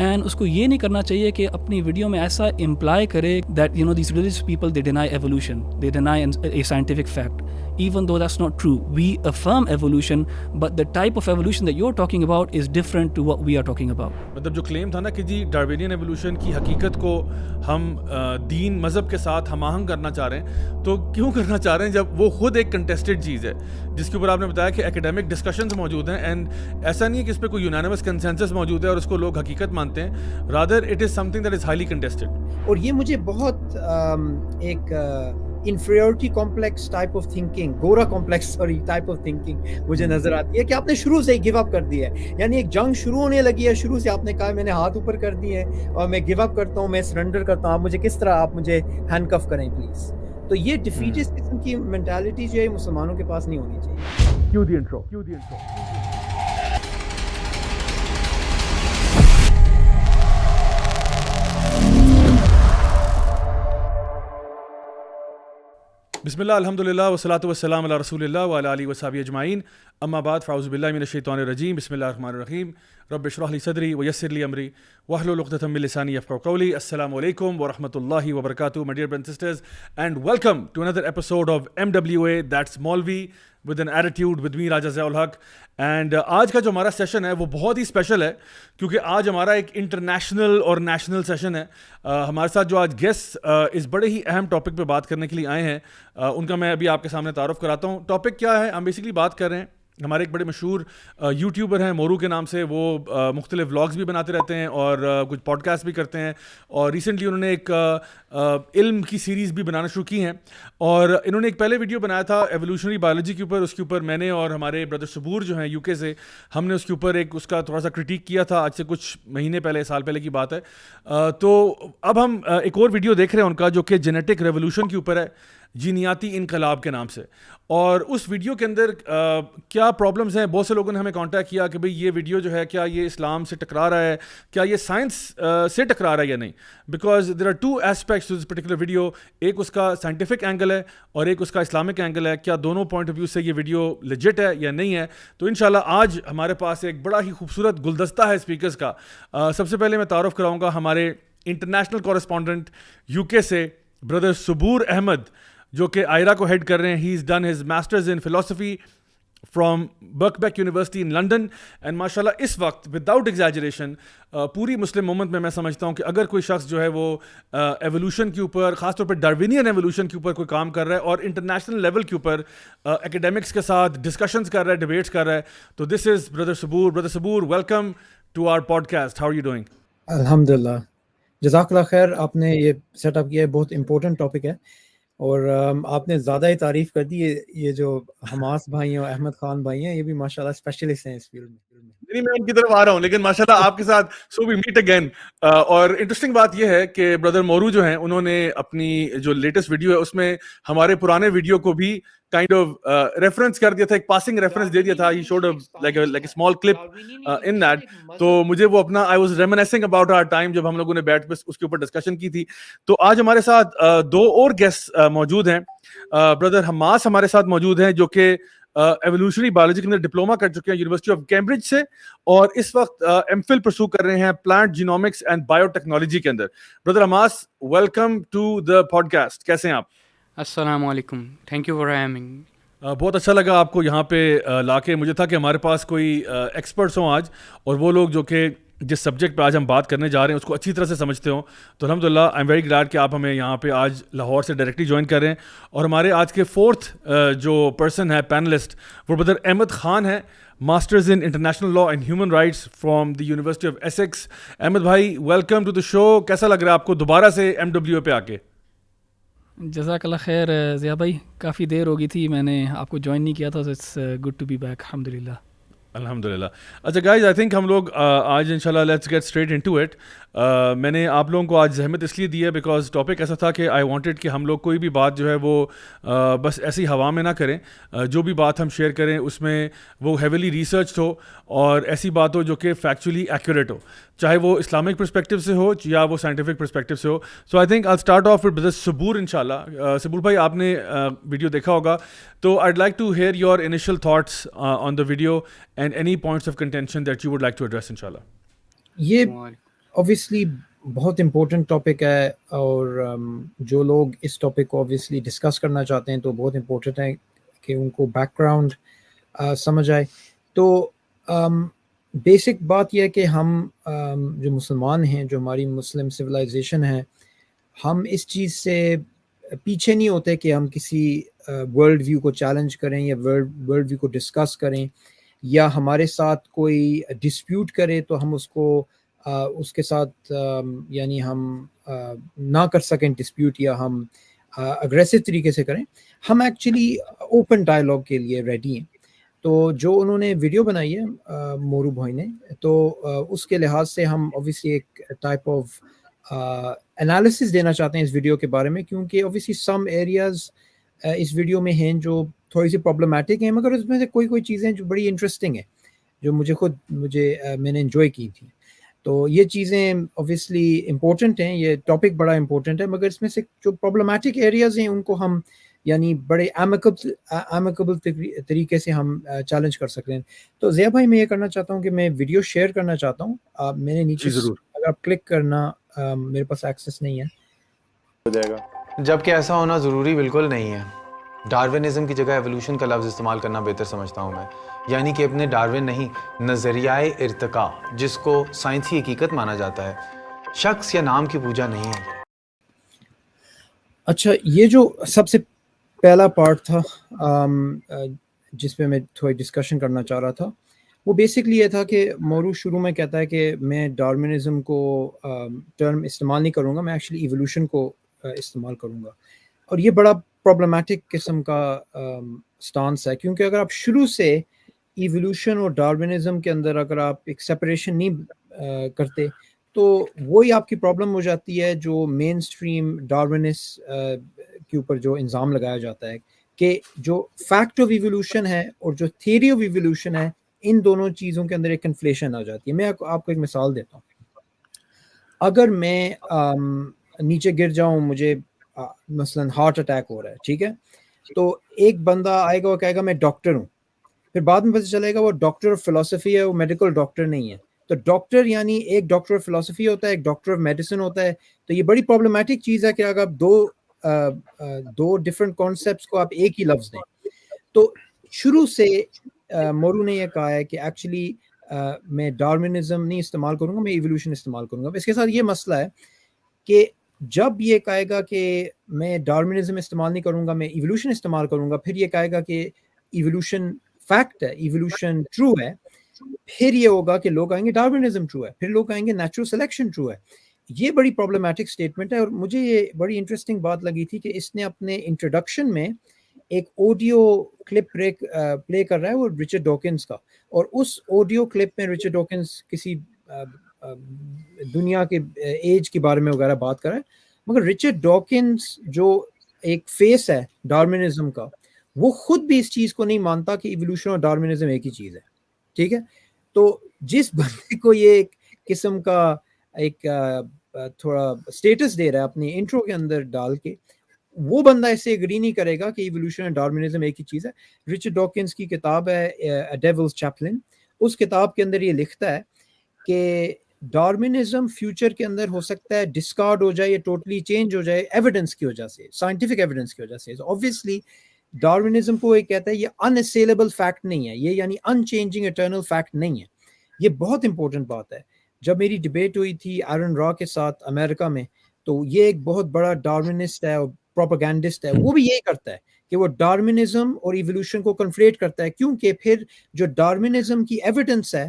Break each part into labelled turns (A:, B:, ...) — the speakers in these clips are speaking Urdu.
A: اینڈ اس کو یہ نہیں کرنا چاہیے کہ اپنی ویڈیو میں ایسا امپلائی کرے that you know these religious people they deny evolution, they deny a scientific fact, even though that's not true. We affirm evolution, but the type of evolution that you're talking about is different to what we are talking about.
B: مطلب جو کلیم تھا نا کہ جی ڈارونین ایوولوشن کی حقیقت کو ہم دین مذہب کے ساتھ ہم آہنگ کرنا چاہ رہے ہیں, تو کیوں کرنا چاہ رہے ہیں جب وہ خود ایک کنٹیسٹڈ چیز ہے جس کے اوپر آپ نے بتایا کہ ایکیڈیمک ڈسکشنز موجود ہیں, اینڈ ایسا نہیں ہے کہ اس پہ کوئی یونانیمس کنسنسس موجود ہے اور اس کو لوگ حقیقت مانتے ہیں, rather it is some thing that is highly contested.
C: اور یہ مجھے بہت ایک inferiority complex type of thinking, گورا complex sorry type of thinking مجھے نظر آتی ہے کہ آپ نے شروع سے ہی گیو اپ کر دیا ہے. یعنی ایک جنگ شروع ہونے لگی ہے, شروع سے آپ نے کہا میں نے ہاتھ اوپر کر دیے ہیں اور میں گیو اپ کرتا ہوں, میں سرنڈر کرتا ہوں, آپ مجھے کس طرح آپ مجھے ہینڈ کف کریں پلیز. تو یہ ڈیفیٹسٹ قسم کی مینٹالٹی جو ہے مسلمانوں کے پاس نہیں ہونی چاہیے.
B: کیوں دی انٹرو. بسم اللہ الحمدللہ والصلاۃ والسلام علی رسول اللہ وعلی آلہ وصحبہ اجمعین, اما بعد فاعوذ باللہ من الشیطان الرجیم, بسم اللہ الرحمن الرحیم, رب اشرح لی صدری ویسر لی امری واحلل عقدۃ من لسانی یفقہوا قولی. السلام علیکم ورحمۃ اللہ وبرکاتہ, my dear brothers and sisters, and welcome to another episode of MWA, that's Maulvi with an attitude with me Raja Ziaul Haq. And آج کا جو ہمارا سیشن ہے وہ بہت ہی اسپیشل ہے کیونکہ آج ہمارا ایک انٹرنیشنل اور نیشنل سیشن ہے. ہمارے ساتھ جو آج گیسٹ اس بڑے ہی اہم ٹاپک پہ بات کرنے کے لیے آئے ہیں, ان کا میں ابھی آپ کے سامنے تعارف کراتا ہوں. ٹاپک کیا ہے, ہم بیسکلی بات کر رہے ہیں, ہمارے ایک بڑے مشہور یوٹیوبر ہیں مورو کے نام سے, وہ مختلف ولاگز بھی بناتے رہتے ہیں اور کچھ پوڈ کاسٹ بھی کرتے ہیں, اور ریسنٹلی انہوں نے ایک علم کی سیریز بھی بنانا شروع کی ہیں, اور انہوں نے ایک پہلے ویڈیو بنایا تھا ایوولوشنری بایولوجی کے اوپر. اس کے اوپر میں نے اور ہمارے بردر صبور جو ہیں UK سے, ہم نے اس کے اوپر ایک اس کا تھوڑا سا کرٹیک کیا تھا, آج سے کچھ مہینے پہلے, سال پہلے کی بات ہے. تو اب ہم ایک اور ویڈیو دیکھ رہے ہیں ان کا جو کہ جینیٹک ریولیوشن کے اوپر ہے, جینیاتی انقلاب کے نام سے. اور اس ویڈیو کے اندر کیا پرابلمز ہیں, بہت سے لوگوں نے ہمیں کانٹیکٹ کیا کہ بھئی یہ ویڈیو جو ہے کیا یہ اسلام سے ٹکرا رہا ہے, کیا یہ سائنس سے ٹکرا رہا ہے یا نہیں, because there are two aspects to this particular video. ایک اس کا سائنٹیفک اینگل ہے اور ایک اس کا اسلامک اینگل ہے. کیا دونوں پوائنٹ آف ویو سے یہ ویڈیو لیجٹ ہے یا نہیں ہے؟ تو انشاءاللہ آج ہمارے پاس ایک بڑا ہی خوبصورت گلدستہ ہے اسپیکرز کا. سب سے پہلے میں تعارف کراؤں گا ہمارے انٹرنیشنل کورسپونڈنٹ UK سے بردر صبور احمد, جو کہ آئرا کو ہیڈ کر رہے ہیں. He is done his masters in philosophy from Birkbeck university in London, and ماشاء اللہ اس وقت وداؤٹ ایگزیجریشن پوری مسلم امت میں سمجھتا ہوں کہ اگر کوئی شخص جو ہے وہ ایوولوشن کے اوپر, خاص طور پہ ڈارونین ایوولوشن کے اوپر کوئی کام کر رہا ہے اور انٹرنیشنل لیول کے اوپر ایکیڈیمکس کے ساتھ ڈسکشنز کر رہا ہے, ڈیبیٹس کر رہا ہے, تو this is brother Saboor. Brother Saboor, welcome to our podcast, how are you doing?
C: الحمدللہ, جزاک اللہ خیر. آپ نے یہ سیٹ اپ کیا ہے, بہت امپورٹنٹ ٹاپک ہے, اور آپ نے زیادہ ہی تعریف کر دی. یہ جو حماس بھائی ہیں اور احمد خان بھائی ہیں, یہ بھی ماشاءاللہ اسپیشلسٹ ہیں اس فیلڈ میں.
B: نہیں, میں ان کی طرف آ رہا ہوں, لیکن ماشاءاللہ آپ کے ساتھ سو وی میٹ اگین. اور انٹرسٹنگ بات یہ ہے کہ بردر مورو جو ہیں, انہوں نے اپنی جو لیٹسٹ ویڈیو ہے اس میں ہمارے پرانے ویڈیو کو بھی کائنڈ آف ریفرنس کر دیا تھا, ایک پاسنگ ریفرنس دے دیا تھا. He showed like a small clip in that. تو مجھے وہ اپنا I was reminiscing about our time جب ہم لوگوں نے بیٹھ پہ اس کے اوپر ڈسکشن کی تھی. تو آج ہمارے ساتھ دو اور گیسٹ موجود ہیں. بردر حماس ہمارے ساتھ موجود ہیں جو کہ ایوولوشنری بایولوجی کے اندر ڈپلوما کر چکے ہیں یونیورسٹی آف کیمبرج سے, اور اس وقت ایم فل پرسو کر رہے ہیں plant genomics and biotechnology کے اندر. Brother Hamas, welcome to the podcast, کیسے ہیں آپ؟
D: السلام علیکم, تھینک یو فار ہیونگ.
B: بہت اچھا لگا آپ کو یہاں پہ لا کے. مجھے تھا کہ ہمارے پاس کوئی ایکسپرٹس ہوں آج, اور وہ لوگ جو کہ جس سبجیکٹ پہ آج ہم بات کرنے جا رہے ہیں اس کو اچھی طرح سے سمجھتے ہوں. تو الحمدللہ آئی ایم ویری گلیڈ کہ آپ ہمیں یہاں پہ آج لاہور سے ڈائریکٹلی جوائن کر رہے ہیں. اور ہمارے آج کے فورتھ جو پرسن ہے پینلسٹ, وہ بردر احمد خان ہے, masters in international law and human rights from the university of Essex. Ahmed بھائی, ویلکم ٹو دا شو. کیسا لگ رہا ہے آپ کو دوبارہ سے MWA پہ آ کے؟
A: جزاک اللہ خیر ضیاء بھائی, کافی دیر ہو گئی تھی, میں نے آپ کو جوائن نہیں کیا تھا, so it's good to be back, الحمدللہ.
B: الحمدللہ. اچھا گائز, آئی تھنک ہم لوگ آج انشاءاللہ let's get straight into it. میں نے آپ لوگوں کو آج زحمت اس لیے دی ہے بیکاز ٹاپک ایسا تھا کہ آئی وانٹیڈ کہ ہم لوگ کوئی بھی بات جو ہے وہ بس ایسی ہوا میں نہ کریں. جو بھی بات ہم شیئر کریں اس میں وہ ہیویلی ریسرچ ہو اور ایسی بات ہو جو کہ فیکچولی ایکوریٹ ہو, چاہے وہ اسلامک پرسپیکٹیو سے ہو یا وہ سائنٹیفک پرسپیکٹیو سے ہو. So I think I start off with Saboor انشاءاللہ. صبور بھائی, آپ نے ویڈیو دیکھا ہوگا, تو I like to hear your initial thoughts on the video and any points of contention that you would like to address انشاءاللہ.
C: یہ obviously بہت امپورٹنٹ ٹاپک ہے اور جو لوگ اس ٹاپک کو obviously ڈسکس کرنا چاہتے ہیں تو بہت امپورٹنٹ ہے کہ ان کو بیک گراؤنڈ سمجھ آئے. تو بیسک بات یہ ہے کہ ہم جو مسلمان ہیں، جو ہماری مسلم سویلائزیشن ہے، ہم اس چیز سے پیچھے نہیں ہوتے کہ ہم کسی ورلڈ ویو کو چیلنج کریں یا ورلڈ ویو کو ڈسکس کریں، یا ہمارے ساتھ کوئی ڈسپیوٹ کرے تو ہم اس کو اس کے ساتھ یعنی ہم نہ کر سکیں ڈسپیوٹ، یا ہم اگریسو طریقے سے کریں. ہم ایکچولی اوپن ڈائلاگ کے لیے ریڈی ہیں. تو جو انہوں نے ویڈیو بنائی ہے مورو بھائی نے، تو اس کے لحاظ سے ہم اوبیسلی ایک ٹائپ آف انالیسس دینا چاہتے ہیں اس ویڈیو کے بارے میں، کیونکہ اوبیسلی سم ایریاز اس ویڈیو میں ہیں جو تھوڑی سی پرابلمٹک ہیں، مگر اس میں سے کوئی چیزیں جو بڑی انٹرسٹنگ ہیں، جو میں نے انجوائے کی تھی. تو یہ چیزیں اوبیسلی امپورٹنٹ ہیں، یہ ٹاپک بڑا امپورٹنٹ ہے، مگر اس میں سے جو پرابلمٹک ایریاز ہیں ان کو ہم یعنی بڑے ایمیکبل طریقے سے ہم چیلنج کر سکتے ہیں. تو ضیاء بھائی میں یہ کرنا چاہتا ہوں کہ میں ویڈیو شیئر کرنا چاہتا ہوں. میں نے نیچے
B: ضرور
C: اگر آپ کلک کرنا، میرے پاس ایکسیس نہیں ہے.
E: ہو جائے گا، جبکہ ایسا ہونا ضروری بالکل نہیں ہے. ڈارونزم کی جگہ ایولیوشن کا لفظ استعمال کرنا بہتر سمجھتا ہوں میں، یعنی کہ اپنے ڈارون نہیں، نظریہ ارتقاء جس کو سائنسی حقیقت مانا جاتا ہے، شخص یا نام کی پوجا نہیں ہے.
C: اچھا، یہ جو سب سے پہلا پارٹ تھا جس پہ میں تھوڑی ڈسکشن کرنا چاہ رہا تھا، وہ بیسکلی یہ تھا کہ مورو شروع میں کہتا ہے کہ میں ڈارونزم کو ٹرم استعمال نہیں کروں گا، میں ایکچولی ایولیوشن کو استعمال کروں گا. اور یہ بڑا پرابلمٹک قسم کا سٹانس ہے، کیونکہ اگر آپ شروع سے ایولیوشن اور ڈارونزم کے اندر اگر آپ ایک سپریشن نہیں کرتے تو وہی آپ کی پرابلم ہو جاتی ہے جو مین سٹریم ڈارونس کے اوپر جو الزام لگایا جاتا ہے کہ جو فیکٹ آف ایولیوشن ہے اور جو تھیوری آف ایولیوشن ہے، ان دونوں چیزوں کے اندر ایک کنفلیشن آ جاتی ہے. میں آپ کو ایک مثال دیتا ہوں. اگر میں نیچے گر جاؤں، مجھے مثلا ہارٹ اٹیک ہو رہا ہے، ٹھیک ہے، تو ایک بندہ آئے گا اور کہے گا میں ڈاکٹر ہوں، پھر بعد میں پتہ چلے گا وہ ڈاکٹر آف فلسفی ہے، وہ میڈیکل ڈاکٹر نہیں ہے. تو ڈاکٹر یعنی ایک ڈاکٹر آف فلسفی ہوتا ہے، ایک ڈاکٹر آف میڈیسن ہوتا ہے. تو یہ بڑی پرابلمٹک چیز ہے کہ اگر آپ دو ڈفرینٹ کانسیپٹس کو آپ ایک ہی لفظ دیں. تو شروع سے مورو نے یہ کہا ہے کہ ایکچولی میں ڈارونزم نہیں استعمال کروں گا، میں ایولیوشن استعمال کروں گا. اس کے ساتھ یہ مسئلہ ہے کہ جب یہ کہے گا کہ میں ڈارونزم استعمال نہیں کروں گا، میں ایولیوشن استعمال کروں گا، پھر یہ کہے گا کہ ایولیوشن فیکٹ ہے، ایولیوشن ٹرو ہے، پھر یہ ہوگا کہ لوگ آئیں گے ڈارونزم ٹرو ہے، پھر لوگ آئیں گے نیچرل سلیکشن ٹرو ہے. یہ بڑی پرابلمٹک سٹیٹمنٹ ہے. اور مجھے یہ بڑی انٹرسٹنگ بات لگی تھی کہ اس نے اپنے انٹروڈکشن میں ایک آڈیو کلپ پلے کر رہا ہے وہ رچرڈ ڈاکنز کا، اور اس آڈیو کلپ میں رچرڈ ڈاکنز کسی دنیا کے ایج کے بارے میں وغیرہ بات کر رہا ہے، مگر رچرڈ ڈاکنز جو ایک فیس ہے ڈارونزم کا، وہ خود بھی اس چیز کو نہیں مانتا کہ ایولیوشن اور ڈارونزم ایک ہی چیز ہے. ٹھیک ہے، تو جس بندے کو یہ ایک قسم کا ایک تھوڑا سٹیٹس دے رہا ہے اپنی انٹرو کے اندر ڈال کے، وہ بندہ اس سے ایگری نہیں کرے گا کہ ایولیوشن اور ڈارونزم ایک ہی چیز ہے. رچرڈ ڈاکنز کی کتاب ہے ڈیولز چیپلن، اس کتاب کے اندر یہ لکھتا ہے کہ ڈارونزم فیوچر کے اندر ہو سکتا ہے ڈسکارڈ ہو جائے یا ٹوٹلی چینج ہو جائے ایویڈنس کی وجہ سے، سائنٹیفک ایویڈنس کی وجہ سے. اوبویسلی ڈارونزم کو یہ کہتا ہے یہ ان اسیلیبل فیکٹ نہیں ہے، یہ یعنی ان چینجنگ اٹرنل فیکٹ نہیں ہے. یہ بہت امپورٹنٹ بات ہے. جب میری ڈبیٹ ہوئی تھی ایرن را کے ساتھ امریکہ میں، تو یہ ایک بہت بڑا ڈارونسٹ ہے اور پروپیگینڈسٹ ہے، وہ بھی یہی کرتا ہے کہ وہ ڈارونزم اور ایولیوشن کو کنفلیٹ کرتا ہے، کیونکہ پھر جو ڈارونزم کی ایویڈنس ہے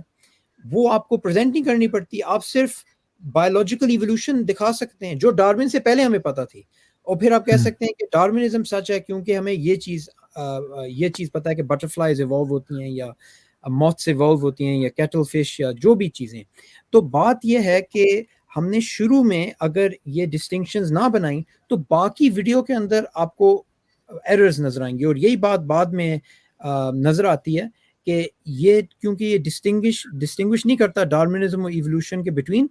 C: وہ آپ کو پریزنٹ نہیں کرنی پڑتی، آپ صرف بایولوجیکل ایولیوشن دکھا سکتے ہیں جو ڈارون سے پہلے ہمیں پتہ تھی، اور پھر آپ کہہ سکتے ہیں کہ ڈارونزم سچ ہے کیونکہ ہمیں یہ چیز پتہ ہے کہ بٹرفلائز ایوالو ہوتی ہیں یا موتھس ایوالو ہوتی ہیں یا کیٹل فش یا جو بھی چیزیں. تو بات یہ ہے کہ ہم نے شروع میں اگر یہ ڈسٹنکشنز نہ بنائیں تو باقی ویڈیو کے اندر آپ کو ایررز نظر آئیں گے، اور یہی بات بعد میں نظر آتی ہے کہ یہ کیونکہ یہ ڈسٹنگوش نہیں کرتا ڈارونزم اور ایولیوشن کے بٹوین،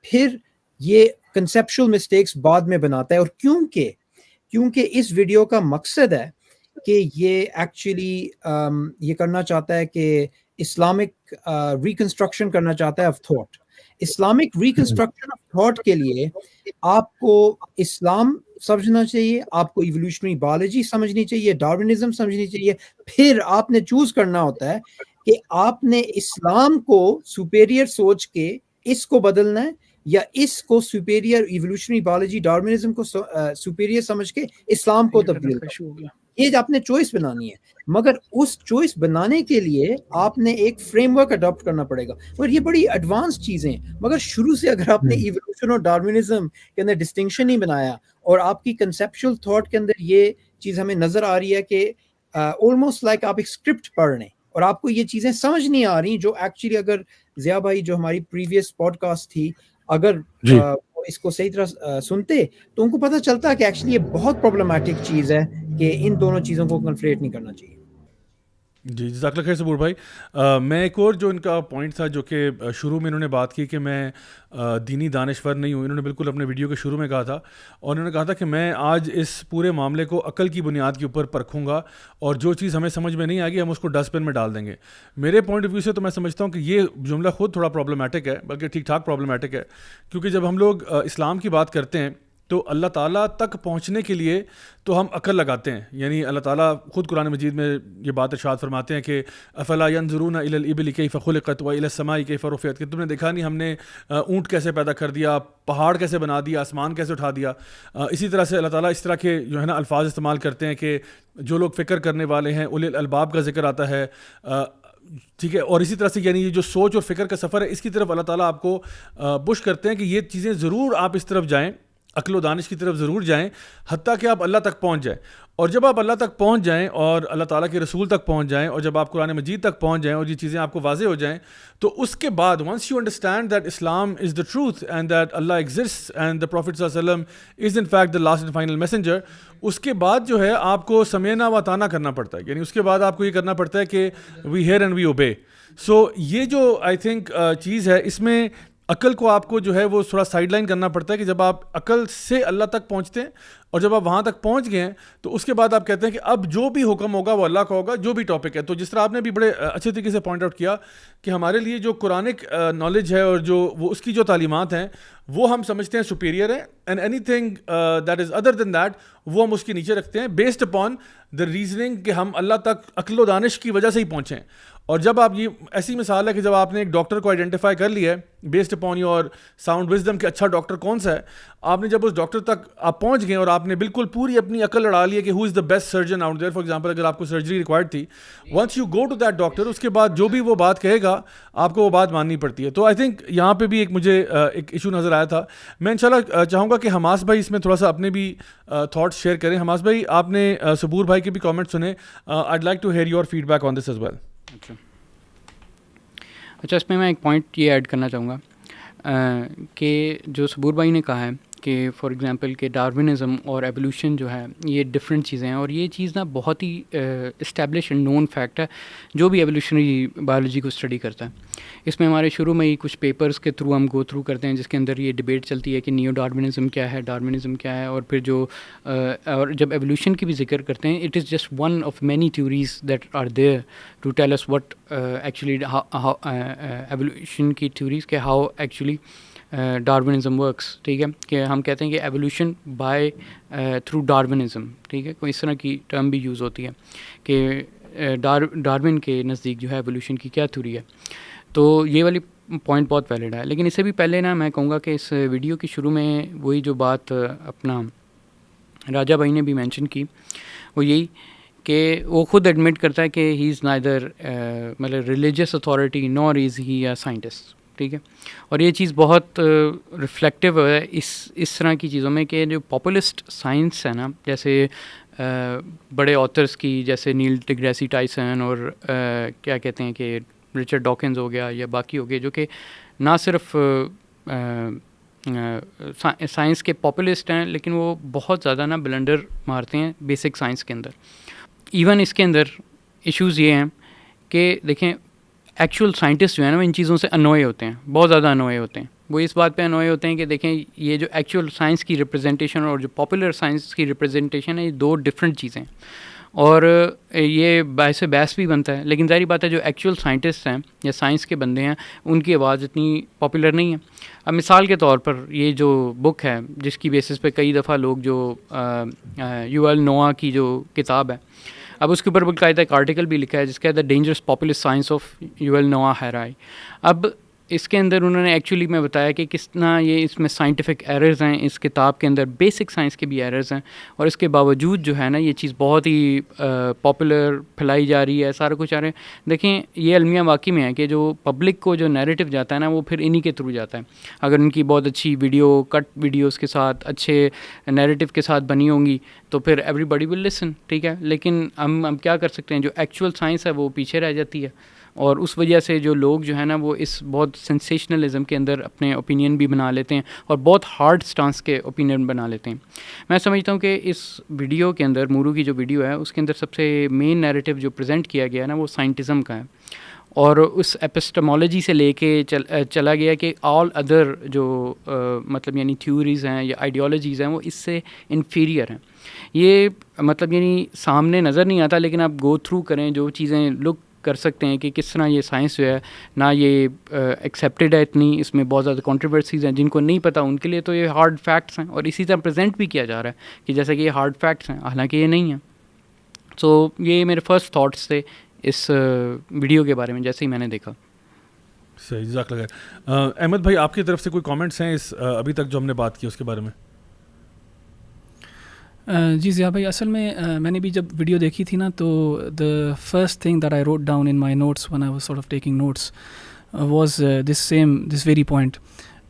C: پھر یہ کنسیپچول مسٹیکس بعد میں بناتا ہے. اور کیونکہ اس ویڈیو کا مقصد ہے کہ یہ ایکچولی یہ کرنا چاہتا ہے کہ اسلامک ریکنسٹرکشن کرنا چاہتا ہے of thought. Islamic reconstruction of thought کے لیے آپ کو اسلام سمجھنا چاہیے, آپ کو ایولیوشنری بایولوجی سمجھنی چاہیے, ڈارونزم سمجھنی چاہیے, پھر آپ نے چوز کرنا ہوتا ہے کہ آپ نے اسلام کو سپیریئر سوچ کے اس کو بدلنا ہے یا اس کو سپیریئر ایولیوشنری بایولوجی ڈارونزم کو سپیریئر سمجھ کے اسلام کو تبدیل کرنا. یہ آپ نے چوائس بنانی ہے, مگر اس چوائس بنانے کے لیے آپ نے ایک فریم ورک اڈاپٹ کرنا پڑے گا. اور یہ بڑی ایڈوانس چیزیں ہیں, مگر شروع سے اگر آپ نے ایولیوشن اور ڈارونزم کے اندر ڈسٹنکشن نہیں بنایا اور آپ کی کنسیپچل تھاٹ کے اندر یہ چیز ہمیں نظر آ رہی ہے کہ آلموسٹ لائک آپ ایک اسکرپٹ پڑھ رہے ہیں اور آپ کو یہ چیزیں سمجھ نہیں آ رہی, جو ایکچولی اگر ضیاء بھائی جو ہماری پریویس پوڈ کاسٹ تھی اگر اس کو صحیح طرح سنتے تو ان کو پتہ چلتا کہ ایکچولی یہ بہت پرابلمٹک چیز ہے کہ ان دونوں چیزوں کو کنفلیٹ نہیں کرنا چاہیے.
B: جی جزاک اللہ خیر صبور بھائی. میں ایک اور جو ان کا پوائنٹ تھا جو کہ شروع میں انہوں نے بات کی کہ میں دینی دانشور نہیں ہوں, انہوں نے بالکل اپنے ویڈیو کے شروع میں کہا تھا, اور انہوں نے کہا تھا کہ میں آج اس پورے معاملے کو عقل کی بنیاد کے اوپر پرکھوں گا اور جو چیز ہمیں سمجھ میں نہیں آئے گی ہم اس کو ڈسٹ بن میں ڈال دیں گے. میرے پوائنٹ آف ویو سے تو میں سمجھتا ہوں کہ یہ جملہ خود تھوڑا پرابلمٹک ہے, بلکہ ٹھیک ٹھاک پرابلمٹک ہے, کیونکہ جب ہم لوگ اسلام کی بات کرتے ہیں تو اللہ تعالیٰ تک پہنچنے کے لیے تو ہم عقل لگاتے ہیں. یعنی اللہ تعالیٰ خود قرآن مجید میں یہ بات ارشاد فرماتے ہیں کہ افلا ينظرون الى الابل كيف خلقت والى السماء كيف رفعت, کہ تم نے دیکھا نہیں ہم نے اونٹ کیسے پیدا کر دیا, پہاڑ کیسے بنا دیا, آسمان کیسے اٹھا دیا. اسی طرح سے اللہ تعالیٰ اس طرح کے جو ہے نا الفاظ استعمال کرتے ہیں کہ جو لوگ فکر کرنے والے ہیں, اولی الالباب کا ذکر آتا ہے, ٹھیک ہے. اور اسی طرح سے یعنی یہ جو سوچ اور فکر کا سفر ہے اس کی طرف اللہ تعالیٰ آپ کو پش کرتے ہیں کہ یہ چیزیں ضرور آپ اس طرف جائیں, عقل و دانش کی طرف ضرور جائیں, حتیٰ کہ آپ اللہ تک پہنچ جائیں. اور جب آپ اللہ تک پہنچ جائیں اور اللہ تعالیٰ کے رسول تک پہنچ جائیں اور جب آپ قرآن مجید تک پہنچ جائیں اور یہ چیزیں آپ کو واضح ہو جائیں, تو اس کے بعد once you understand that Islam is the truth and that اللہ ایگزسٹس اینڈ دا پروفٹ صلی اللہ علیہ وسلم is in fact the last and final messenger, اس کے بعد جو ہے آپ کو سمینا و طانا کرنا پڑتا ہے. یعنی اس کے بعد آپ کو یہ کرنا پڑتا ہے کہ وی ہیئر اینڈ وی اوبے. سو یہ جو آئی تھنک چیز ہے, اس میں عقل کو آپ کو جو ہے وہ تھوڑا سائڈ لائن کرنا پڑتا ہے کہ جب آپ عقل سے اللہ تک پہنچتے ہیں اور جب آپ وہاں تک پہنچ گئے ہیں تو اس کے بعد آپ کہتے ہیں کہ اب جو بھی حکم ہوگا وہ اللہ کا ہوگا, جو بھی ٹاپک ہے. تو جس طرح آپ نے بھی بڑے اچھے طریقے سے پوائنٹ آؤٹ کیا کہ ہمارے لیے جو قرآنک نالج ہے اور جو وہ اس کی جو تعلیمات ہیں وہ ہم سمجھتے ہیں سپیریئر ہے, and anything that is other than that وہ ہم اس کے نیچے رکھتے ہیں بیسڈ اپان دا ریزننگ کہ ہم اللہ تک عقل و دانش کی وجہ سے ہی پہنچے ہیں. اور جب آپ یہ ایسی مثال ہے کہ جب آپ نے ایک ڈاکٹر کو آئیڈینٹیفائی کر لیا ہے based upon your sound wisdom کہ اچھا ڈاکٹر کون سا ہے, آپ نے جب اس ڈاکٹر تک آپ پہنچ گئے اور آپ نے بالکل پوری اپنی عقل لڑا لی ہے کہ who is the best surgeon out there. For example اگر آپ کو سرجری ریکوائرڈ تھی, once you go to that doctor, اس کے بعد جو بھی وہ بات کہے گا آپ کو وہ بات ماننی پڑتی ہے. تو آئی تھنک یہاں پہ بھی ایک مجھے ایک ایشو نظر آیا تھا. میں انشاءاللہ چاہوں گا کہ حماس بھائی اس میں تھوڑا سا اپنے بھی تھاٹس شیئر کریں. حماس بھائی آپ نے صبور بھائی کے بھی کامنٹ سنے, I'd like to hear your feedback on this as well.
D: اچھا, اس میں ایک پوائنٹ یہ ایڈ کرنا چاہوں گا کہ جو صبور بھائی نے کہا ہے کہ فار ایگزامپل کہ ڈارونزم اور ایولیوشن جو ہے یہ ڈفرینٹ چیزیں ہیں, اور یہ چیز نا بہت ہی اسٹیبلش اینڈ نون فیکٹ ہے جو بھی ایولیوشنری بایولوجی کو اسٹڈی کرتا ہے. اس میں ہمارے شروع میں ہی کچھ پیپرز کے تھرو ہم گو تھرو کرتے ہیں جس کے اندر یہ ڈبیٹ چلتی ہے کہ نیو ڈارونزم کیا ہے, ڈارونزم کیا ہے, اور پھر جو اور جب ایولیوشن کی بھی ذکر کرتے ہیں it is just one of many theories that are there to tell us what actually evolution کی تھیوریز کہ ہاؤ ایکچولی ڈارونزم ورکس. ٹھیک ہے, کہ ہم کہتے ہیں کہ ایولیوشن بائی تھرو ڈارونزم. ٹھیک ہے, کوئی اس طرح کی ٹرم بھی یوز ہوتی ہے کہ ڈارون کے نزدیک جو ہے ایولیوشن کی کیا تھیوری ہے. تو یہ والی پوائنٹ بہت ویلڈ ہے. لیکن اس سے بھی پہلے نا میں کہوں گا کہ اس ویڈیو کی شروع میں وہی جو بات اپنا راجہ بھائی نے بھی مینشن کی وہ یہی کہ وہ خود ایڈمٹ کرتا ہے کہ ہی از نائدر مطلب religious authority Noor is he a scientist. ٹھیک ہے, اور یہ چیز بہت ریفلیکٹیو ہے اس طرح کی چیزوں میں کہ جو پاپولسٹ سائنس ہے نا, جیسے بڑے آتھرس کی جیسے نیل ڈیگریسی ٹائسن اور کیا کہتے ہیں کہ رچرڈ ڈاکنز ہو گیا یا باقی ہو گئے, جو کہ نہ صرف سائنس کے پاپولسٹ ہیں لیکن وہ بہت زیادہ نا بلنڈر مارتے ہیں بیسک سائنس کے اندر. ایون اس کے اندر ایشوز یہ ہیں کہ دیکھیں ایکچوئل سائنٹسٹ جو ہیں نا وہ ان چیزوں سے انوئے ہوتے ہیں, بہت زیادہ انوئے ہوتے ہیں. وہ اس بات پہ انوئے ہوتے ہیں کہ دیکھیں یہ جو ایکچوئل سائنس کی ریپرزنٹیشن اور جو پاپولر سائنس کی ریپرزنٹیشن ہے یہ دو ڈفرینٹ چیزیں ہیں. اور یہ باعث بحث بھی بنتا ہے. لیکن ظاہری بات ہے جو ایکچوئل سائنٹسٹ ہیں یا سائنس کے بندے ہیں ان کی آواز اتنی پاپولر نہیں ہے. اب مثال کے طور پر یہ جو بک ہے جس کی بیسس پہ کئی دفعہ لوگ جو یوول نوآ کی جو کتاب ہے, اب اس کے اوپر باقاعدہ ایک آرٹیکل بھی لکھا ہے جس کا ہے the dangerous populist science of Yuval Noah Harari. اب اس کے اندر انہوں نے ایکچولی میں بتایا کہ کس طرح یہ اس میں سائنٹیفک ایررز ہیں, اس کتاب کے اندر بیسک سائنس کے بھی ایررز ہیں, اور اس کے باوجود جو ہے نا یہ چیز بہت ہی پاپولر پھیلائی جا رہی ہے, سارا کچھ آ رہے ہیں. دیکھیں یہ المیہ واقعی میں ہے کہ جو پبلک کو جو نیریٹو جاتا ہے نا وہ پھر انہی کے تھرو جاتا ہے. اگر ان کی بہت اچھی ویڈیو کٹ ویڈیوز کے ساتھ اچھے نیریٹو کے ساتھ بنی ہوں گی تو پھر ایوری بڈی ول لسن, ٹھیک ہے. لیکن ہم کیا کر سکتے ہیں, جو ایکچوئل سائنس ہے وہ پیچھے رہ جاتی ہے, اور اس وجہ سے جو لوگ جو ہے نا وہ اس بہت سینسیشنلزم کے اندر اپنے اوپینین بھی بنا لیتے ہیں اور بہت ہارڈ سٹانس کے اوپینین بنا لیتے ہیں. میں سمجھتا ہوں کہ اس ویڈیو کے اندر مورو کی جو ویڈیو ہے اس کے اندر سب سے مین نیریٹو جو پریزنٹ کیا گیا ہے نا وہ سائنٹزم کا ہے, اور اس ایپسٹمالوجی سے لے کے چلا گیا کہ آل ادر جو مطلب یعنی تھیوریز ہیں یا آئیڈیالوجیز ہیں وہ اس سے انفیریئر ہیں. یہ مطلب یعنی سامنے نظر نہیں آتا, لیکن آپ گو تھرو کریں جو چیزیں لک کر سکتے ہیں کہ کس طرح یہ سائنس جو ہے نہ یہ ایکسیپٹیڈ ہے اتنی, اس میں بہت زیادہ کنٹروورسیز ہیں. جن کو نہیں پتہ ان کے لیے تو یہ ہارڈ فیکٹس ہیں, اور اسی طرح پریزنٹ بھی کیا جا رہا ہے کہ جیسا کہ یہ ہارڈ فیکٹس ہیں, حالانکہ یہ نہیں ہیں. سو یہ میرے فرسٹ تھاٹس تھے اس ویڈیو کے بارے میں جیسے ہی میں نے دیکھا.
B: صحیح, جزاک اللہ خیر. احمد بھائی آپ کی طرف سے کوئی کامنٹس ہیں اس ابھی تک جو ہم نے بات کی اس کے بارے میں؟
A: جی ضیاء بھائی, اصل میں نے بھی جب ویڈیو دیکھی تھی نا تو the first thing that I wrote down in my notes when I was sort of taking notes was this very point.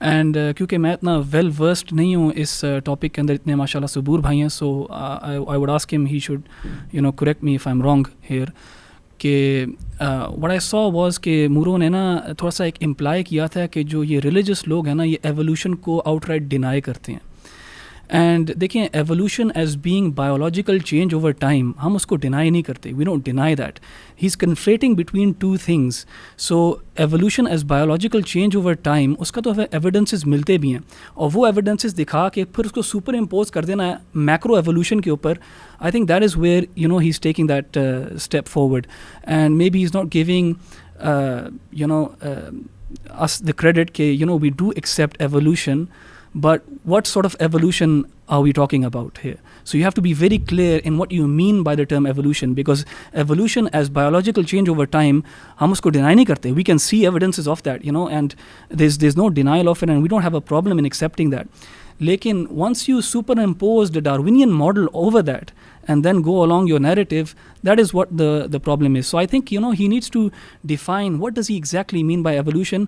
A: And کیونکہ میں اتنا ویل ورسڈ نہیں ہوں اس ٹاپک کے اندر, اتنے ماشاء اللہ صبور بھائی ہیں, سو آئی would ask him he should correct me if I am wrong here. کہ وٹ آئی سو واز کہ مورو نے نا تھوڑا سا ایک امپلائی کیا تھا کہ جو یہ ریلیجس لوگ ہیں نا یہ ایولیوشن کو آؤٹ رائٹ ڈینائی کرتے ہیں. اینڈ دیکھیں evolution as being biological change over time, ہم اس کو ڈینائی نہیں کرتے, we don't deny that. He is conflating between two things. So evolution as biological change over time اس کا تو ایویڈنسز ملتے بھی ہیں, اور وہ ایویڈنسز دکھا کے پھر اس کو سپر امپوز کر دینا ہے میکرو ایولیوشن کے اوپر. I think that is where he is taking that step forward, and maybe he is not giving us the credit کہ we do accept evolution, but what sort of evolution are we talking about here? So you have to be very clear in what you mean by the term evolution, because evolution as biological change over time, hum usko deny nahi karte. We can see evidences of that, and there's no denial of it, and we don't have a problem in accepting that. Lekin once you superimpose the Darwinian model over that and then go along your narrative, that is what the problem is. So I think he needs to define what does he exactly mean by evolution,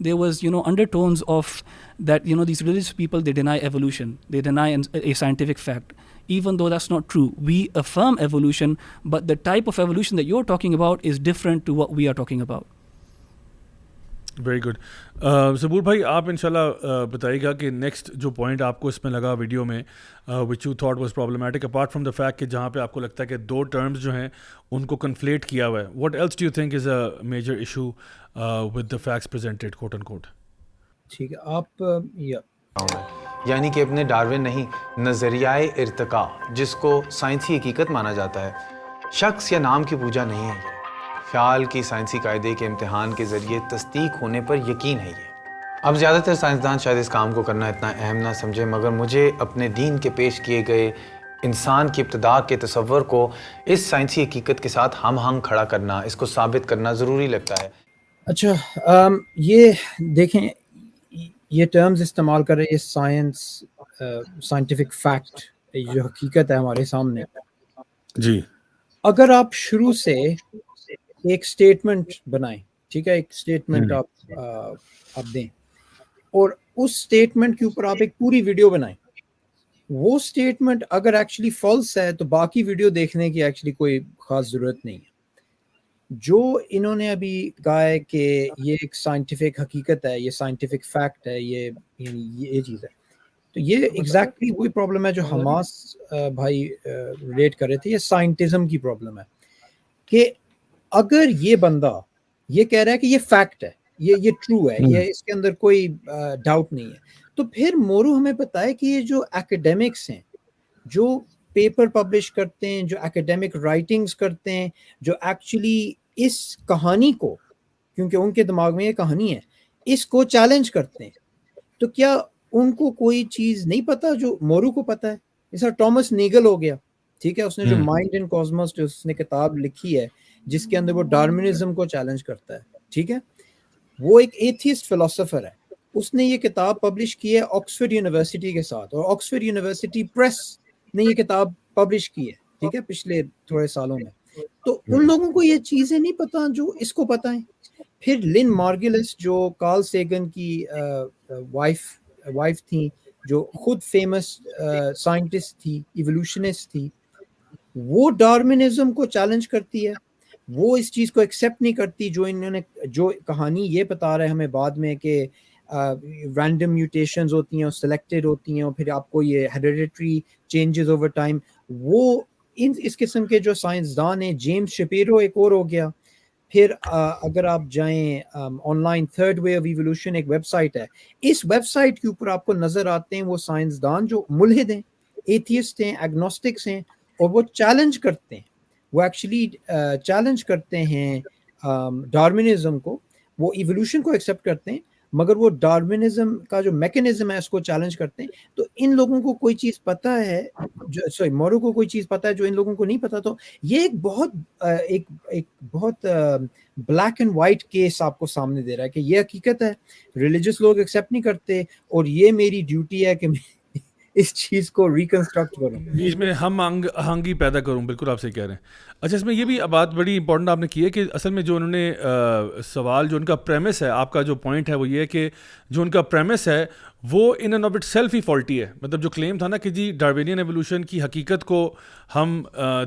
A: there was undertones of that these religious people, they deny evolution, they deny a scientific fact, even though that's not true. We affirm evolution, but the type of evolution that you're talking about is different to what we are talking about.
B: Very good. ظہور بھائی آپ انشاءاللہ بتائیے گا کہ نیکسٹ جو پوائنٹ آپ کو اس میں لگا ویڈیو میں which you thought was problematic, apart from the fact کہ جہاں پہ آپ کو لگتا ہے کہ دو ٹرمز جو ہیں ان کو کنفلیٹ کیا ہوا ہے, what else do you think is a major issue with the facts presented quote and quote?
C: ٹھیک ہے, آپ
E: یعنی کہ اپنے ڈاروین نہیں, نظریۂ ارتقاء جس کو سائنسی حقیقت مانا جاتا ہے, شخص یا نام کی پوجا نہیں ہے. یہ خیال کی سائنسی قاعدے کے امتحان کے ذریعے تصدیق ہونے پر یقین ہے. یہ اب زیادہ تر سائنسدان شاید اس کام کو کرنا اتنا اہم نہ سمجھے, مگر مجھے اپنے دین کے پیش کیے گئے انسان کی ابتدا کے تصور کو اس سائنسی حقیقت کے ساتھ ہم ہنگ کھڑا کرنا, اس کو ثابت کرنا ضروری لگتا ہے.
C: اچھا, یہ دیکھیں یہ ٹرمز استعمال کر رہے ہیں سائنس, سائنٹیفک فیکٹ, جو حقیقت ہے ہمارے سامنے.
B: جی,
C: اگر آپ شروع سے ایک اسٹیٹمنٹ بنائیں, ٹھیک ہے, ایک اسٹیٹمنٹ آپ دیں, اور اس اسٹیٹمنٹ کے اوپر آپ ایک پوری ویڈیو بنائیں, وہ اسٹیٹمنٹ اگر ایکچولی فالس ہے تو باقی ویڈیو دیکھنے کی ایکچولی کوئی خاص ضرورت نہیں ہے. جو انہوں نے ابھی کہا ہے کہ یہ ایک سائنٹیفک حقیقت ہے, یہ سائنٹیفک فیکٹ ہے, یہ چیز ہے, تو یہ ایگزیکٹلی وہی پرابلم ہے جو حماس بھائی ریلیٹ کر رہے تھے. یہ سائنٹزم کی پرابلم ہے کہ اگر یہ بندہ یہ کہہ رہا ہے کہ یہ فیکٹ ہے, یہ ٹرو ہے, یہ اس کے اندر کوئی ڈاؤٹ نہیں ہے. تو پھر مورو ہمیں بتائے کہ یہ جو ایکیڈیمکس ہیں جو پیپر پبلش کرتے ہیں, جو ایکیڈیمک رائٹنگز کرتے ہیں, جو ایکچولی اس کہانی کو, کیونکہ ان کے دماغ میں یہ کہانی ہے, اس کو چیلنج کرتے ہیں, تو کیا ان کو کوئی چیز نہیں پتا جو مورو کو پتا ہے؟ جیسا ٹامس نیگل ہو گیا, ٹھیک ہے, اس نے جو مائنڈ اینڈ کاسموس جو اس نے کتاب لکھی ہے جس کے اندر وہ ڈارمنزم کو چیلنج کرتا ہے, ٹھیک ہے, وہ ایک ایتھیسٹ فلسفر ہے, اس نے یہ کتاب پبلش کی ہے آکسفورڈ یونیورسٹی کے ساتھ, اور آکسفورڈ یونیورسٹی پریس نے یہ کتاب پبلش کی ہے, ٹھیک ہے, پچھلے تھوڑے سالوں میں. تو ان لوگوں کو یہ چیزیں نہیں پتا جو اس کو پتہ ہیں. پھر لن مارگلس جو کارل سیگن کی وائف تھیں, جو خود فیمس سائنٹسٹ تھی, ایوولوشنسٹ تھی, وہ ڈارمنزم کو چیلنج کرتی ہے, وہ اس چیز کو ایکسیپٹ نہیں کرتی جو انہوں نے, جو کہانی یہ بتا رہا ہے ہمیں بعد میں کہ رینڈم میوٹیشنز ہوتی ہیں اور سلیکٹڈ ہوتی ہیں اور پھر آپ کو یہ ہیریڈیٹری چینجز اوور ٹائم. وہ اس قسم کے جو سائنسدان ہیں, جیمز شپیرو ایک اور ہو گیا. پھر اگر آپ جائیں on line third way of evolution ایک ویب سائٹ ہے, اس ویب سائٹ کے اوپر آپ کو نظر آتے ہیں وہ سائنسدان جو ملحد ہیں, ایتھیسٹ ہیں, ایگنوسٹکس ہیں, اور وہ چیلنج کرتے ہیں, وہ ایکچولی چیلنج کرتے ہیں ڈارمنزم کو. وہ ایوولوشن کو ایکسیپٹ کرتے ہیں مگر وہ ڈارمنزم کا جو میکنزم ہے اس کو چیلنج کرتے ہیں. تو ان لوگوں کو کوئی چیز پتہ ہے, جو مورو کو کوئی چیز پتہ ہے جو ان لوگوں کو نہیں پتہ. تو یہ ایک بہت بلیک اینڈ وائٹ کیس آپ کو سامنے دے رہا ہے کہ یہ حقیقت ہے, ریلیجس لوگ ایکسیپٹ نہیں کرتے, اور یہ میری ڈیوٹی ہے کہ اس چیز کو ریکنسٹرکٹ کروں,
B: بیچ میں ہم آہنگی پیدا کروں. بالکل آپ سے کہہ رہے ہیں. اچھا, اس میں یہ بھی بات بڑی امپورٹنٹ آپ نے کی ہے کہ اصل میں جو انہوں نے سوال, جو ان کا پریمس ہے, آپ کا جو پوائنٹ ہے وہ یہ ہے کہ جو ان کا پریمس ہے وہ in and of it self he faulty ہے. مطلب جو کلیم تھا نا کہ جی ڈارونین ایوولوشن کی حقیقت کو ہم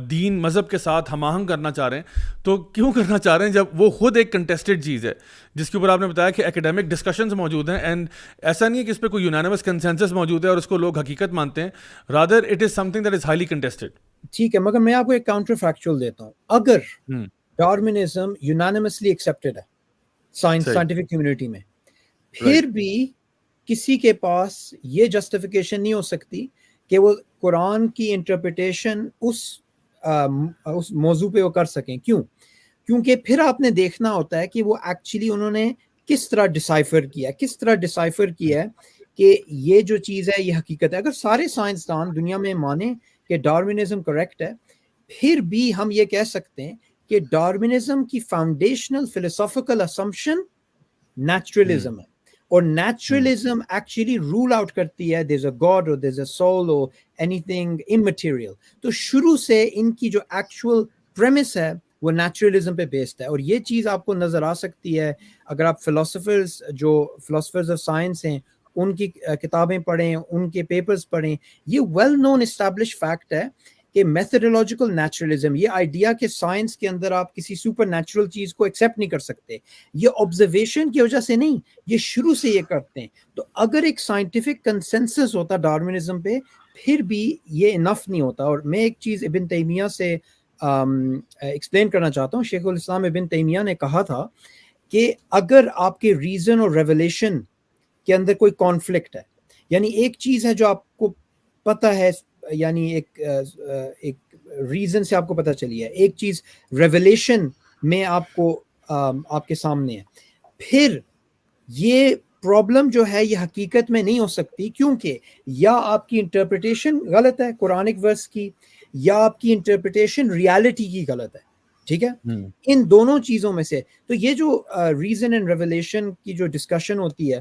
B: دین مذہب کے ساتھ ہم آہنگ کرنا چاہ رہے ہیں, تو کیوں کرنا چاہ رہے ہیں جب وہ خود ایک کنٹیسٹڈ چیز ہے جس کے اوپر آپ نے بتایا کہ ایکیڈیمک ڈسکشنز موجود ہیں, اینڈ ایسا نہیں ہے کہ اس پہ کوئی یونانیمس کنسنسس موجود ہے اور اس کو لوگ حقیقت مانتے ہیں, rather it is some thing that is highly contested.
C: ٹھیک ہے, مگر میں آپ کو ایک کاؤنٹر فیکچوئل دیتا ہوں. اگر ڈارمنزم یونانیمسلی ایکسیپٹڈ ہے سائنٹیفک کمیونٹی میں, پھر بھی کسی کے پاس یہ جسٹیفیکیشن نہیں ہو سکتی کہ وہ قرآن کی انٹرپریٹیشن اس موضوع پہ وہ کر سکیں. کیوں؟ کیونکہ پھر آپ نے دیکھنا ہوتا ہے کہ وہ ایکچولی انہوں نے کس طرح ڈیسائفر کیا ہے کہ یہ جو چیز ہے یہ حقیقت ہے. اگر سارے سائنسدان دنیا میں مانیں کہ ڈارمنزم کریکٹ ہے, پھر بھی ہم یہ کہہ سکتے ہیں کہ ڈارمنزم کی فاؤنڈیشنل فلسافیکل اسمپشن نیچرلزم ہے, اور نیچرلزم ایکچولی رول آؤٹ کرتی ہے there's a God or there's a soul or anything immaterial. تو شروع سے ان کی جو ایکچوئل پریمس ہے وہ نیچرلزم پہ بیسڈ ہے. اور یہ چیز آپ کو نظر آ سکتی ہے اگر آپ فلاسفرز آف سائنس ہیں ان کی کتابیں پڑھیں, ان کے پیپرز پڑھیں. یہ ویل نون اسٹیبلش فیکٹ ہے کہ میتھڈولوجیکل نیچرلزم, یہ آئیڈیا کہ سائنس کے اندر آپ کسی سپر نیچرل چیز کو ایکسیپٹ نہیں کر سکتے, یہ آبزرویشن کی وجہ سے نہیں, یہ شروع سے یہ کرتے ہیں. تو اگر ایک سائنٹیفک کنسنسس ہوتا ڈارمنزم پہ, پھر بھی یہ انف نہیں ہوتا. اور میں ایک چیز ابن تیمیہ سے ایکسپلین کرنا چاہتا ہوں. شیخ الاسلام ابن تیمیہ نے کہا تھا کہ اگر آپ کے ریزن اور ریولیشن کے اندر کوئی کانفلکٹ ہے, یعنی ایک چیز ہے جو آپ کو پتہ ہے, یعنی ایک ریزن سے آپ کو پتہ چلی ہے, ایک چیز ریولیشن میں آپ کے سامنے ہے, پھر یہ پرابلم جو ہے یہ حقیقت میں نہیں ہو سکتی, کیونکہ یا آپ کی انٹرپریٹیشن غلط ہے قرآنک ورس کی, یا آپ کی انٹرپریٹیشن ریالٹی کی غلط ہے. ٹھیک ہے, ان دونوں چیزوں میں سے. تو یہ جو ریزن اینڈ ریولیشن کی جو ڈسکشن ہوتی ہے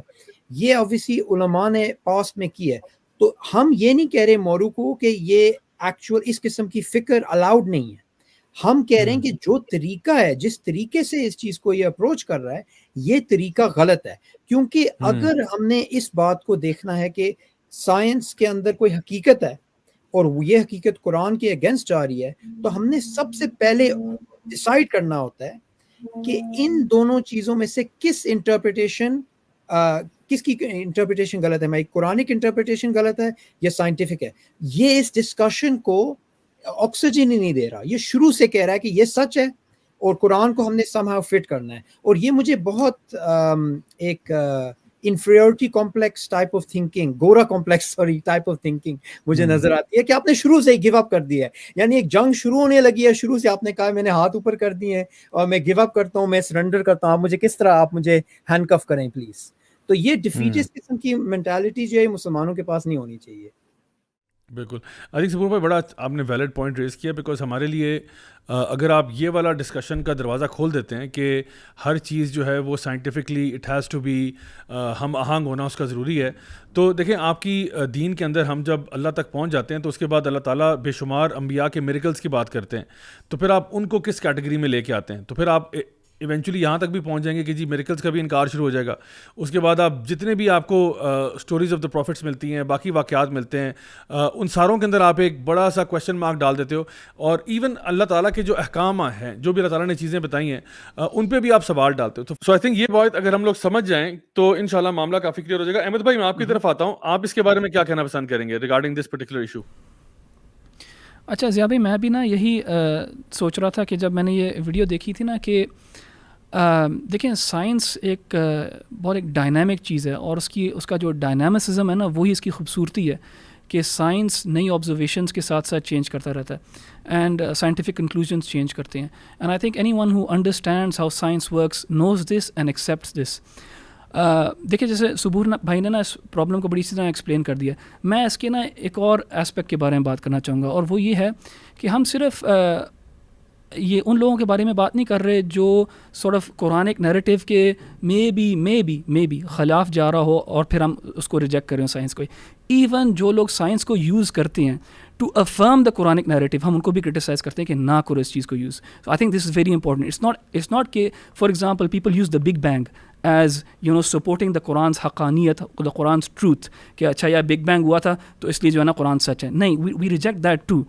C: یہ obviously علماء نے پاسٹ میں کی ہے. تو ہم یہ نہیں کہہ رہے مورو کو کہ یہ ایکچوئل اس قسم کی فکر الاؤڈ نہیں ہے. ہم کہہ رہے ہیں کہ جو طریقہ ہے, جس طریقے سے اس چیز کو یہ اپروچ کر رہا ہے, یہ طریقہ غلط ہے. کیونکہ اگر ہم نے اس بات کو دیکھنا ہے کہ سائنس کے اندر کوئی حقیقت ہے اور یہ حقیقت قرآن کے اگینسٹ جا رہی ہے, تو ہم نے سب سے پہلے ڈیسائیڈ کرنا ہوتا ہے کہ ان دونوں چیزوں میں سے کس کی انٹرپریٹیشن غلط ہے. میں قرآنک انٹرپریٹیشن غلط ہے یا سائنٹیفک ہے. یہ اس ڈسکشن کو آکسیجن ہی نہیں دے رہا. یہ شروع سے کہہ رہا ہے کہ یہ سچ ہے اور قرآن کو ہم نے somehow فٹ کرنا ہے. اور یہ مجھے بہت ایک inferiority complex type of thinking, گورا complex sorry type of thinking مجھے نظر آتی ہے کہ آپ نے شروع سے ہی گیو اپ کر دیا ہے. یعنی ایک جنگ شروع ہونے لگی ہے، شروع سے آپ نے کہا میں نے ہاتھ اوپر کر دیے ہیں اور میں گیو اپ کرتا ہوں، میں سرنڈر کرتا ہوں، آپ مجھے کس طرح آپ مجھے ہینڈ کف کریں پلیز. تو یہ ڈیفیٹسٹ قسم کی مینٹالٹی جو ہے مسلمانوں کے پاس نہیں ہونی چاہیے.
B: بالکل. آئی تھنک سپور بھائی بڑا آپ نے ویلڈ پوائنٹ ریز کیا، بیکاز ہمارے لیے اگر آپ یہ والا ڈسکشن کا دروازہ کھول دیتے ہیں کہ ہر چیز جو ہے وہ scientifically it has to be ہم آہنگ ہونا اس کا ضروری ہے، تو دیکھیں آپ کی دین کے اندر ہم جب اللہ تک پہنچ جاتے ہیں تو اس کے بعد اللہ تعالیٰ بے شمار انبیاء کے میریکلس کی بات کرتے ہیں، تو پھر آپ ان کو کس کیٹیگری میں لے کے آتے ہیں؟ تو پھر آپ ایونچولی یہاں تک بھی پہنچ جائیں گے کہ جی میریکلس کا بھی انکار شروع ہو جائے گا. اس کے بعد آپ جتنے بھی آپ کو اسٹوریز آف دا پروفٹس ملتی ہیں، باقی واقعات ملتے ہیں، ان ساروں کے اندر آپ ایک بڑا سا کویشچن مارک ڈال دیتے ہو، اور ایون اللہ تعالیٰ کے جو احکام ہیں، جو بھی اللہ تعالیٰ نے چیزیں بتائی ہیں، ان پہ بھی آپ سوال ڈالتے ہو. تو سو آئی تھنک یہ بات اگر ہم لوگ سمجھ جائیں تو انشاءاللہ معاملہ کافی کلیئر ہو جائے گا. احمد بھائی میں آپ کی طرف آتا ہوں، آپ اس کے بارے میں کیا کہنا پسند کریں گے ریگارڈنگ دس پرٹیکولر ایشو؟
A: اچھا ضیاء بھائی، میں بھی نا یہی سوچ رہا تھا کہ جب میں نے یہ ویڈیو دیکھی تھی نا کہ دیکھیں سائنس ایک بہت ایک ڈائنامک چیز ہے، اور اس کا جو ڈائنامسزم ہے نا وہی اس کی خوبصورتی ہے کہ سائنس نئی آبزرویشنس کے ساتھ ساتھ چینج کرتا رہتا ہے اینڈ سائنٹیفک کنکلوژنس چینج کرتے ہیں. And I think anyone who understands how science works knows this and accepts this. دیکھیں جیسے سبور بھائی نے نا اس پرابلم کو بڑی اچھی طرح ایکسپلین کر دیا. میں اس کے نا ایک اور اسپیکٹ کے بارے میں بات کرنا چاہوں گا، اور وہ یہ ہے کہ ہم صرف یہ ان لوگوں کے بارے میں بات نہیں کر رہے جو سورٹ آف قرآنک نیریٹیو کے مے بی خلاف جا رہا ہو اور پھر ہم اس کو ریجیکٹ کر رہے ہوں سائنس کو. ایون جو لوگ سائنس کو یوز کرتے ہیں to affirm the Quranic narrative, ہم ان کو بھی کرٹیسائز کرتے ہیں کہ نہ کرو اس چیز کو use. I think this is very important. It's not کہ for example people use the big bang as supporting the قرآن's حقانیت، دا قرآن's ٹروتھ، کہ اچھا یار بگ بینگ ہوا تھا تو اس لیے جو ہے نا قرآن سچ ہے. نہیں، we reject that too.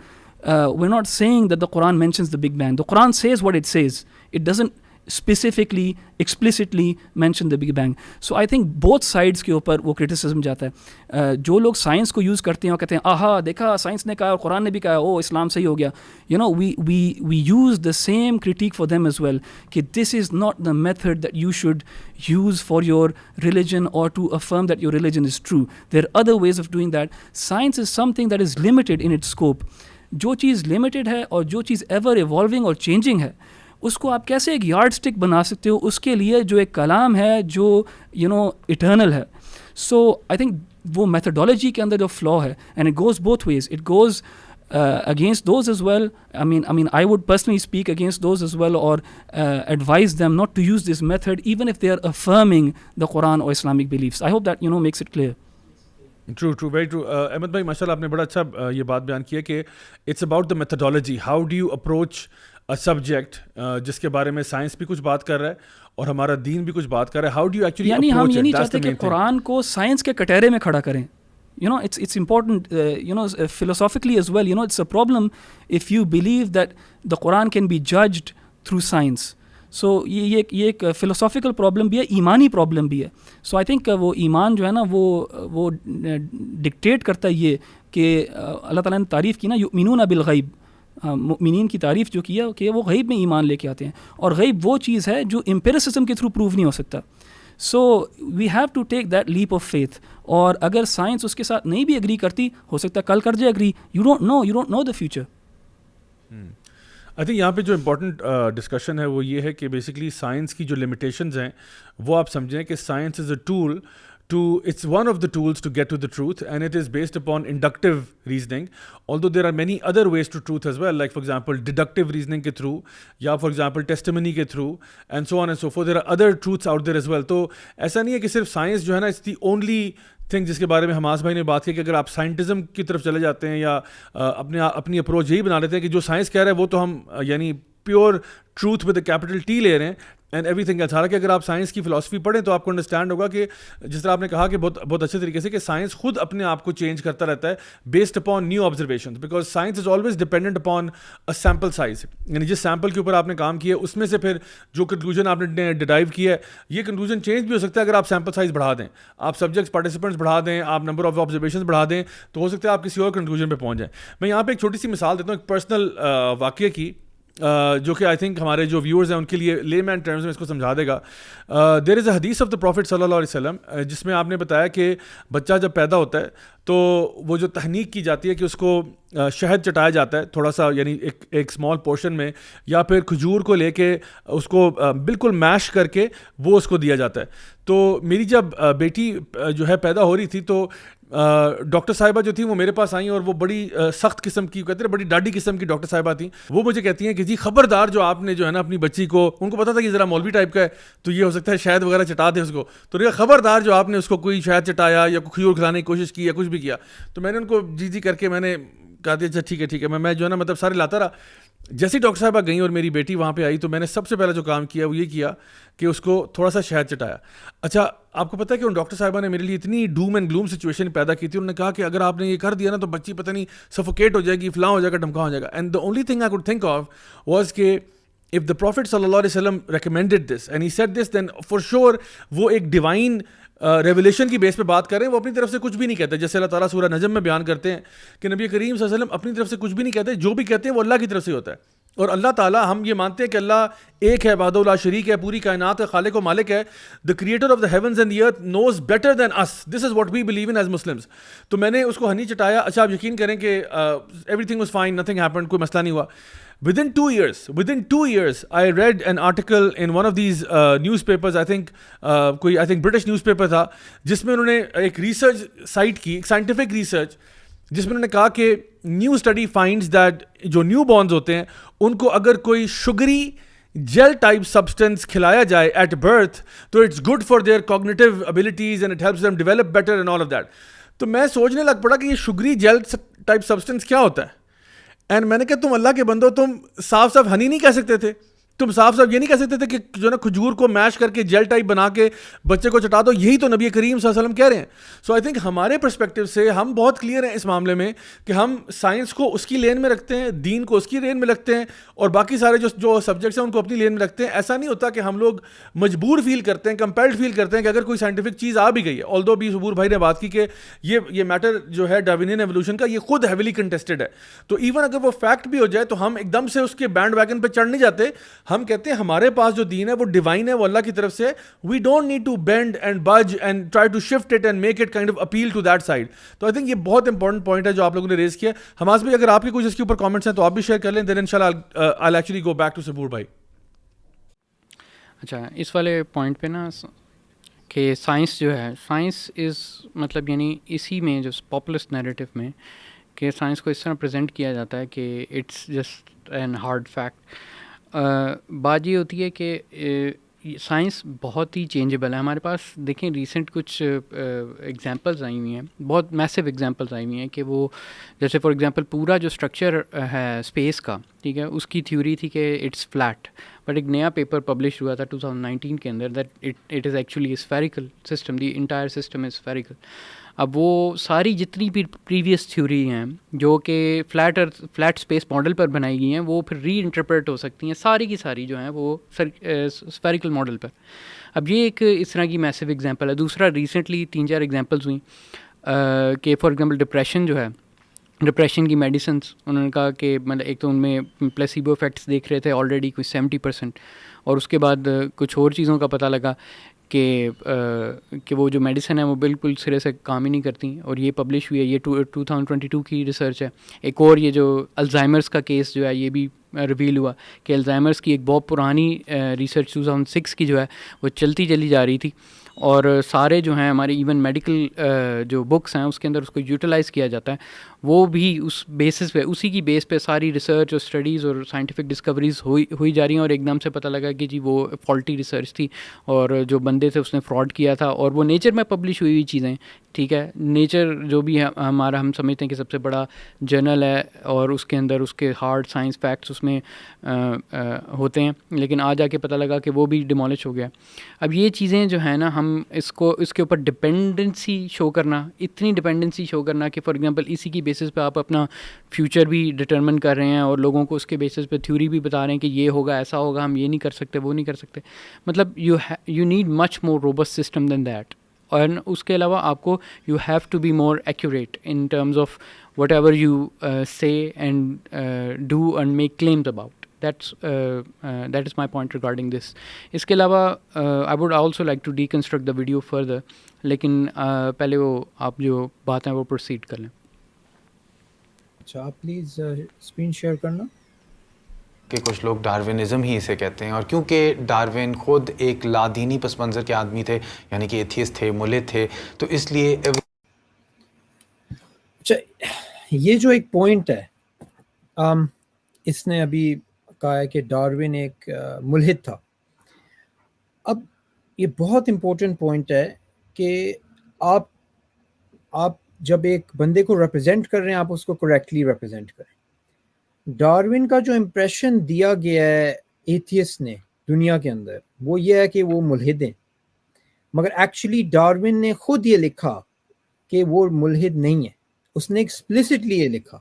A: We're not saying that the Quran mentions the Big Bang. The Quran says what it says. It doesn't specifically, explicitly mention the Big Bang. So I think both sides کے اوپر وہ criticism جاتا ہے. جو لوگ سائنس کو یوز کرتے ہیں اور کہتے ہیں آہا دیکھا سائنس نے کہا اور قرآن نے بھی کہا، او اسلام صحیح ہو گیا. We use the same critique for them as well کہ this is not the method that you should use for your religion or to affirm that your religion is true. There are other ways of doing that. Science is something that is limited in its scope. جو چیز لمیٹڈ ہے اور جو چیز ایور ایوالونگ اور چینجنگ ہے، اس کو آپ کیسے ایک یارڈ اسٹک بنا سکتے ہو اس کے لیے جو ایک کلام ہے جو ایٹرنل ہے. سو آئی تھنک وہ میتھڈالوجی کے اندر جو فلا ہے، and it goes both ways, it goes against those as well. I mean I would personally speak against those as well, or advise them not to use this method even if they are affirming the Quran or Islamic beliefs. I hope that makes it clear.
B: True very true. Ahmad بھائی ماشاء اللہ آپ نے بڑا اچھا یہ بات بیان کیا کہ it's about the methodology. How do you approach a subject جس کے بارے میں سائنس بھی کچھ بات کر رہا ہے اور ہمارا دین بھی کچھ بات کر رہا ہے. ہاؤ ڈو یو ایکچولی
A: یعنی ہم یہ نہیں چاہتے کہ قرآن کو سائنس کے کٹہرے میں کھڑا کریں. It's important, philosophically as well. It's a problem if you believe that the Quran can be judged through science. سو یہ ایک فلسافیکل پرابلم بھی ہے، ایمانی پرابلم بھی ہے. سو آئی تھنک وہ ایمان جو ہے نا وہ ڈکٹیٹ کرتا ہے یہ کہ اللہ تعالیٰ نے تعریف کی نا یؤمنون بالغیب، مؤمنین کی تعریف جو کیا کہ وہ غیب میں ایمان لے کے آتے ہیں، اور غیب وہ چیز ہے جو امپیریسزم کے تھرو پروو نہیں ہو سکتا. So we have to take that leap of faith. اور اگر سائنس اس کے ساتھ نہیں بھی اگری کرتی، ہو سکتا ہے کل کر جائے agree. You don't know the future.
B: I think یہاں پہ جو امپورٹنٹ ڈسکشن ہے وہ یہ ہے کہ بیسکلی سائنس کی جو لمیٹیشنز ہیں وہ آپ سمجھیں کہ science is a tool it's one of the tools to get to the truth, and it is based upon inductive reasoning, although there are many other ways to truth as well, like for example deductive reasoning ke through, ya for example testimony ke through, and so on and so forth. There are other truths out there as well. تو ایسا نہیں ہے کہ صرف سائنس جو ہے نا it's the only تھنگ جس کے بارے میں حماس بھائی نے بات کی کہ اگر آپ سائنٹزم کی طرف چلے جاتے ہیں یا اپنی اپروچ یہی بنا لیتے ہیں کہ جو سائنس کہہ رہا ہے وہ تو ہم یعنی pure truth with A capital T لے رہے ہیں اینڈ ایوری تھنگ ایلس. حالانکہ اگر آپ سائنس کی فلاسفی پڑھیں تو آپ کو انڈرسٹینڈ ہوگا کہ جس طرح آپ نے کہا کہ بہت اچھے طریقے سے کہ سائنس خود اپنے آپ کو چینج کرتا رہتا ہے based upon new observation, because science is always dependent upon a sample size. یعنی جس سیمپل کے اوپر آپ نے کام کیا ہے اس میں سے پھر جو کنکلوژن آپ نے ڈرائیو کیا ہے یہ کنکلوژن چینج بھی ہو سکتا ہے اگر آپ سیمپل سائز بڑھا دیں، آپ سبجیکٹس پارٹیسپینٹس بڑھا دیں، آپ نمبر آف آبزرویشنز بڑھا دیں تو ہو سکتا ہے آپ کسی اور کنکلوژن پہ پہنچ جائیں. میں یہاں پہ ایک چھوٹی سی مثال دیتا ہوں ایک پرسنل واقعے کی. جو کہ آئی تھنک ہمارے جو ویورز ہیں ان کے لیے لے مین ٹرمز میں اس کو سمجھا دے گا. دیر از اے حدیث آف دا پروفٹ صلی اللہ علیہ وسلم جس میں آپ نے بتایا کہ بچہ جب پیدا ہوتا ہے تو وہ جو تحنیک کی جاتی ہے کہ اس کو شہد چٹایا جاتا ہے تھوڑا سا, یعنی ایک اسمال پورشن میں, یا پھر کھجور کو لے کے اس کو بالکل میش کر کے وہ اس کو دیا جاتا ہے. تو میری جب بیٹی جو ہے پیدا ہو رہی تھی تو ڈاکٹر صاحبہ جو تھیں وہ میرے پاس آئیں, اور وہ بڑی سخت قسم کی, کہتے ہیں بڑی ڈاڈی قسم کی ڈاکٹر صاحبہ تھیں. وہ مجھے کہتی ہیں کہ جی خبردار جو آپ نے جو ہے نا اپنی بچی کو, ان کو پتا تھا کہ ذرا مولوی ٹائپ کا ہے تو یہ ہو سکتا ہے شہد وغیرہ چٹا دے اس کو, تو نے کہا خبردار جو آپ نے اس کو کوئی شہد چٹایا یا کوئی کھجور کھلانے کی کوشش کی یا کچھ بھی کیا. تو میں نے ان کو جی کر کے میں نے کہا دیا اچھا ٹھیک ہے. میں جو ہے نا مطلب سارے لاتا رہا. جیسے ڈاکٹر صاحبہ گئیں اور میری بیٹی وہاں پہ آئی تو میں نے سب سے پہلا جو کام کیا وہ یہ کیا کہ اس کو تھوڑا سا شہد چٹایا. اچھا آپ کو پتہ ہے کہ ان ڈاکٹر صاحبہ نے میرے لیے اتنی ڈوم اینڈ گلوم سچویشن پیدا کی تھی. انہوں نے کہا کہ اگر آپ نے یہ کر دیا نا تو بچی پتہ نہیں سفوکیٹ ہو جائے گی, فلاں ہو جائے گا, ڈھمکا ہو جائے گا. And the only thing I could think of was کہ if the Prophet صلی اللہ علیہ وسلم recommended this and he said this, then for sure وہ ایک ڈیوائن ریولیشن کی بیس پہ بات کر رہے ہیں. وہ اپنی طرف سے کچھ بھی نہیں کہتے, جیسے اللہ تعالیٰ سورہ نجم میں بیان کرتے ہیں کہ نبی کریم صلی اللہ علیہ وسلم اپنی طرف سے کچھ بھی نہیں کہتے, جو بھی کہتے ہیں وہ اللہ کی طرف سے ہوتا ہے. اور اللہ تعالیٰ, ہم یہ مانتے ہیں کہ اللہ ایک ہے, وحدہ لا شریک ہے, پوری کائنات کا خالق و مالک ہے. the creator of the heavens and the earth knows better than us. this is what we believe in as Muslims. تو میں نے اس کو ہنی چٹایا. اچھا آپ یقین کریں کہ everything was fine, nothing happened, کوئی مسئلہ نہیں ہوا. Within 2 years, I read an article in one of these newspapers, I think British newspaper تھا, جس میں انہوں نے ایک ریسرچ سائٹ کی, ایک سائنٹیفک ریسرچ, جس میں انہوں نے کہا کہ نیو اسٹڈی فائنڈز دیٹ جو نیو بورنز ہوتے ہیں ان کو اگر کوئی شگری جیل ٹائپ سبسٹنس کھلایا جائے ایٹ برتھ تو it's good for their cognitive abilities and it helps them develop better and all of that. تو میں سوچنے لگ پڑا کہ یہ شگری جیل ٹائپ سبسٹنس کیا ہوتا ہے. اینڈ میں نے کہا تم اللہ کے بندو, تم صاف ہنی نہیں کہہ سکتے تھے, تم صاف یہ نہیں کہہ سکتے تھے کہ جو نا کھجور کو میش کر کے جیل ٹائپ بنا کے بچے کو چٹا دو. یہی تو نبی کریم صلی اللہ علیہ وسلم کہہ رہے ہیں. سو آئی تھنک ہمارے پرسپیکٹیو سے ہم بہت کلیئر ہیں اس معاملے میں کہ ہم سائنس کو اس کی لین میں رکھتے ہیں, دین کو اس کی لین میں رکھتے ہیں, اور باقی سارے جو سبجیکٹس ہیں ان کو اپنی لین میں رکھتے ہیں. ایسا نہیں ہوتا کہ ہم لوگ مجبور فیل کرتے ہیں, کمپیلڈ فیل کرتے ہیں کہ اگر کوئی سائنٹیفک چیز آ بھی گئی ہے. آلدو بھی صبور بھائی نے بات کی کہ یہ میٹر جو ہے ڈارونین ایوولوشن کا یہ خود ہیویلی کنٹیسٹڈ ہے. تو ایون اگر وہ فیکٹ بھی ہو جائے تو ہم ایک دم سے اس کے بینڈ ویگن پہ چڑھ نہیں جاتے. ہم کہتے ہیں ہمارے پاس جو دین ہے وہ ڈیوائن ہے, وہ اللہ کی طرف سے. We don't need to bend and budge and try to shift it and make it kind of appeal to that side. تو آئی تھنک یہ بہت امپورٹنٹ پوائنٹ ہے جو آپ لوگوں نے ریز کیا. حماس بھائی اگر آپ کے کچھ اس کے اوپر کامنٹس ہیں تو آپ بھی شیئر کر لیں, دین انشاءاللہ I'll actually go back to Saboor بھائی.
D: اچھا اس والے پوائنٹ پہ نا کہ سائنس جو ہے, سائنس از مطلب یعنی اسی میں جو پاپولسٹ نیریٹو میں کہ سائنس کو اس طرح پریزنٹ کیا جاتا ہے کہ it's just an hard fact. بات یہ ہوتی ہے کہ سائنس بہت ہی چینجیبل ہے. ہمارے پاس دیکھیں ریسنٹ کچھ ایگزامپلز آئی ہوئی ہیں, بہت میسو ایگزامپلز آئی ہوئی ہیں کہ وہ جیسے فار ایگزامپل پورا جو اسٹرکچر ہے اسپیس کا, ٹھیک ہے, اس کی تھیوری تھی کہ اٹس فلیٹ, بٹ ایک نیا پیپر پبلش ہوا تھا 2019 کے اندر that it is actually spherical system, the entire system is spherical. اب وہ ساری جتنی بھی پریویس تھیوری ہیں جو کہ فلیٹ اسپیس ماڈل پر بنائی گئی ہیں وہ پھر ری انٹرپریٹ ہو سکتی ہیں, ساری کی ساری جو ہیں وہ اسفیریکل ماڈل پر. اب یہ ایک اس طرح کی میسو ایگزامپل ہے. دوسرا ریسنٹلی 3-4 ایگزامپلز ہوئیں کہ فار ایگزامپل ڈپریشن جو ہے, ڈپریشن کی میڈیسنس انہوں نے کہا کہ مطلب ایک تو ان میں پلیسیبو افیکٹس دیکھ رہے تھے آلریڈی کوئی 70%, اور اس کے بعد کچھ اور چیزوں کا پتہ لگا کہ وہ جو میڈیسن ہے وہ بالکل سرے سے کام ہی نہیں کرتی, اور یہ پبلش ہوئی ہے. یہ 2022 کی ریسرچ ہے. ایک اور یہ جو الزائمرس کا کیس جو ہے یہ بھی ریویل ہوا کہ الزائمرس کی ایک بہت پرانی ریسرچ 2006 کی جو ہے وہ چلتی چلی جا رہی تھی, اور سارے جو ہیں ہمارے ایون میڈیکل جو بکس ہیں اس کے اندر اس کو یوٹیلائز کیا جاتا ہے. وہ بھی اس بیسس پہ, اسی کی بیس پہ ساری ریسرچ اور اسٹڈیز اور سائنٹیفک ڈسکوریز ہوئی جا رہی ہیں, اور ایک دم سے پتہ لگا کہ جی وہ فالٹی ریسرچ تھی, اور جو بندے تھے اس نے فراڈ کیا تھا, اور وہ نیچر میں پبلش ہوئی چیزیں. ٹھیک ہے, نیچر جو بھی ہے ہمارا, ہم سمجھتے ہیں کہ سب سے بڑا جرنل ہے, اور اس کے اندر اس کے ہارڈ سائنس فیکٹس اس میں ہوتے ہیں, لیکن آج آ کے پتہ لگا کہ وہ بھی ڈیمالش ہو گیا. اب یہ چیزیں جو ہیں نا, ہم اس کے اوپر ڈپینڈنسی شو کرنا, اتنی ڈپینڈنسی شو کرنا کہ فار ایگزامپل اسی کی بیسس پہ آپ اپنا فیوچر بھی ڈٹرمن کر رہے ہیں, اور لوگوں کو اس کے بیسس پہ تھیوری بھی بتا رہے ہیں کہ یہ ہوگا, ایسا ہوگا, ہم یہ نہیں کر سکتے, وہ نہیں کر سکتے. مطلب you need much more robust system than that. اور اس کے علاوہ آپ کو you have to be more accurate in terms of whatever you say and do and make claims about. That is my point regarding this. اس کے علاوہ I would also like to deconstruct the video further, لیکن پہلے وہ آپ جو بات ہیں وہ پروسیڈ کر لیں.
C: اچھا آپ پلیز اسکرین شیئر کرنا.
E: کہ کچھ لوگ ڈاروینزم ہی اسے کہتے ہیں, اور کیونکہ ڈاروین خود ایک لادینی پس منظر کے آدمی تھے, یعنی کہ ایتھیسٹ تھے, ملحد تھے, تو اس لیے
C: اچھا یہ جو ایک پوائنٹ ہے اس نے ابھی کہا ہے کہ ڈاروین ایک ملحد تھا. اب یہ بہت امپورٹنٹ پوائنٹ ہے کہ آپ جب ایک بندے کو ریپرزینٹ کر رہے ہیں آپ اس کو کریکٹلی ریپرزینٹ کریں. ڈاروین کا جو امپریشن دیا گیا ہے ایتھیسٹ نے دنیا کے اندر وہ یہ ہے کہ وہ ملحد ہیں, مگر ایکچولی ڈاروین نے خود یہ لکھا کہ وہ ملحد نہیں ہے. اس نے ایکسپلیسٹلی یہ لکھا.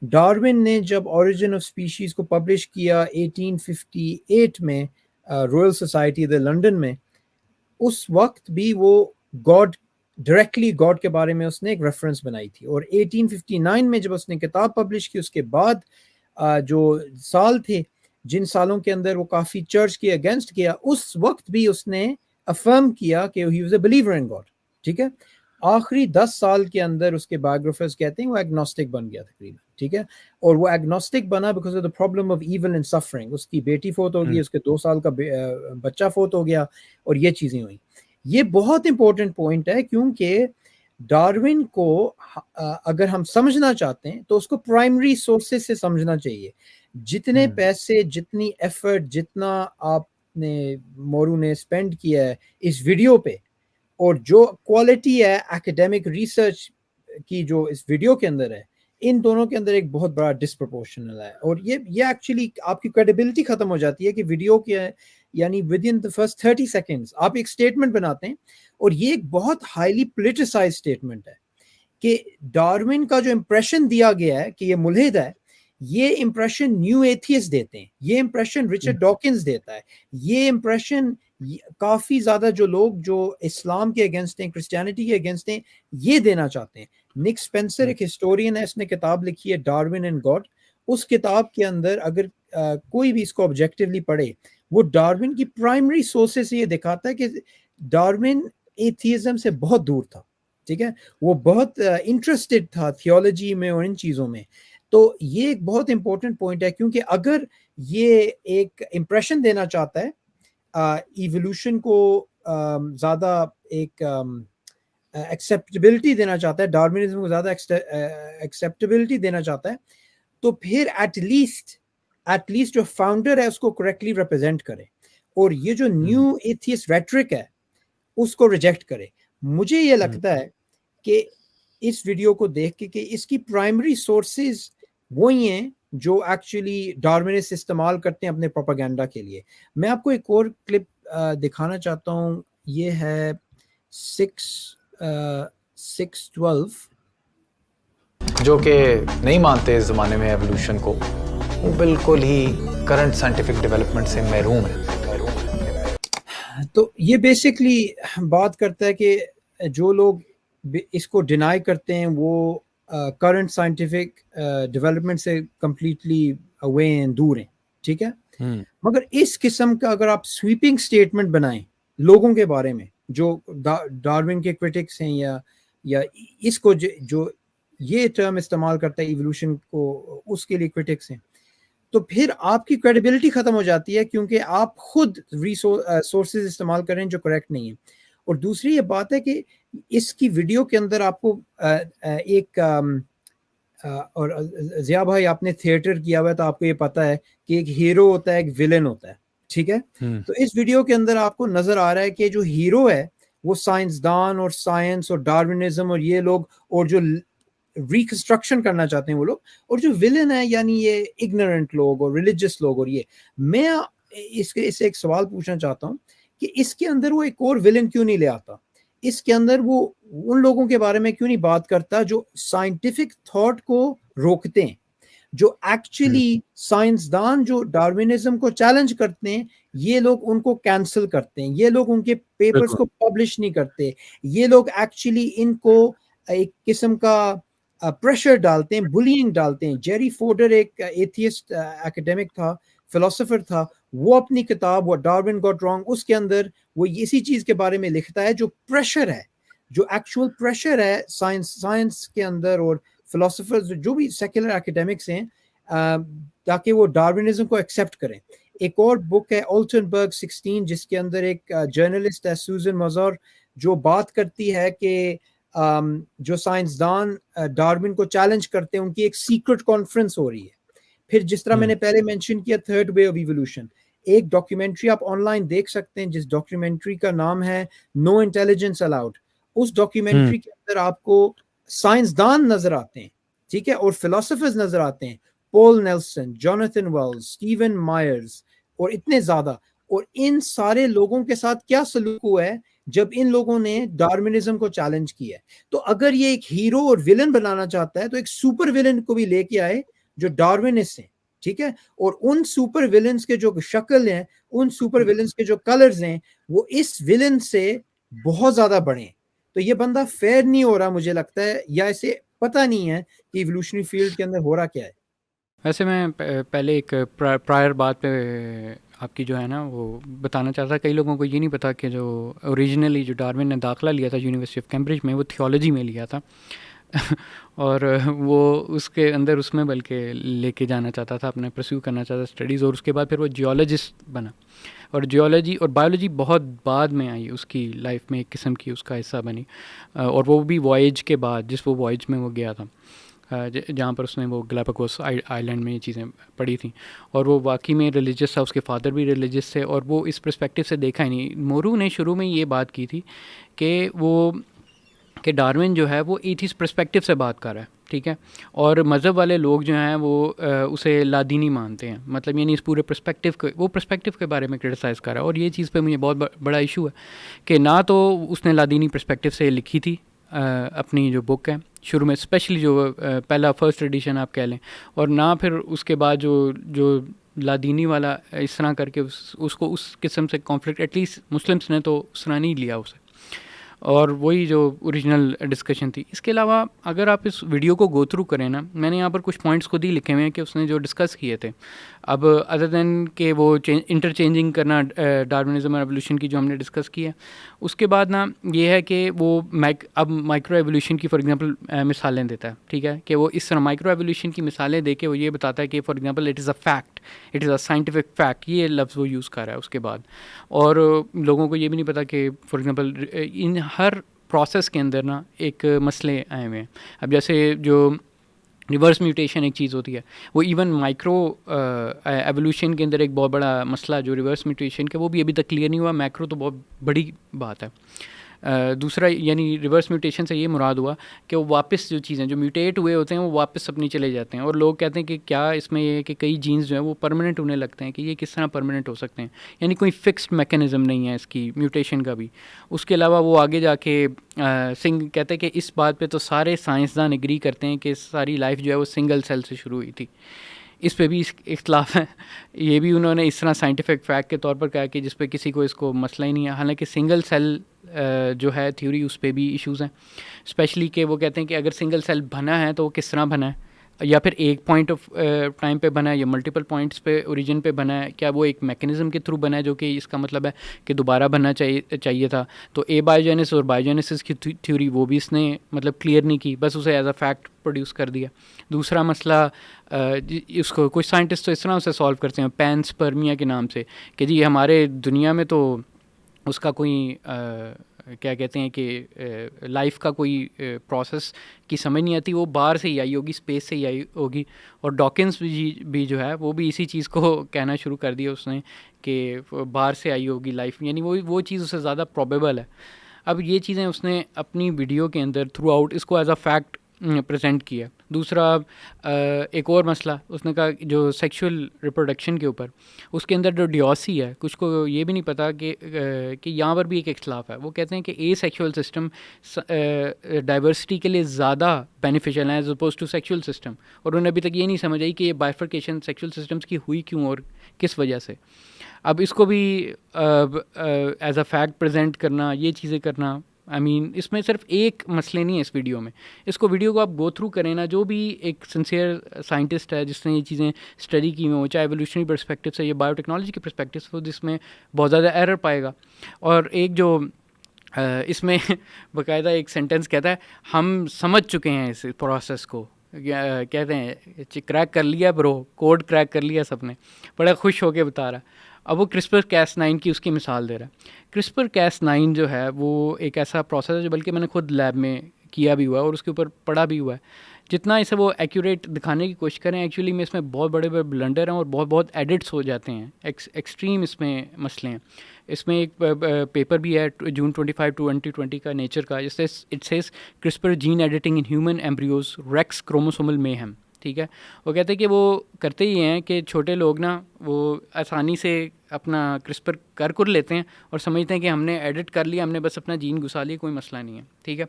C: ڈاروین نے جب اوریجن آف اسپیشیز کو پبلش کیا 1858 میں رائل سوسائٹی دی لنڈن میں, اس وقت بھی وہ ڈائریکٹلی گاڈ کے بارے میں اس نے ایک ریفرنس بنائی تھی. اور 1859 میں جب اس نے کتاب پبلش کی اس کے بعد جو سال تھے جن سالوں کے اندر وہ کافی چرچ کے اگینسٹ کیا, اس وقت بھی اس نے افرم کیا کہ he was a believer in God. ٹھیک ہے, آخری 10 سال کے اندر اس کے بایوگرافرز کہتے ہیں وہ ایگنوسٹک بن گیا تقریباً. ٹھیک ہے, اور وہ ایگنوسٹک بنا because of the problem of evil and suffering. اس کی بیٹی فوت ہو گئی, اس کے 2 سال کا بچہ فوت ہو گیا, اور یہ چیزیں ہوئیں. یہ بہت امپورٹنٹ پوائنٹ ہے کیونکہ ڈاروین کو اگر ہم سمجھنا چاہتے ہیں تو اس کو پرائمری سورسز سے سمجھنا چاہیے. جتنے پیسے, جتنی ایفرٹ, جتنا آپ نے مورو نے اسپینڈ کیا ہے اس ویڈیو پہ, اور جو کوالٹی ہے ایکیڈیمک ریسرچ کی جو اس ویڈیو کے اندر ہے, ان دونوں کے اندر ایک بہت بڑا ڈسپرپورشنل ہے. اور یہ ایکچولی آپ کی کریڈیبلٹی ختم ہو جاتی ہے کہ ویڈیو کیا ہے, یعنی with in the first 30 seconds آپ ایک اسٹیٹمنٹ بناتے ہیں, اور یہ ایک بہت ہائیلی پولیٹیسائز اسٹیٹمنٹ ہے کہ ڈاروین کا جو امپریشن دیا گیا ہے کہ یہ ملحد ہے, یہ امپریشن نیو ایتھیسٹ دیتے ہیں, یہ امپریشن رچرڈ ڈاکنز دیتا ہے, یہ امپریشن کافی زیادہ جو لوگ جو اسلام کے اگینسٹ ہیں, کرسچینٹی کے اگینسٹ ہیں, یہ دینا چاہتے ہیں. نک اسپینسر ایک ہسٹورین ہے, اس نے کتاب لکھی ہے ڈاروین اینڈ گاڈ. اس کتاب کے اندر اگر کوئی بھی اس کو آبجیکٹیولی پڑھے, وہ ڈاروین کی پرائمری سورسز سے یہ دکھاتا ہے کہ ڈاروین ایتھیزم سے بہت دور تھا. ٹھیک ہے, وہ بہت انٹرسٹڈ تھا تھیولوجی میں اور ان چیزوں میں. تو یہ ایک بہت امپورٹنٹ پوائنٹ ہے, کیونکہ اگر یہ ایک امپریشن دینا چاہتا ہے ایوولوشن کو زیادہ ایک ایکسیپٹیبلٹی دینا چاہتا ہے, ڈارونزم کو زیادہ ایکسیپٹیبلٹی دینا چاہتا ہے, تو پھر ایٹ لیسٹ جو فاؤنڈر ہے اس کو کریکٹلی ریپرزینٹ کرے, اور یہ جو نیو ایتھیسٹ ریٹرک ہے اس کو ریجیکٹ کرے. مجھے یہ لگتا ہے کہ اس ویڈیو کو دیکھ کے کہ اس کی پرائمری سورسز وہی ہیں جو ایکچولی ڈارونسٹ استعمال کرتے ہیں اپنے پروپیگنڈا کے لیے. میں آپ کو ایک اور کلپ دکھانا چاہتا ہوں, یہ ہے 612
E: جو کہ نہیں مانتے اس زمانے میں ایوولوشن کو, وہ بالکل ہی کرنٹ سائنٹیفک ڈیولپمنٹ سے محروم ہے.
C: تو یہ بیسکلی بات کرتا ہے کہ جو لوگ اس کو ڈینائی کرتے ہیں وہ کرنٹ سائنٹیفک ڈیولپمنٹ سے کمپلیٹلی اوے ہیں, دور ہیں. ٹھیک ہے, مگر اس قسم کا اگر آپ سویپنگ سٹیٹمنٹ بنائیں لوگوں کے بارے میں جو ڈاروین کے کرٹکس ہیں یا اس کو جو یہ ٹرم استعمال کرتا ہے ایوولوشن کو, اس کے لیے کرٹکس ہیں, تو پھر آپ کی کریڈیبلٹی ختم ہو جاتی ہے, کیونکہ آپ خود سورسز استعمال کریں جو کریکٹ نہیں ہیں. اور دوسری یہ بات ہے کہ اس کی ویڈیو کے اندر آپ کو ایک اور ضیاء بھائی آپ نے تھیٹر کیا ہوا ہے تو آپ کو یہ پتہ ہے کہ ایک ہیرو ہوتا ہے, ایک ویلن ہوتا ہے. ٹھیک ہے, تو اس ویڈیو کے اندر آپ کو نظر آ رہا ہے کہ جو ہیرو ہے وہ سائنسدان اور سائنس اور ڈارونزم اور یہ لوگ, اور جو ریکنسٹرکشن کرنا چاہتے ہیں وہ لوگ, اور جو ویلن ہے یعنی یہ اگنورنٹ لوگ اور ریلیجس لوگ. اور یہ میں اس سے ایک سوال پوچھنا چاہتا ہوں کہ اس کے اندر وہ ایک اور ویلن کیوں نہیں لے آتا, اس کے اندر وہ ان لوگوں کے بارے میں کیوں نہیں بات کرتا جو سائنٹیفک تھاٹ کو روکتے ہیں, جو ایکچولی سائنسدان جو ڈارونزم کو چیلنج کرتے ہیں, یہ لوگ ان کو کینسل کرتے ہیں, یہ لوگ ان کے پیپرز کو پبلش نہیں کرتے, یہ لوگ ایکچولی ان کو ایک قسم کا پریشر ڈالتے ہیں, بلینگ ڈالتے ہیں. جیری فورڈر ایک ایتھیسٹ ایکیڈیمک تھا فلاسفر تھا, وہ اپنی کتاب What Darwin Got Wrong اس کے اندر وہ اسی چیز کے بارے میں لکھتا ہے, جو پریشر ہے, جو ایکچوئل پریشر ہے سائنس کے اندر اور فلاسفرز جو بھی سیکولر ایکیڈیمکس ہیں, تاکہ وہ ڈاروینزم کو ایکسیپٹ کریں. ایک اور بک ہے Altenberg 16 جس کے اندر ایک جرنلسٹ ہے سوزن مزار جو بات کرتی ہے کہ جو سائنسدان ڈاروین کو چیلنج کرتے ہیں ان کی ایک سیکرٹ کانفرنس ہو رہی ہے. پھر جس طرح میں نے پہلے مینشن کیا تھرڈ وے آف ایوولوشن, ایک ڈاکیومنٹری آپ آن لائن دیکھ سکتے ہیں جس ڈاکیومنٹری کا نام ہے نو انٹیلیجنس الاؤڈ. اس ڈاکیومنٹری کے اندر آپ کو سائنسدان نظر آتے ہیں, ٹھیک ہے, اور فلاسفرز نظر آتے ہیں, Paul Nelson, Jonathan Wells, Stephen Meyers اور اتنے زیادہ. اور ان سارے لوگوں کے ساتھ کیا سلوک ہوا ہے جب ان لوگوں نے ڈارونزم کو چیلنج کیا ہے. تو اگر یہ ایک ہیرو اور ولن بنانا چاہتا ہے تو ایک سپر ولن کو بھی لے کے آئے جو ڈاروینسٹ ہیں, ٹھیک ہے, اور ان سپر ولنز کے جو شکل ہیں, ان سپر ولنز کے جو کلرز ہیں, وہ اس ولن سے بہت زیادہ بڑے ہیں. تو یہ بندہ فیئر نہیں ہو رہا مجھے لگتا ہے, یا اسے پتہ نہیں ہے کہ ایوولوشنری فیلڈ کے اندر ہو رہا کیا ہے.
D: ویسے میں پہلے ایک پرائر بات پہ آپ کی جو ہے نا وہ بتانا چاہتا. کئی لوگوں کو یہ نہیں پتا کہ جو اوریجنلی جو ڈاروین نے داخلہ لیا تھا یونیورسٹی آف کیمبرج میں, وہ تھیولوجی میں لیا تھا اور وہ اس کے اندر اس میں بلکہ لے کے جانا چاہتا تھا, اپنے پرسیو کرنا چاہتا اسٹڈیز, اور اس کے بعد پھر وہ جیولوجسٹ بنا. اور جیولوجی اور بایولوجی بہت بعد میں آئی اس کی لائف میں, ایک قسم کی اس کا حصہ بنی, اور وہ بھی وائج کے بعد, جس وہ وائج میں وہ گیا تھا جہاں پر اس نے وہ گلاپاگوس آئی لینڈ میں یہ چیزیں پڑھی تھیں. اور وہ واقعی میں ریلیجس تھا, اس کے فادر بھی ریلیجس تھے, اور وہ اس پرسپیکٹیو سے دیکھا ہی نہیں. مورو نے شروع میں یہ بات کی تھی کہ ڈاروین جو ہے وہ ایتھیسٹ پرسپیکٹیو سے بات کر رہا ہے, ٹھیک ہے, اور مذہب والے لوگ جو ہیں وہ اسے لادینی مانتے ہیں. مطلب یعنی اس پورے پرسپیکٹیو کے بارے میں کرٹیسائز کر رہا ہے. اور یہ چیز پہ مجھے بہت بڑا ایشو ہے کہ نہ تو اس نے لادینی پرسپیکٹیو سے لکھی تھی اپنی جو بک ہے شروع میں, اسپیشلی جو پہلا فرسٹ ایڈیشن آپ کہہ لیں, اور نہ پھر اس کے بعد جو لادینی والا اس طرح کر کے اس کو اس قسم سے کانفلکٹ, ایٹ لیسٹ مسلمس نے تو اس طرح نہیں لیا اسے, اور وہی جو اوریجنل ڈسکشن تھی. اس کے علاوہ اگر آپ اس ویڈیو کو گو تھرو کریں نا, میں نے یہاں پر کچھ پوائنٹس خود ہی لکھے ہوئے ہیں کہ اس نے جو ڈسکس کیے تھے. اب ادر دین کہ وہ انٹرچینجنگ کرنا ڈاروینزم اور ایوولوشن کی جو ہم نے ڈسکس کی ہے, اس کے بعد نا یہ ہے کہ وہ اب مائکرو ایوولوشن کی فار ایگزامپل مثالیں دیتا ہے, ٹھیک ہے, کہ وہ اس طرح مائکرو ایوولوشن کی مثالیں دے کے وہ یہ بتاتا ہے کہ for example it is a fact, it is a scientific fact, یہ لفظ وہ یوز کر رہا ہے اس کے بعد. اور لوگوں کو یہ بھی نہیں پتا کہ for example in Hare process کے اندر نا ایک مسئلے آئے ہوئے ہیں. اب جیسے جو ریورس میوٹیشن ایک چیز ہوتی ہے, وہ ایون مائکرو ایوولوشن کے اندر ایک بہت بڑا مسئلہ جو ریورس میوٹیشن کا, وہ بھی ابھی تک کلیئر نہیں ہوا. میکرو تو بہت بڑی بات ہے. دوسرا یعنی ریورس میوٹیشن سے یہ مراد ہوا کہ وہ واپس جو چیزیں جو میوٹیٹ ہوئے ہوتے ہیں وہ واپس اپنی چلے جاتے ہیں. اور لوگ کہتے ہیں کہ کیا اس میں یہ ہے کہ کئی جینز جو ہیں وہ پرماننٹ ہونے لگتے ہیں, کہ یہ کس طرح پرماننٹ ہو سکتے ہیں, یعنی کوئی فکسڈ میکینزم نہیں ہے اس کی میوٹیشن کا بھی. اس کے علاوہ وہ آگے جا کے کہتے ہیں کہ اس بات پہ تو سارے سائنسدان ایگری کرتے ہیں کہ ساری لائف جو ہے وہ سنگل سیل سے شروع ہوئی تھی. اس پہ بھی اختلاف ہے. یہ بھی انہوں نے اس طرح سائنٹیفک فیکٹ کے طور پر کہا کہ جس پہ کسی کو اس کو مسئلہ ہی نہیں ہے. حالانکہ سنگل سیل جو ہے تھیوری, اس پہ بھی ایشوز ہیں, اسپیشلی کہ وہ کہتے ہیں کہ اگر سنگل سیل بنا ہے تو وہ کس طرح بنا ہے, یا پھر ایک پوائنٹ آف ٹائم پہ بنا ہے یا ملٹیپل پوائنٹس پہ اوریجن پہ بنا ہے, کیا وہ ایک میکینزم کے تھرو بنا ہے, جو کہ اس کا مطلب ہے کہ دوبارہ بننا چاہیے تھا. تو بایوجینس اور بایوجینسس کی تھیوری وہ بھی اس نے مطلب کلیئر نہیں کی, بس اسے ایز اے فیکٹ پروڈیوس کر دیا. دوسرا مسئلہ اس کو کچھ سائنٹسٹ تو اس طرح اسے سالو کرتے ہیں پینسپرمیا کے نام سے, کہ جی ہمارے دنیا میں تو اس کا کوئی کیا کہتے ہیں کہ لائف کا کوئی پروسیس کی سمجھ نہیں آتی, وہ باہر سے ہی آئی ہوگی, اسپیس سے ہی آئی ہوگی. اور ڈاکنس بھی جو ہے وہ بھی اسی چیز کو کہنا شروع کر دیا اس نے کہ باہر سے آئی ہوگی لائف, یعنی وہ چیز اس سے زیادہ پروبیبل ہے. اب یہ چیزیں اس نے اپنی ویڈیو کے اندر تھرو آؤٹ اس کو ایز اے فیکٹ پریزنٹ کیا. دوسرا ایک اور مسئلہ اس نے کہا جو سیکشول ریپروڈکشن کے اوپر, اس کے اندر جو ڈیوسی ہے, کچھ کو یہ بھی نہیں پتا کہ یہاں پر بھی ایک اختلاف ہے. وہ کہتے ہیں کہ اے سیکشول سسٹم ڈائیورسٹی کے لیے زیادہ بینیفیشیل ہے as opposed to sexual system, اور انہوں نے ابھی تک یہ نہیں سمجھ آئی کہ یہ بائفرکیشن سیکشول سسٹمس کی ہوئی کیوں اور کس وجہ سے. اب اس کو بھی ایز اے فیکٹ پریزنٹ کرنا, یہ چیزیں کرنا آئی مین اس میں صرف ایک مسئلے نہیں ہے اس ویڈیو میں. ویڈیو کو آپ گو تھرو کریں نا, جو بھی ایک سنسیئر سائنٹسٹ ہے جس نے یہ چیزیں اسٹڈی کی ہوئی ہوں, چاہے ایولیوشنری پرسپیکٹو سے یا بایو ٹیکنالوجی کے پرسپیکٹو سے, جس میں بہت زیادہ ایرر پائے گا. اور ایک جو اس میں باقاعدہ ایک سینٹینس کہتا ہے, ہم سمجھ چکے ہیں اس پروسیس کو, کہتے ہیں کریک کر لیا برو, کوڈ کریک کر لیا سب نے, بڑا خوش ہو کے بتا رہا ہے. اب وہ کرسپر کیس9 کی اس کی مثال دے رہا ہے. کرسپر کیس9 جو ہے وہ ایک ایسا پروسیس ہے جو بلکہ میں نے خود لیب میں کیا بھی ہوا ہے اور اس کے اوپر پڑھا بھی ہوا ہے. جتنا اسے وہ ایکوریٹ دکھانے کی کوشش کریں, ایکچولی میں اس میں بہت بڑے بڑے بلنڈر ہیں اور بہت ایڈٹس ہو جاتے ہیں, ایکسٹریم اس میں مسئلے ہیں. اس میں ایک پیپر بھی ہے جون 25 2020 کا نیچر کا, جس سے it says CRISPR gene editing in human embryos wreaks chromosomal mayhem. ٹھیک ہے, وہ کہتے ہیں کہ وہ کرتے ہی ہیں کہ چھوٹے لوگ نا وہ آسانی سے اپنا کرسپر کر لیتے ہیں اور سمجھتے ہیں کہ ہم نے ایڈٹ کر لیا, ہم نے بس اپنا جین گھسا لیا, کوئی مسئلہ نہیں ہے. ٹھیک ہے,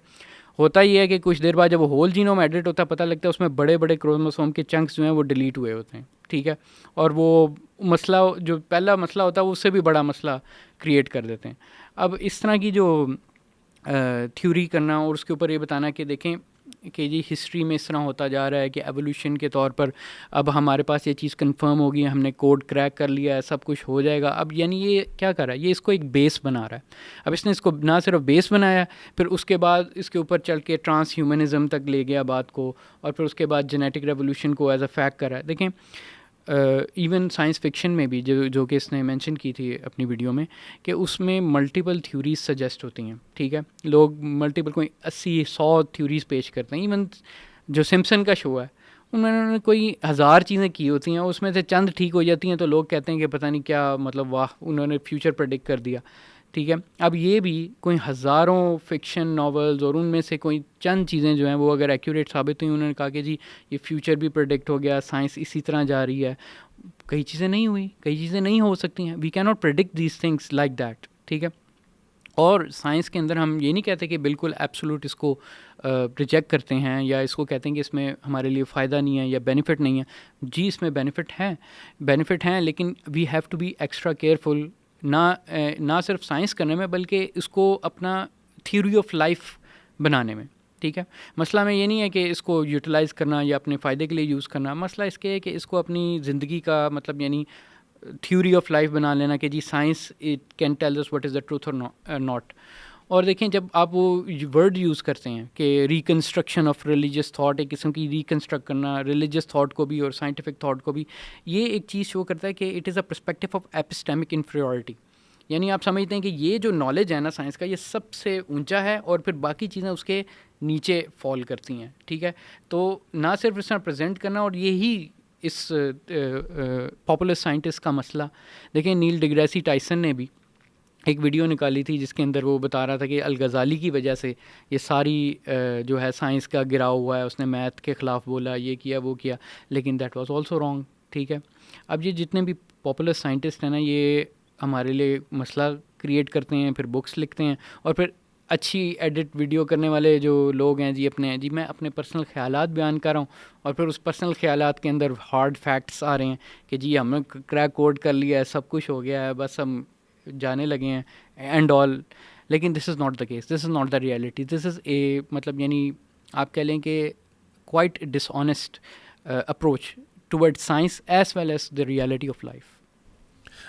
D: ہوتا ہی ہے کہ کچھ دیر بعد جب وہ ہول جینوم ایڈٹ ہوتا ہے, پتہ لگتا ہے اس میں بڑے بڑے کروموسوم کے چنکس جو ہیں وہ ڈیلیٹ ہوئے ہوتے ہیں. ٹھیک ہے, اور وہ مسئلہ جو پہلا مسئلہ ہوتا ہے وہ اس سے بھی بڑا مسئلہ کریٹ کر دیتے ہیں. اب اس طرح کی جو تھیوری کرنا اور اس کے اوپر یہ بتانا کہ دیکھیں کہ جی ہسٹری میں اس طرح ہوتا جا رہا ہے کہ ایولیوشن کے طور پر اب ہمارے پاس یہ چیز کنفرم ہوگی, ہم نے کوڈ کریک کر لیا ہے, سب کچھ ہو جائے گا. اب یعنی یہ کیا کر رہا ہے, یہ اس کو ایک بیس بنا رہا ہے. اب اس نے اس کو نہ صرف بیس بنایا, پھر اس کے بعد اس کے اوپر چل کے ٹرانس ہیومنزم تک لے گیا بات کو, اور پھر اس کے بعد جینیٹک ریولیوشن کو ایز اے فیکٹ کر رہا ہے. دیکھیں ایون سائنس فکشن میں بھی جو کہ اس نے مینشن کی تھی اپنی ویڈیو میں, کہ اس میں ملٹیپل تھیوریز سجیسٹ ہوتی ہیں. ٹھیک ہے, لوگ ملٹیپل کوئی 80-100 تھیوریز پیش کرتے ہیں. ایون جو سمپسن کا شو ہے ان میں انہوں نے کوئی 1000 چیزیں کی ہوتی ہیں, اس میں سے چند ٹھیک ہو جاتی ہیں تو لوگ کہتے ہیں کہ پتہ نہیں کیا مطلب, واہ انہوں نے فیوچر پریڈکٹ کر دیا. ٹھیک ہے, اب یہ بھی کوئی ہزاروں فکشن ناولز اور ان میں سے کوئی چند چیزیں جو ہیں وہ اگر ایکوریٹ ثابت ہوئی, انہوں نے کہا کہ جی یہ فیوچر بھی پریڈکٹ ہو گیا, سائنس اسی طرح جا رہی ہے. کئی چیزیں نہیں ہوئی, کئی چیزیں نہیں ہو سکتی ہیں. وی کی not predict these things like that. ٹھیک ہے, اور سائنس کے اندر ہم یہ نہیں کہتے کہ بالکل ایبسولوٹ اس کو ریجیکٹ کرتے ہیں یا اس کو کہتے ہیں کہ اس میں ہمارے لیے فائدہ نہیں ہے یا بینیفٹ نہیں ہے. جی اس میں بینیفٹ ہیں, لیکن we have to be extra careful, نہ صرف سائنس کرنے میں بلکہ اس کو اپنا تھیوری آف لائف بنانے میں. ٹھیک ہے, مسئلہ میں یہ نہیں ہے کہ اس کو یوٹیلائز کرنا یا اپنے فائدے کے لیے یوز کرنا, مسئلہ اس کے ہے کہ اس کو اپنی زندگی کا مطلب یعنی تھیوری آف لائف بنا لینا کہ جی science it can tell us what is the truth اور ناٹ. اور دیکھیں جب آپ وہ ورڈ یوز کرتے ہیں کہ ریکنسٹرکشن آف ریلیجیس تھاٹ, ایک قسم کی ریکنسٹرکٹ کرنا ریلیجیس تھاٹ کو بھی اور سائنٹیفک تھاٹ کو بھی, یہ ایک چیز شو کرتا ہے کہ it is a perspective of epistemic inferiority. یعنی آپ سمجھتے ہیں کہ یہ جو نالج ہے نا سائنس کا, یہ سب سے اونچا ہے اور پھر باقی چیزیں اس کے نیچے فال کرتی ہیں. ٹھیک ہے, تو نہ صرف اس طرح پریزنٹ کرنا, اور یہی اس پاپولر سائنٹسٹ کا مسئلہ. دیکھیں نیل ڈیگریسی ٹائسن نے بھی ایک ویڈیو نکالی تھی جس کے اندر وہ بتا رہا تھا کہ الغزالی کی وجہ سے یہ ساری جو ہے سائنس کا گراؤ ہوا ہے, اس نے میتھ کے خلاف بولا, یہ کیا وہ کیا, لیکن دیٹ واز آلسو رانگ. ٹھیک ہے, اب یہ جتنے بھی پاپولر سائنٹسٹ ہیں نا, یہ ہمارے لیے مسئلہ کریٹ کرتے ہیں, پھر بکس لکھتے ہیں, اور پھر اچھی ایڈٹ ویڈیو کرنے والے جو لوگ ہیں جی میں اپنے پرسنل خیالات بیان کر رہا ہوں, اور پھر اس پرسنل خیالات کے اندر ہارڈ فیکٹس آ رہے ہیں کہ جی ہم نے کریک کوڈ کر لیا ہے, سب کچھ ہو گیا ہے, بس ہم جانے لگے ہیں اینڈ آل. لیکن this is not the case, this is not the reality. This is a مطلب یعنی آپ کہہ لیں کہ quite dishonest approach toward science as well as the reality of life.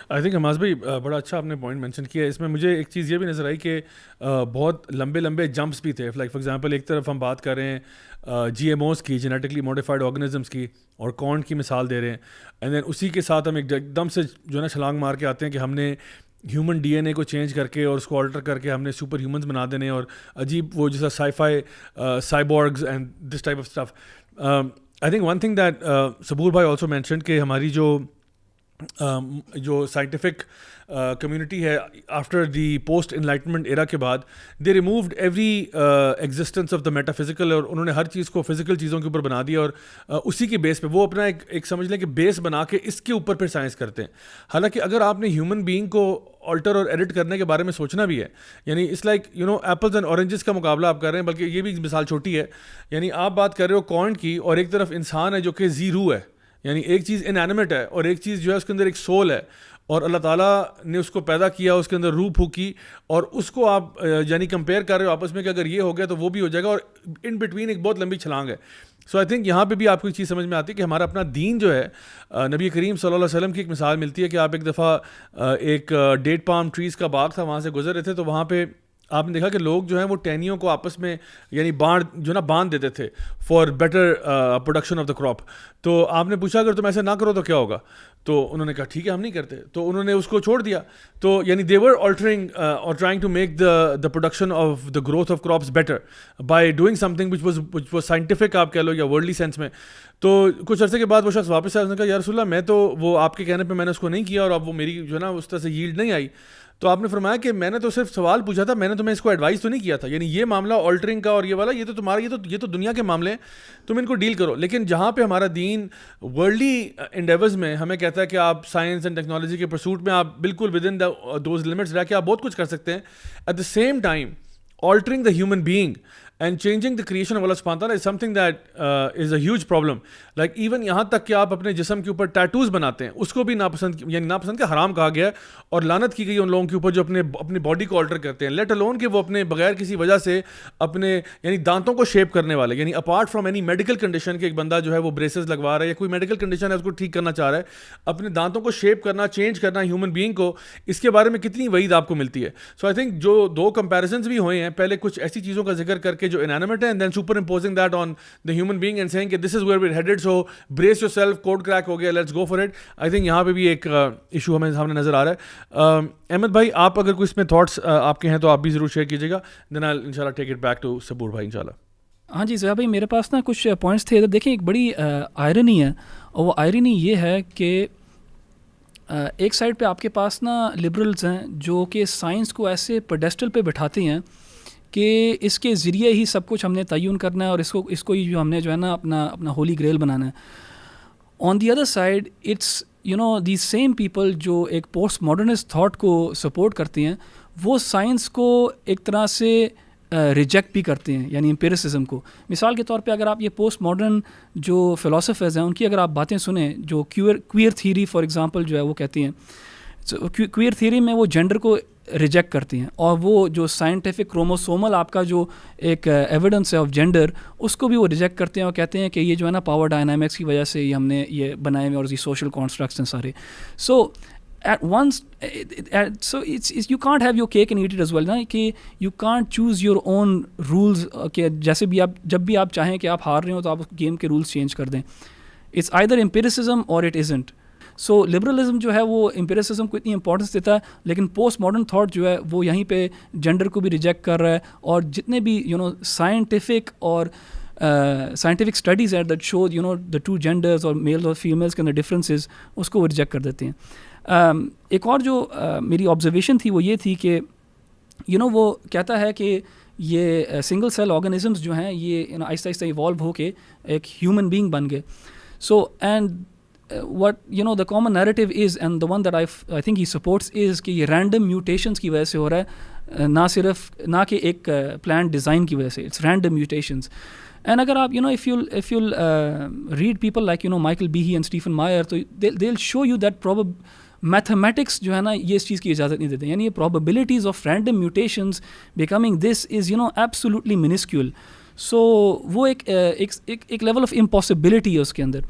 B: I think Hammas بھائی بڑا اچھا آپ نے پوائنٹ مینشن کیا ہے. اس میں مجھے ایک چیز یہ بھی نظر آئی کہ بہت لمبے جمپس بھی تھے. لائک فار ایگزامپل ایک طرف ہم بات کر رہے ہیں جی ایم اوز کی, جینیٹکلی موڈیفائڈ آرگنزمس کی, اور کارن کی مثال دے رہے ہیں, اینڈ دین اسی کے ساتھ ہم ایک دم سے جو ہے نا چھلانگ مار کے آتے ہیں کہ ہم نے ہیومن ڈی این اے کو چینج کر کے اور اس کو آلٹر کر کے ہم نے سپر ہیومنز بنا دینے, اور عجیب وہ جیسا sci fi cyborgs and this type of stuff. I think one thing that Saboor بھائی آلسو مینشنڈ کہ ہماری جو سائنٹیفک کمیونٹی ہے after the post enlightenment era کے بعد, they removed every existence of the metaphysical, اور انہوں نے ہر چیز کو فزیکل چیزوں کے اوپر بنا دیا, اور اسی کے بیس پہ وہ اپنا ایک سمجھ لیں کہ بیس بنا کے اس کے اوپر پھر سائنس کرتے ہیں. حالانکہ اگر آپ نے ہیومن بینگ کو آلٹر اور ایڈٹ کرنے کے بارے میں سوچنا بھی ہے, یعنی it's like apples and oranges کا مقابلہ آپ کر رہے ہیں, بلکہ یہ بھی مثال چھوٹی ہے. یعنی آپ بات کر رہے ہو کارن کی, اور ایک طرف انسان ہے جو کہ زیرو ہے, یعنی ایک چیز انینیمیٹ ہے اور ایک چیز جو ہے اس کے اندر ایک سول ہے, اور اللہ تعالیٰ نے اس کو پیدا کیا, اس کے اندر روح پھونکی, اور اس کو آپ یعنی کمپیئر کر رہے ہو آپس میں کہ اگر یہ ہو گیا تو وہ بھی ہو جائے گا, اور ان بٹوین ایک بہت لمبی چھلانگ ہے. سو آئی تھنک یہاں پہ بھی آپ کو ایک چیز سمجھ میں آتی ہے کہ ہمارا اپنا دین جو ہے, نبی کریم صلی اللہ علیہ وسلم کی ایک مثال ملتی ہے کہ آپ ایک دفعہ ایک ڈیٹ پام ٹریز کا باغ تھا, وہاں سے گزر رہے تھے, تو وہاں پہ آپ نے دیکھا کہ لوگ جو ہیں وہ ٹہنیوں کو آپس میں یعنی باندھ دیتے تھے for better production of the crop. تو آپ نے پوچھا اگر تم ایسے نہ کرو تو کیا ہوگا, تو انہوں نے کہا ٹھیک ہے ہم نہیں کرتے, تو انہوں نے اس کو چھوڑ دیا. تو یعنی دے ور آلٹرنگ اور trying to make the production of the growth of crops better by doing something which was scientific آپ کہہ لو یا ورلڈلی سینس میں. تو کچھ عرصے کے بعد وہ شخص واپس آیا, اس نے کہا یا رسول اللہ میں تو وہ آپ کے کہنے پہ میں نے اس کو نہیں کیا اور اب وہ میری جو ہے نا اس طرح سے ییلڈ نہیں آئی. تو آپ نے فرمایا کہ میں نے تو صرف سوال پوچھا تھا, میں نے تمہیں اس کو ایڈوائز تو نہیں کیا تھا, یعنی یہ معاملہ آلٹرنگ کا اور یہ والا یہ تو تمہارا یہ تو دنیا کے معاملے ہیں, تم ان کو ڈیل کرو. لیکن جہاں پہ ہمارا دین ورلڈلی انڈیورز میں ہمیں کہتا ہے کہ آپ سائنس اینڈ ٹیکنالوجی کے پرسوٹ میں آپ بالکل ود ان دوز لمٹس رہ کے آپ بہت کچھ کر سکتے ہیں, at the same time altering the human being and changing the creation of Allah subhanahu wa ta'ala is something that is a huge problem. Like even یہاں تک کہ آپ اپنے جسم کے اوپر ٹیٹوز بناتے ہیں, اس کو بھی ناپسند یعنی ناپسند کا حرام کہا گیا ہے, اور لعنت کی گئی ان لوگوں کے اوپر جو اپنے باڈی کو آلٹر کرتے ہیں, لیٹ الون کہ وہ اپنے بغیر کسی وجہ سے اپنے یعنی دانتوں کو شیپ کرنے والے, یعنی apart from any medical condition کہ ایک بندہ جو ہے وہ بریسز لگوا رہا ہے یا کوئی میڈیکل کنڈیشن ہے اس کو ٹھیک کرنا چاہ رہا ہے, اپنے دانتوں کو شیپ کرنا, چینج کرنا ہیومن بینگ کو, اس کے بارے میں کتنی وعید آپ کو ملتی ہے. سو آئی تھنک جو دو کمپیریزنز بھی ہوئے ہیں, پہلے کچھ ایسی چیزوں کا ذکر کر کے جو انانیمیٹ ہیں, and then superimposing that on the human being and seeing کہ this is where we headed, so brace yourself, code crack ہو گیا, let's go for it. I think یہاں پہ بھی ایک ایشو ہمیں سامنے نظر آ رہا ہے. احمد بھائی آپ اگر کوئی اس میں تھاٹس آپ کے ہیں تو آپ بھی ضرور شیئر کیجیے گا, دین آئی ان شاء اللہ take it back to Saboor بھائی ان شاء اللہ.
A: ہاں جی ضیاء بھائی, میرے پاس نا کچھ پوائنٹس تھے. دیکھیں ایک بڑی آئرنی ہے, اور وہ آئرنی یہ ہے کہ ایک سائڈ پہ آپ کے پاس نا لبرلز ہیں جو کہ سائنس کو ایسے پیڈیسٹل پہ بٹھاتے ہیں کہ اس کے ذریعے ہی سب کچھ ہم نے تعین کرنا ہے, اور اس کو ہی جو ہم نے جو ہے نا اپنا ہولی گریل بنانا ہے. On the other side it's the same people جو ایک پوسٹ ماڈرنسٹ تھاٹ کو سپورٹ کرتے ہیں, وہ سائنس کو ایک طرح سے ریجیکٹ بھی کرتے ہیں, یعنی امپیریسزم کو. مثال کے طور پہ اگر آپ یہ پوسٹ ماڈرن جو فلاسفرز ہیں ان کی اگر آپ باتیں سنیں, جو کوئر تھیوری فار ایگزامپل جو ہے وہ کہتی ہیں, کوئر تھیوری میں وہ جینڈر کو ریجیکٹ کرتی ہیں, اور وہ جو سائنٹیفک کروموسومل آپ کا جو ایک ایویڈنس ہے آف جینڈر, اس کو بھی وہ ریجیکٹ کرتے ہیں اور کہتے ہیں کہ یہ جو ہے نا پاور ڈائنامکس کی وجہ سے یہ ہم نے یہ بنائے ہوئے, اور یہ سوشل کانسٹرکٹس ہیں سارے. سو at once so it's you can't have your cake and eat it as well نا, کہ you can't choose your own rules کہ جیسے بھی آپ جب بھی آپ چاہیں کہ آپ ہار رہے ہو تو آپ گیم کے رولز چینج کر دیں. it's either empiricism or it isn't. So liberalism جو ہے وہ امپیریسزم کو اتنی امپورٹنس دیتا ہے, لیکن پوسٹ ماڈرن تھاٹ جو ہے وہ یہیں پہ جینڈر کو بھی ریجیکٹ کر رہا ہے, اور جتنے بھی سائنٹیفک اور سائنٹیفک اسٹڈیز ہیں that show the two genders اور میلز اور فیمیلز کے اندر ڈفرینسز, اس کو وہ ریجیکٹ کر دیتے ہیں. ایک اور جو میری آبزرویشن تھی وہ یہ تھی کہ وہ کہتا ہے کہ یہ سنگل سیل آرگنزمز جو ہیں یہ آہستہ آہستہ ایوالو ہو کے ایک ہیومن بینگ بن گئے. So and what the common narrative is, and the one that I think he supports is کہ یہ random mutations کی وجہ سے ہو رہا ہے, نہ کہ ایک planned design کی وجہ سے, it's random mutations. And اگر آپ if you'll read people like Michael Behe and Stephen Meyer, تو they'll show you that mathematics جو ہے نا یہ اس چیز کی اجازت نہیں دیتے, یعنی یہ probabilities of random mutations becoming this is absolutely minuscule. So وہ ایک level of impossibility ہے اس کے اندر.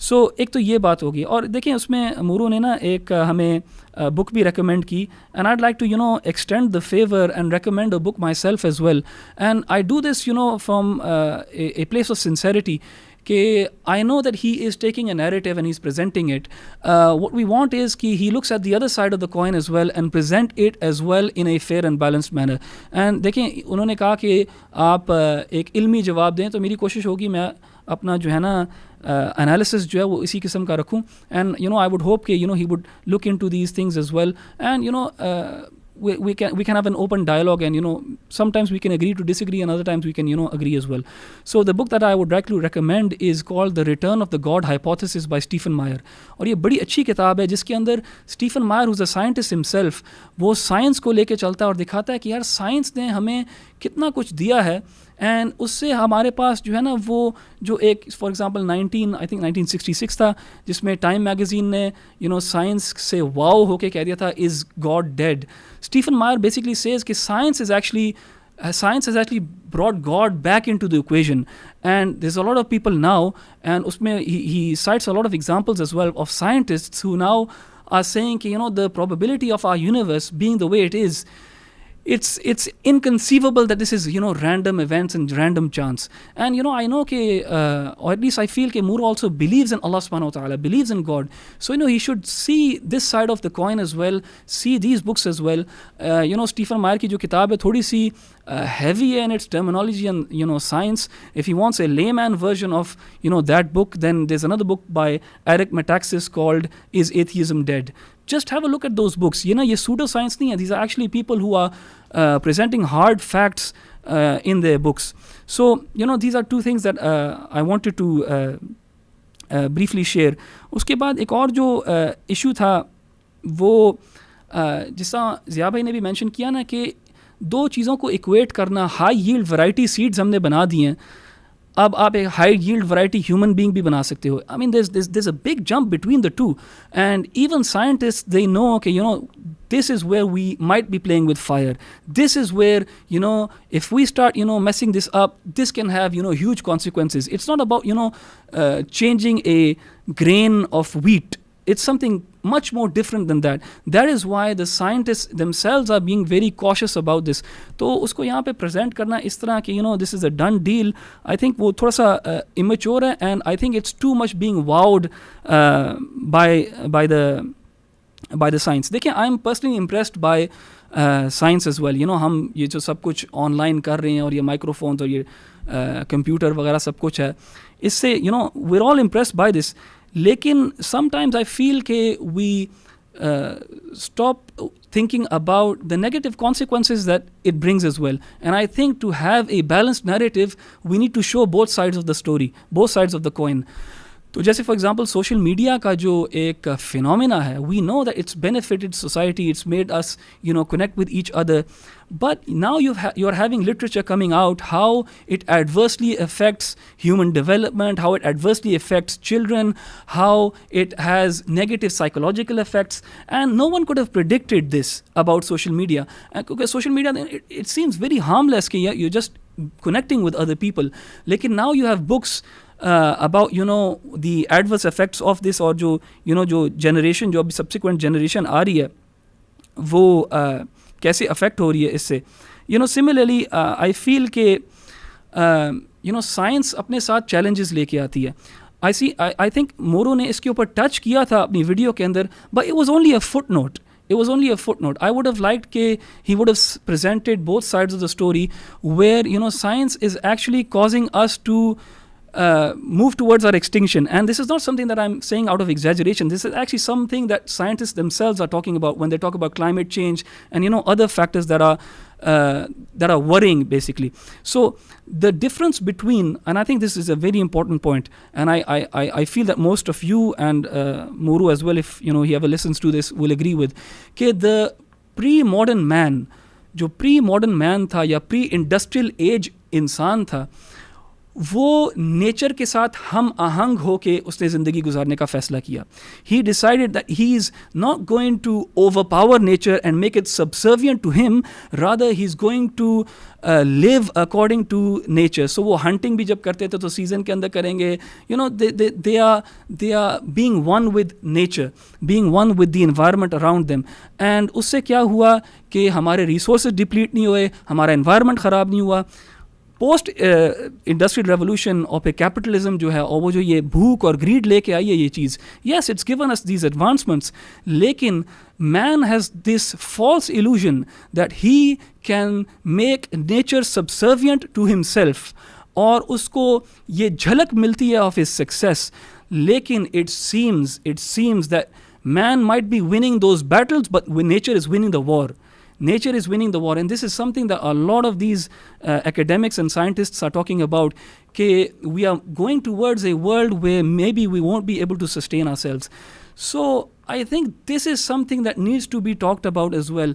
A: سو ایک تو یہ بات ہوگی, اور دیکھیں اس میں مورو نے نا ایک ہمیں بک بھی ریکمینڈ کی, and I like to extend the favour and recommend a book myself as well, and I do this from a place of sincerity کہ I know that he is taking a narrative and he's presenting it. What we want is کہ he looks at the other side of the coin as well and present it as well in a fair and balanced manner. And دیکھیں انہوں نے کہا کہ آپ ایک علمی جواب دیں, تو میری کوشش ہوگی میں اپنا جو ہے نا انالیسس جو ہے وہ اسی قسم کا رکھوں, اینڈ I would hope کہ he would look into these things as well, and we can have an open dialogue, and sometimes we can agree to disagree and other times we can agree as well. So the book that I would like to recommend is called The Return of the God Hypothesis by Stephen Meyer, اور یہ بڑی اچھی کتاب ہے جس کے اندر اسٹیفن مائر who's a scientist himself وہ سائنس کو لے کے چلتا ہے اور دکھاتا ہے کہ یار سائنس نے ہمیں کتنا کچھ دیا ہے. اینڈ اس سے ہمارے پاس جو ہے نا وہ جو ایک فار ایگزامپل 1966 تھا جس میں ٹائم میگزین نے سائنس سے واؤ ہو کے کہہ دیا تھا is God dead. Stephen Meyer basically says کہ science has actually brought God back into the equation, and there's a lot of people now, and usme he cites a lot of examples as well of scientists who now are saying the probability of our universe being the way it is, it's inconceivable that this is random events and random chance. And I know or at least I feel Moore also believes in Allah subhanahu wa ta'ala, believes in God, so he should see this side of the coin as well, see these books as well. Stephen Meyer ki jo kitab hai thodi si heavy in its terminology and science. If he wants a layman version of that book, then there's another book by Eric Metaxas called Is Atheism Dead? Just have a look at those books. Ye pseudo science nahi hai, these are actually people who are presenting hard facts in their books. So these are two things that I wanted to briefly share. Uske baad ek aur jo issue tha wo jisa Zia bhai ne bhi mention kiya na کہ دو چیزوں کو ایکویٹ کرنا. ہائی ییلڈ ورائٹی سیڈز ہم نے بنا دی ہیں, اب آپ ایک high yield variety human being بھی بنا سکتے ہو. آئی مین there's a big jump between the two, and even scientists, they know کہ this is where we might be playing with fire. This is where if we start messing this up, this can have huge consequences. It's not about changing a grain of wheat. It's something much more different than that. That is why the scientists themselves are being very cautious about this. تو اس کو یہاں پہ present کرنا اس طرح کہ this is a done deal, I think وہ تھوڑا سا immature ہے, and I think it's too much being wowed by the science. دیکھیں, I am personally impressed by science as well. ہم یہ جو سب کچھ آن لائن کر رہے ہیں اور یہ مائکرو فونز اور یہ کمپیوٹر وغیرہ سب کچھ ہے, اس سے we're all impressed by this. لیکن sometimes I feel کہ we stop thinking about the negative consequences that it brings as well. And I think to have a balanced narrative, we need to show both sides of the story, both sides of the coin. تو جیسے فار ایگزامپل سوشل میڈیا کا جو ایک فینومینا ہے, we know that it's benefited society, it's made us connect with each other, but now you are having literature coming out how it adversely affects human development, how it adversely affects children, how it has negative psychological effects, and no one could have predicted this about social media. کیونکہ social media it seems very harmless کہ you just connecting with other people, لیکن now you have books about the adverse effects of this, اور جو جنریشن جو ابھی سبسیکوینٹ جنریشن آ رہی ہے وہ کیسے افیکٹ ہو رہی ہے اس سے. سملرلی آئی فیل کہ سائنس اپنے ساتھ چیلنجز لے کے آتی ہے. آئی تھنک مورو نے اس کے اوپر ٹچ کیا تھا اپنی ویڈیو کے اندر, but it was only a footnote. It was only a footnote. I would have liked he would have presented both sides of the story where science is actually causing us to move towards our extinction. And this is not something that I'm saying out of exaggeration. This is actually something that scientists themselves are talking about when they talk about climate change and other factors that are worrying basically. So the difference between, and I think this is a very important point, and I feel that most of you and Muru as well, if he ever listens to this, will agree with کہ the pre-modern man, جو pre-modern man تھا یا pre-industrial age انسان تھا, وہ نیچر کے ساتھ ہم آہنگ ہو کے اس نے زندگی گزارنے کا فیصلہ کیا. He decided that he is not going to overpower nature and make it subservient to him, rather he is going to live according to nature. So وہ ہنٹنگ بھی جب کرتے تھے تو سیزن کے اندر کریں گے, they are being one with nature, being one with the environment around them. And اس سے کیا ہوا کہ ہمارے ریسورسز ڈپلیٹ نہیں ہوئے, ہمارا انوائرمنٹ خراب نہیں ہوا. پوسٹ انڈسٹریل ریولوشن اور پہ کیپٹلزم جو ہے اور وہ جو یہ بھوک اور گریڈ لے کے آئی ہے یہ چیز, yes it's given us these advancements, لیکن man has this false illusion that he can make nature subservient to himself, اور اس کو یہ جھلک ملتی ہے of his success, لیکن it seems that man might be winning those battles, but nature is winning the war. Nature is winning the war, and this is something that a lot of these academics and scientists are talking about, that we are going towards a world where maybe we won't be able to sustain ourselves. So I think this is something that needs to be talked about as well.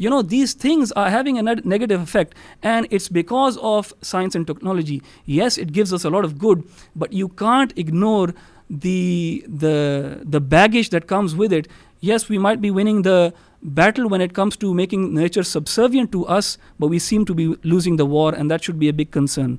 A: you know, these things are having a negative effect, and it's because of science and technology. Yes, it gives us a lot of good, but you can't ignore the baggage that comes with it. Yes, we might be winning the battle when it comes to making nature subservient to us, but we seem to be losing the war, and that should be a big concern.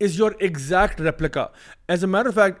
B: is your exact replica. As a matter of fact,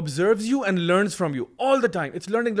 B: observes you and learns from you all the time. It's learning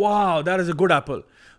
B: wow that is a good apple,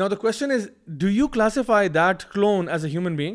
B: Now the question is, do you classify that clone as a human being,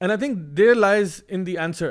B: And I think there lies in the answer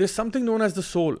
B: there's something known as the soul.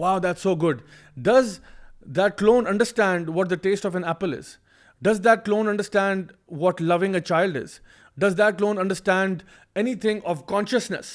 B: wow that's so good. Does that clone understand what the taste of an apple is? Does that clone understand what loving a child is? Does that clone understand anything of consciousness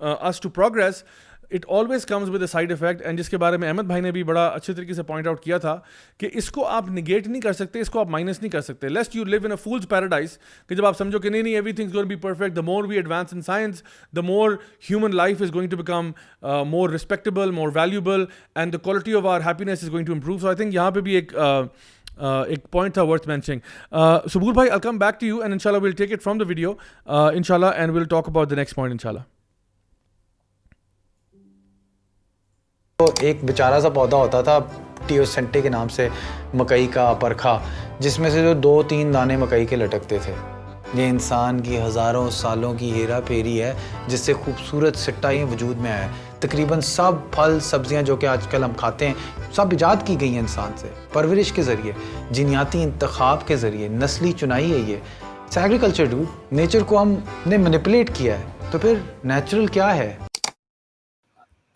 B: us to progress, it always comes with a side effect, and جس کے بارے میں احمد بھائی نے بھی بڑا اچھے طریقے سے پوائنٹ آؤٹ کیا تھا کہ اس کو آپ نگیٹ نہیں کر سکتے, اس کو آپ مائنس نہیں کر سکتے. Lest you live in a fool's paradise, کہ جب آپ سمجھو کہ نہیں everything is going to be perfect, the more we advance in science the more human life is going to become more respectable, more valuable, and the quality of our happiness is going to improve. So I think یہاں پہ بھی ایک پوائنٹ تھا ورتھ مینشننگ. سبور بھائی, I'll come back to you and inshallah we'll take it from the video inshallah and we'll talk about the next point inshallah.
E: تو ایک بیچارہ سا پودا ہوتا تھا ٹیوسینٹے کے نام سے, مکئی کا پرکھا, جس میں سے جو 2-3 دانے مکئی کے لٹکتے تھے. یہ انسان کی ہزاروں سالوں کی ہیرا پھیری ہے جس سے خوبصورت سٹہ یہ وجود میں آیا ہے. تقریباً سب پھل سبزیاں جو کہ آج کل ہم کھاتے ہیں سب ایجاد کی گئی ہیں انسان سے, پرورش کے ذریعے, جینیاتی انتخاب کے ذریعے, نسلی چنائی ہے. یہ ایگریکلچر ڈوڈ, نیچر کو ہم نے مینیپولیٹ کیا ہے, تو پھر نیچرل کیا ہے؟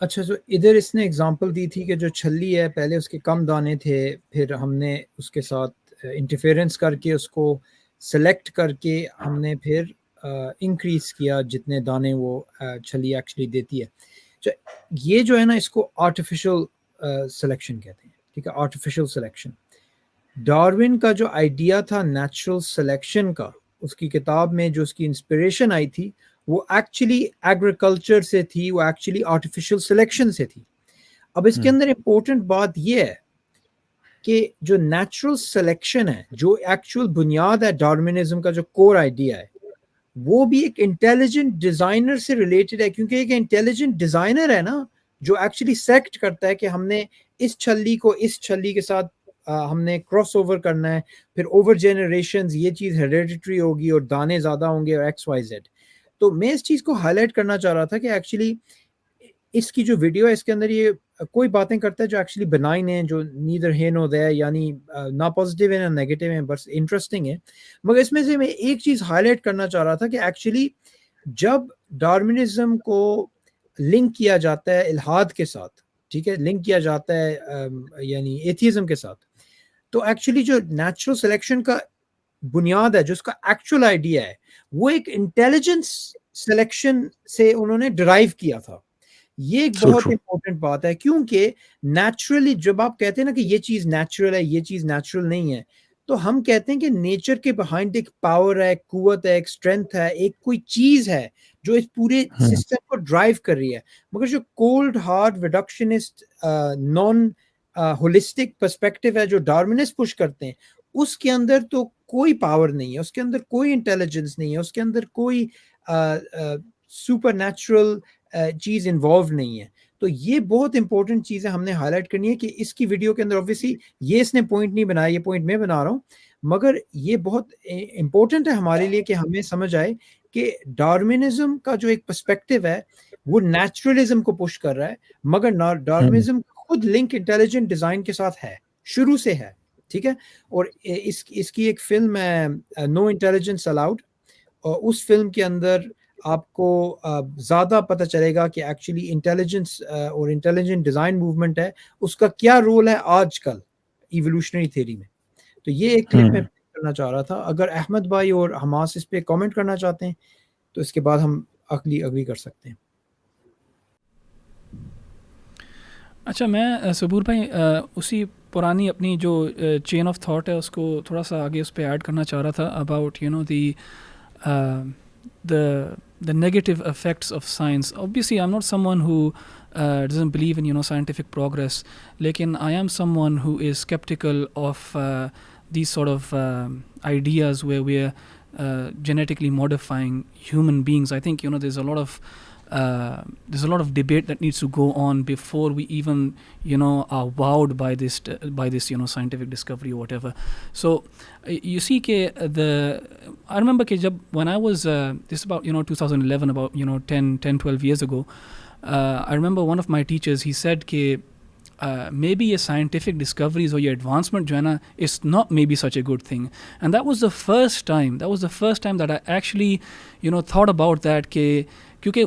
C: اچھا, تو ادھر اس نے اگزامپل دی تھی کہ جو چھلی ہے پہلے اس کے کم دانے تھے, پھر ہم نے اس کے ساتھ انٹرفیئرنس کر کے اس کو سلیکٹ کر کے ہم نے پھر انکریز کیا جتنے دانے وہ چھلی ایکچولی دیتی ہے. یہ جو ہے نا اس کو آرٹیفیشل سلیکشن کہتے ہیں, ٹھیک ہے, آرٹیفیشل سلیکشن. ڈارون کا جو آئیڈیا تھا نیچرل سلیکشن کا, اس کی کتاب میں جو اس کی انسپریشن آئی تھی وہ ایکچولی ایگریکلچر سے تھی, وہ ایکچولی آرٹیفیشل سلیکشن سے تھی. اب اس کے اندر امپورٹنٹ بات یہ ہے کہ جو نیچرل سلیکشن ہے, جو ایکچوئل بنیاد ہے ڈارونزم کا, جو کور آئیڈیا ہے, وہ بھی ایک انٹیلیجنٹ ڈیزائنر سے ریلیٹڈ ہے. کیونکہ ایک انٹیلیجنٹ ڈیزائنر ہے نا جو ایکچولی سلیکٹ کرتا ہے کہ ہم نے اس چھلی کو اس چھلی کے ساتھ ہم نے کراس اوور کرنا ہے, پھر اوور جنریشنز یہ چیز ہیریڈیٹری ہوگی اور دانے زیادہ ہوں گے اور ایکس وائی زیڈ. تو میں اس چیز کو ہائی لائٹ کرنا چاہ رہا تھا کہ ایکچولی اس کی جو ویڈیو ہے اس کے اندر یہ کوئی باتیں کرتا ہے جو ایکچولی بنائن ہیں, جو نیدر ہے نو دیر, یعنی نہ پازیٹیو ہے نہ نیگیٹو ہیں, بس انٹرسٹنگ ہے. مگر اس میں سے میں ایک چیز ہائی لائٹ کرنا چاہ رہا تھا کہ ایکچولی جب ڈارونزم کو لنک کیا جاتا ہے الحاد کے ساتھ, ٹھیک ہے, لنک کیا جاتا ہے یعنی ایتھیزم کے ساتھ, تو ایکچولی جو نیچرل سلیکشن کا بنیاد ہے, جو اس کا ایکچوئل آئیڈیا ہے, وہ ایک انٹیلیجنس سلیکشن سے انہوں نے ڈرائیو کیا تھا. یہ ایک بہت امپورٹنٹ بات ہے, کیونکہ نیچرلی جب آپ کہتے ہیں نا کہ یہ چیز نیچرل ہے, یہ چیز نیچرل نہیں ہے, تو ہم کہتے ہیں کہ نیچر کے بہائنڈ ایک پاور ہے, ایک قوت ہے, ایک اسٹرینتھ ہے, ایک کوئی چیز ہے جو اس پورے سسٹم کو ڈرائیو کر رہی ہے. مگر جو cold hard reductionist non holistic perspective ہے جو ڈارونسٹ پش کرتے ہیں, اس کے اندر تو کوئی پاور نہیں ہے, اس کے اندر کوئی انٹیلیجنس نہیں ہے, اس کے اندر کوئی سپر نیچرل چیز انوالو نہیں ہے. تو یہ بہت امپورٹنٹ چیز ہے, ہم نے ہائی لائٹ کرنی ہے کہ اس کی ویڈیو کے اندر اوبویسلی یہ اس نے پوائنٹ نہیں بنایا, یہ پوائنٹ میں بنا رہا ہوں, مگر یہ بہت امپورٹنٹ ہے ہمارے لیے کہ ہمیں سمجھ آئے کہ ڈارونزم کا جو ایک پرسپیکٹو ہے وہ نیچرلزم کو پش کر رہا ہے, مگر ڈارونزم خود لنک انٹیلیجنٹ ڈیزائن کے ساتھ ہے, شروع سے ہے, ٹھیک ہے. اور اس کی ایک فلم ہے نو انٹیلیجنس الاؤڈ, اور اس فلم کے اندر آپ کو زیادہ پتہ چلے گا کہ ایکچولی انٹیلیجنس اور انٹیلیجنٹ ڈیزائن موومنٹ ہے, اس کا کیا رول ہے آج کل ایوولوشنری تھیوری میں. تو یہ ایک کلپ میں کرنا چاہ رہا تھا. اگر احمد بھائی اور حماس اس پہ کامنٹ کرنا چاہتے ہیں تو اس کے بعد ہم اگلی کر سکتے ہیں.
A: اچھا, میں صبور بھائی اسی پرانی اپنی جو چین آف تھاٹ ہے اس کو تھوڑا سا آگے اس پہ ایڈ کرنا چاہ رہا تھا about you know the negative effects of science. Obviously I'm not someone who doesn't believe in scientific progress, lekin I am someone who is skeptical of these sort of ideas where we're genetically modifying human beings. I think there's a lot of debate that needs to go on before we even are wowed by this scientific discovery or whatever. So you see I remember when I was this about 2011, about 10-12 years ago, I remember one of my teachers, he said maybe your scientific discoveries or your advancement jo hai na is not maybe such a good thing. And that was the first time that I actually thought about that کیونکہ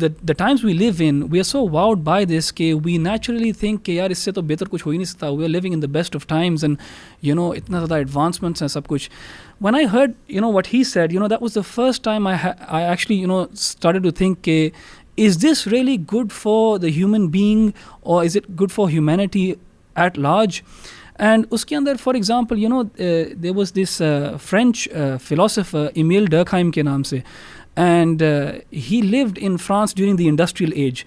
A: the times we live in, we are so wowed by this کہ we naturally think کہ یار اس سے تو بہتر کچھ ہو ہی نہیں سکتا, we are living in the best of times and اتنا زیادہ advancements ہیں سب کچھ. When I heard what he said, that was the first time I actually started to think کہ is this really good for the human being, or is it good for humanity at large? And uske andar, for example, there was this French philosopher Emile Durkheim ke naam se, and he lived in France during the industrial age.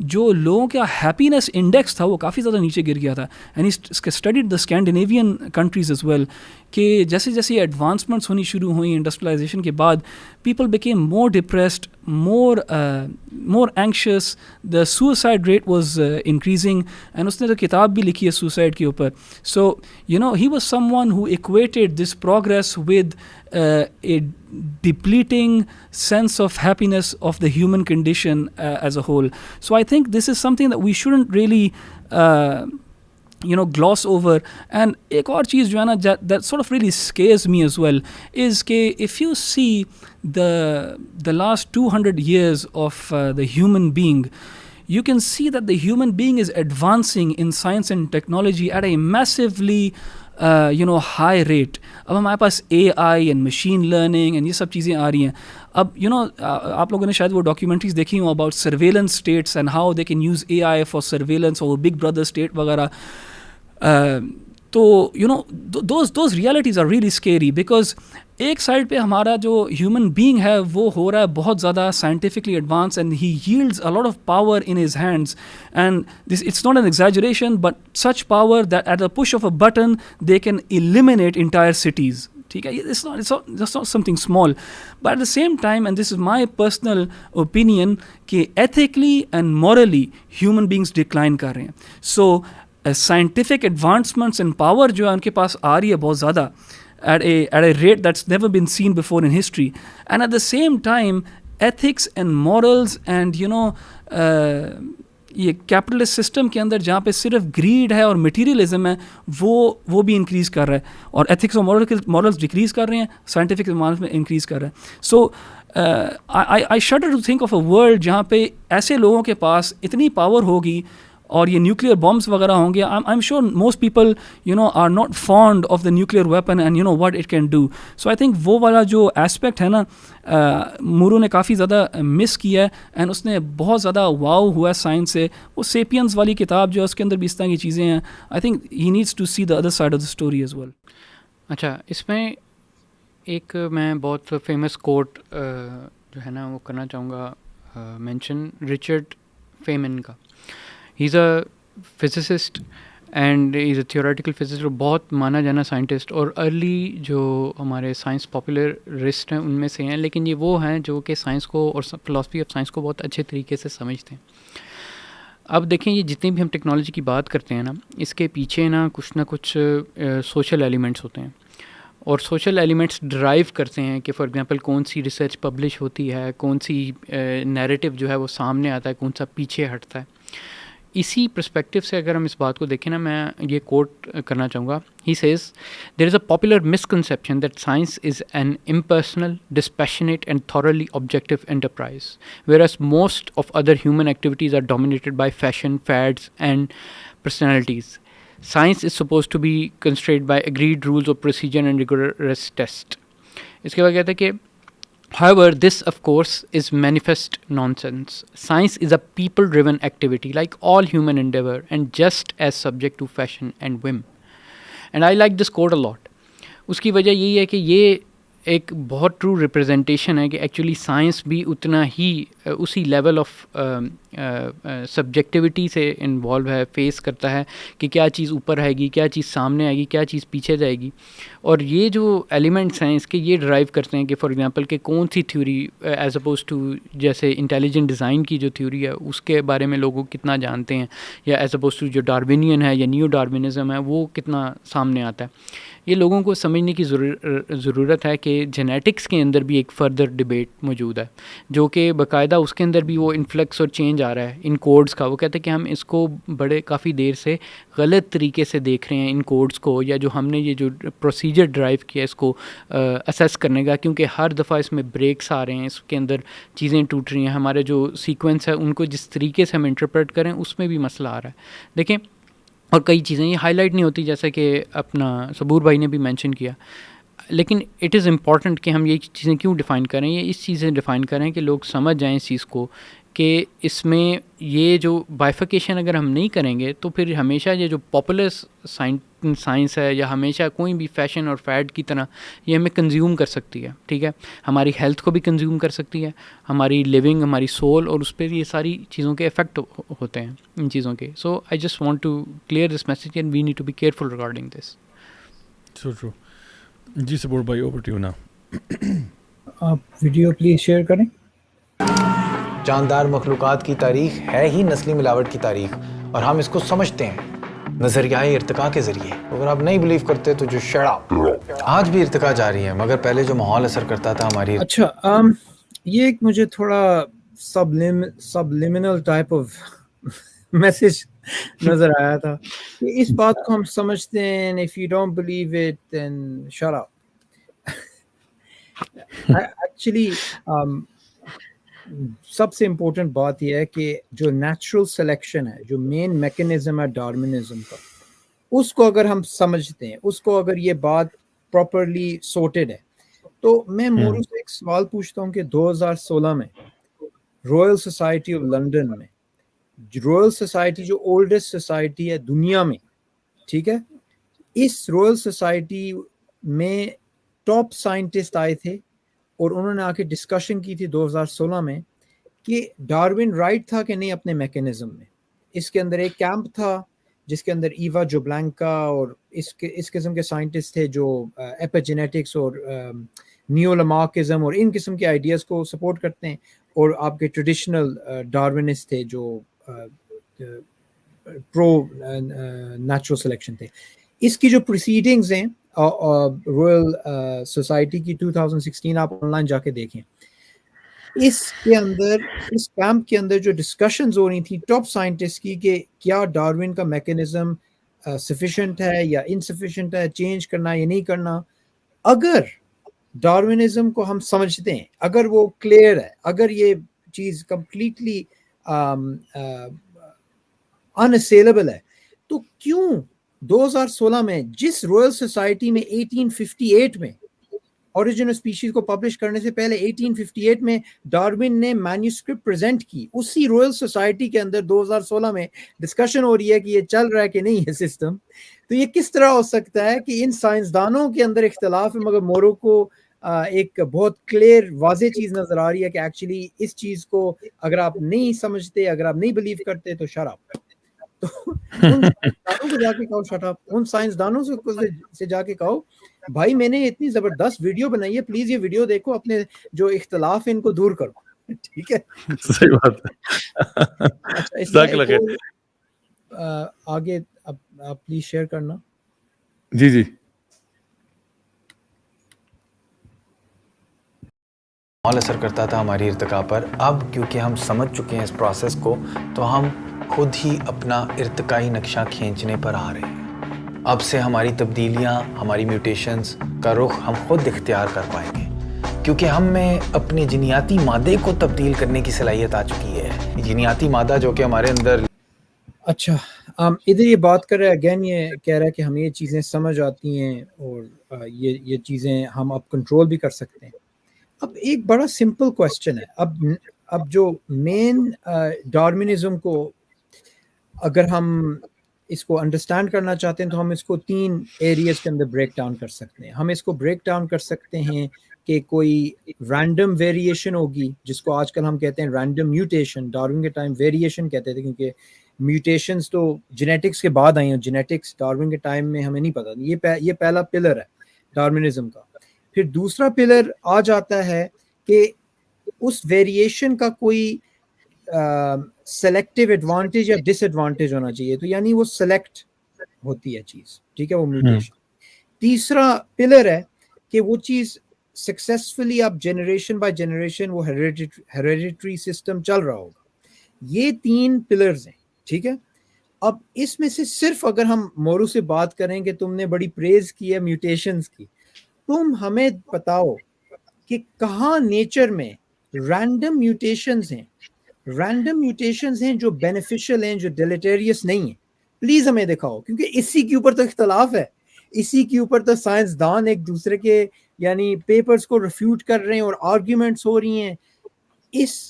A: جو لوگوں کا ہیپینس انڈیکس تھا وہ کافی زیادہ نیچے گر گیا تھا. And he studied the Scandinavian countries as well, کہ جیسے جیسے ایڈوانسمنٹس ہونی شروع ہوئیں انڈسٹریلائزیشن کے بعد, people became more depressed, more anxious, the suicide rate was increasing. And اس نے تو کتاب بھی لکھی ہے سوسائڈ کے اوپر. So he was someone who equated this progress with a depleting sense of happiness of the human condition as a whole. So I think this is something that we shouldn't really gloss over. And ek aur cheez jo hai na that sort of really scares me as well is ke if you see the last 200 years of the human being, you can see that the human being is advancing in science and technology at a massively high rate. اب ہمارے پاس AI and machine learning and یہ سب چیزیں آ رہی ہیں. اب آپ لوگوں نے شاید وہ ڈاکیومنٹریز دیکھی ہوں about surveillance states and how they can use AI for surveillance or big brother state وغیرہ. تو those realities are really scary because ایک سائڈ پہ ہمارا جو ہیومن بینگ ہے وہ ہو رہا ہے بہت زیادہ scientifically advance, and he yields a lot of power in his hands, and it's not an exaggeration, but such power that at the push of a button they can eliminate entire cities. ٹھیک ہے, it's not something small. But at the same time, and this is my personal opinion, کہ ethically and morally human beings decline کر رہے ہیں. So scientific advancements and power جو ہے ان کے پاس آ رہی ہے بہت زیادہ at a rate that's never been seen before in history. And at the same time, ethics and morals and یہ کیپٹلسٹ سسٹم کے اندر جہاں پہ صرف گریڈ ہے اور مٹیریلزم ہے وہ بھی انکریز کر رہا ہے, اور ایتھکس اور مورلز ڈکریز کر رہے ہیں, سائنٹیفک مورلز میں انکریز کر رہا ہے. سو I shudder to think of a world جہاں پہ ایسے لوگوں کے پاس اتنی پاور ہوگی اور یہ نیوکلیئر بامبس وغیرہ ہوں گے. I'm sure most people are not fond of the nuclear weapon and what it can do. So I think وہ والا جو ایسپیکٹ ہے نا مورو نے کافی زیادہ مس کیا ہے, اینڈ اس نے بہت زیادہ واو ہوا ہے سائنس سے. وہ سیپینز والی کتاب جو ہے اس کے اندر بھی اس طرح کی چیزیں ہیں. I think he needs to see the other side of the story as well.
D: اچھا, اس میں ایک میں بہت فیمس کوٹ جو ہے نا وہ کرنا چاہوں گا مینشن, رچرڈ فیمن کا. He is a physicist and is a theoretical physicist, اور بہت مانا جانا سائنٹسٹ, اور ارلی جو ہمارے سائنس پاپولرسٹ ہیں ان میں سے ہیں, لیکن یہ وہ ہیں جو کہ سائنس کو اور فلاسفی آف سائنس کو بہت اچھے طریقے سے سمجھتے ہیں. اب دیکھیں, یہ جتنی بھی ہم ٹیکنالوجی کی بات کرتے ہیں نا, اس کے پیچھے نا کچھ سوشل ایلیمنٹس ہوتے ہیں, اور سوشل ایلیمنٹس ڈرائیو کرتے ہیں کہ فار ایگزامپل کون سی ریسرچ پبلش ہوتی ہے, کون سی نیریٹو جو ہے وہ سامنے آتا ہے, کون سا پیچھے ہٹتا ہے. اسی پرسپیکٹو سے اگر ہم اس بات کو دیکھیں نا, میں یہ کوٹ کرنا چاہوں گا. He says there is a popular misconception that science is an impersonal, dispassionate and thoroughly objective enterprise, whereas most of other human activities are dominated by fashion, fads and personalities. Science is supposed to be constrained by agreed rules of procedure and rigorous test. اس کے بعد کہتا ہے کہ however, this of course is manifest nonsense. Science is a people-driven activity like all human endeavor and just as subject to fashion and whim. And I like this quote a lot. اس کی وجہ یہی ہے کہ یہ ایک بہت ٹرو ریپرزنٹیشن ہے کہ ایکچولی سائنس بھی اتنا ہی اسی لیول آف سبجیکٹیوٹی سے انوالو ہے, فیس کرتا ہے کہ کیا چیز اوپر آئے گی, کیا چیز سامنے آئے گی, کیا چیز پیچھے جائے گی. اور یہ جو ایلیمنٹس ہیں اس کے یہ ڈرائیو کرتے ہیں کہ فار ایگزامپل کہ کون سی تھیوری ایز اپوز ٹو جیسے انٹیلیجنٹ ڈیزائن کی جو تھیوری ہے اس کے بارے میں لوگوں کتنا جانتے ہیں, یا ایز اپوز ٹو جو ڈارونین ہے یا نیو ڈارونزم ہے وہ کتنا سامنے آتا ہے. یہ لوگوں کو سمجھنے کی ضرورت ہے کہ جینیٹکس کے اندر بھی ایک فردر ڈبیٹ موجود ہے, جو کہ باقاعدہ اس کے اندر بھی وہ انفلکس اور چینج آ رہا ہے ان کوڈز کا. وہ کہتے ہیں کہ ہم اس کو بڑے کافی دیر سے غلط طریقے سے دیکھ رہے ہیں ان کوڈز کو, یا جو ہم نے یہ جو پروسیجر ڈرائیو کیا اس کو اسیس کرنے کا, کیونکہ ہر دفعہ اس میں بریکس آ رہے ہیں, اس کے اندر چیزیں ٹوٹ رہی ہیں, ہمارے جو سیکوینس ہے ان کو جس طریقے سے ہم انٹرپریٹ کریں اس میں بھی مسئلہ آ رہا ہے. دیکھیں, اور کئی چیزیں یہ ہائی لائٹ نہیں ہوتی, جیسا کہ اپنا صبور بھائی نے بھی مینشن کیا. لیکن اٹ از امپورٹنٹ کہ ہم یہ چیزیں کیوں ڈیفائن کریں، یہ اس چیز سے ڈیفائن کریں کہ لوگ سمجھ جائیں اس چیز کو کہ اس میں یہ جو بائیفیکیشن اگر ہم نہیں کریں گے تو پھر ہمیشہ یہ جو پاپولر سائنس ہے یا ہمیشہ کوئی بھی فیشن اور فیڈ کی طرح یہ ہمیں کنزیوم کر سکتی ہے، ٹھیک ہے، ہماری ہیلتھ کو بھی کنزیوم کر سکتی ہے، ہماری لیونگ، ہماری سول، اور اس پہ یہ ساری چیزوں کے افیکٹ ہوتے ہیں ان چیزوں کے. So I just want to clear this message and we need to be careful regarding this.
B: So true. جی سپور بھائی، اوور ٹو یو نا.
C: آپ ویڈیو پلیز شیئر کریں.
E: جاندار مخلوقات کی تاریخ ہے ہی نسلی ملاوٹ کی تاریخ، اور ہم اس کو سمجھتے ہیں نظریہ ارتقاء کے ذریعے. اگر آپ نہیں بلیو کرتے تو جو شڑا آج بھی ارتقاء جاری ہے، مگر پہلے جو ماحول اثر کرتا تھا ہماری.
C: اچھا، یہ ایک مجھے تھوڑا سبلیمنل ٹائپ آف میسج نظر آیا تھا کہ اس بات کو ہم سمجھتے ہیں، if you don't believe it then shut up. Actually سب سے امپورٹنٹ بات یہ ہے کہ جو نیچرل سلیکشن ہے، جو مین میکنزم ہے ڈارونزم کا، اس کو اگر ہم سمجھتے ہیں، اس کو اگر یہ بات پراپرلی سورٹڈ ہے، تو میں مورو سے ایک سوال پوچھتا ہوں کہ 2016 میں رائل سوسائٹی آف لنڈن میں، رائل سوسائٹی جو اولڈسٹ سوسائٹی ہے دنیا میں، ٹھیک ہے، اس رائل سوسائٹی میں ٹاپ سائنٹسٹ آئے تھے اور انہوں نے آ کے ڈسکشن کی تھی 2016 میں کہ ڈارون رائٹ تھا کہ نہیں اپنے میکنزم میں. اس کے اندر ایک کیمپ تھا جس کے اندر ایوا جوبلانکا اور اس قسم کے سائنٹسٹ تھے جو ایپیجینیٹکس اور نیولامارکزم اور ان قسم کے آئیڈیاز کو سپورٹ کرتے ہیں، اور آپ کے ٹریڈیشنل ڈارونسٹ تھے جو پرو نیچرل سلیکشن تھے. اس کی جو پروسیڈنگز ہیں رائل سوسائٹی کی 2016 آپ آن لائن جا کے دیکھیں، اس کے اندر، اس کیمپ کے اندر جو ڈسکشنز ہو رہی تھیں ٹاپ سائنٹسٹ کی کہ کیا ڈارون کا میکنزم سفیشینٹ ہے یا انسفیشینٹ ہے، چینج کرنا یا نہیں کرنا. اگر ڈارونزم کو ہم سمجھتے ہیں، اگر وہ کلیئر ہے، اگر یہ چیز کمپلیٹلی اناسیلیبل ہے، تو کیوں 2016 میں جس رائل سوسائٹی میں 1858 میں اوریجن آف اسپیشیز کو پبلش کرنے سے پہلے 1858 میں ڈارون نے مینیوسکرپٹ پریزنٹ کی، اسی رائل سوسائٹی کے اندر 2016 میں ڈسکشن ہو رہی ہے کہ یہ چل رہا ہے کہ نہیں ہے سسٹم. تو یہ کس طرح ہو سکتا ہے کہ ان سائنسدانوں کے اندر اختلاف ہے مگر مورو کو ایک بہت کلیئر واضح چیز نظر آ رہی ہے کہ ایکچولی اس چیز کو اگر آپ نہیں سمجھتے، اگر آپ نہیں بلیو کرتے تو شٹ اپ. تو ان سائنسدانوں کو جا کے کہو شٹ اپ، ان سائنسدانوں سے جا کے کہو بھائی میں نے اتنی زبردست ویڈیو بنائی ہے، پلیز یہ ویڈیو دیکھو، اپنے جو اختلاف ان کو دور کرو. ٹھیک ہے،
B: صحیح بات ہے.
C: اچھا اس میں آگے آپ پلیز شیئر کرنا.
B: جی جی.
E: ماحول اثر کرتا تھا ہماری ارتقاء پر. اب کیونکہ ہم سمجھ چکے ہیں اس پروسیس کو، تو ہم خود ہی اپنا ارتقائی نقشہ کھینچنے پر آ رہے ہیں. اب سے ہماری تبدیلیاں، ہماری میوٹیشنز کا رخ ہم خود اختیار کر پائیں گے، کیونکہ ہم میں اپنے جینیاتی مادے کو تبدیل کرنے کی صلاحیت آ چکی ہے. جینیاتی مادہ جو کہ ہمارے اندر.
C: اچھا ادھر یہ بات کر رہے ہیں، اگین یہ کہہ رہا ہے کہ ہمیں یہ چیزیں سمجھ آتی ہیں اور یہ چیزیں ہم اب کنٹرول بھی کر سکتے ہیں. اب ایک بڑا سمپل کویسچن ہے، اب جو مین ڈارونزم کو اگر ہم اس کو انڈرسٹینڈ کرنا چاہتے ہیں تو ہم اس کو 3 ایریاز کے اندر بریک ڈاؤن کر سکتے ہیں. ہم اس کو بریک ڈاؤن کر سکتے ہیں کہ کوئی رینڈم ویریشن ہوگی، جس کو آج کل ہم کہتے ہیں رینڈم میوٹیشن. ڈارون کے ٹائم ویریشن کہتے تھے کیونکہ میوٹیشنز تو جینیٹکس کے بعد آئی ہیں، جینیٹکس ڈارون کے ٹائم میں ہمیں نہیں پتہ. یہ پہلا پلر ہے ڈارونزم کا. پھر دوسرا پلر آ جاتا ہے کہ اس ویریشن کا کوئی سلیکٹیو ایڈوانٹیج یا ڈس ایڈوانٹیج ہونا چاہیے، تو یعنی وہ سلیکٹ ہوتی ہے چیز، ٹھیک ہے، وہ میوٹیشن. تیسرا پلر ہے کہ وہ چیز سکسیسفلی اب جنریشن بائی جنریشن وہ ہیریڈیٹری سسٹم چل رہا ہوگا. یہ 3 پلرز ہیں، ٹھیک ہے. اب اس میں سے صرف اگر ہم مورو سے بات کریں کہ تم نے بڑی پریز کی ہے میوٹیشنز کی، تم ہمیں بتاؤ کہ کہاں نیچر میں رینڈم میوٹیشنز ہیں جو بینیفیشل ہیں، جو ڈیلیٹیریس نہیں ہیں. پلیز ہمیں دکھاؤ، کیونکہ اسی کے اوپر تو اختلاف ہے. اسی کے اوپر تو سائنسدان ایک دوسرے کے یعنی پیپرز کو ریفیوٹ کر رہے ہیں اور آرگیومنٹس ہو رہی ہیں اس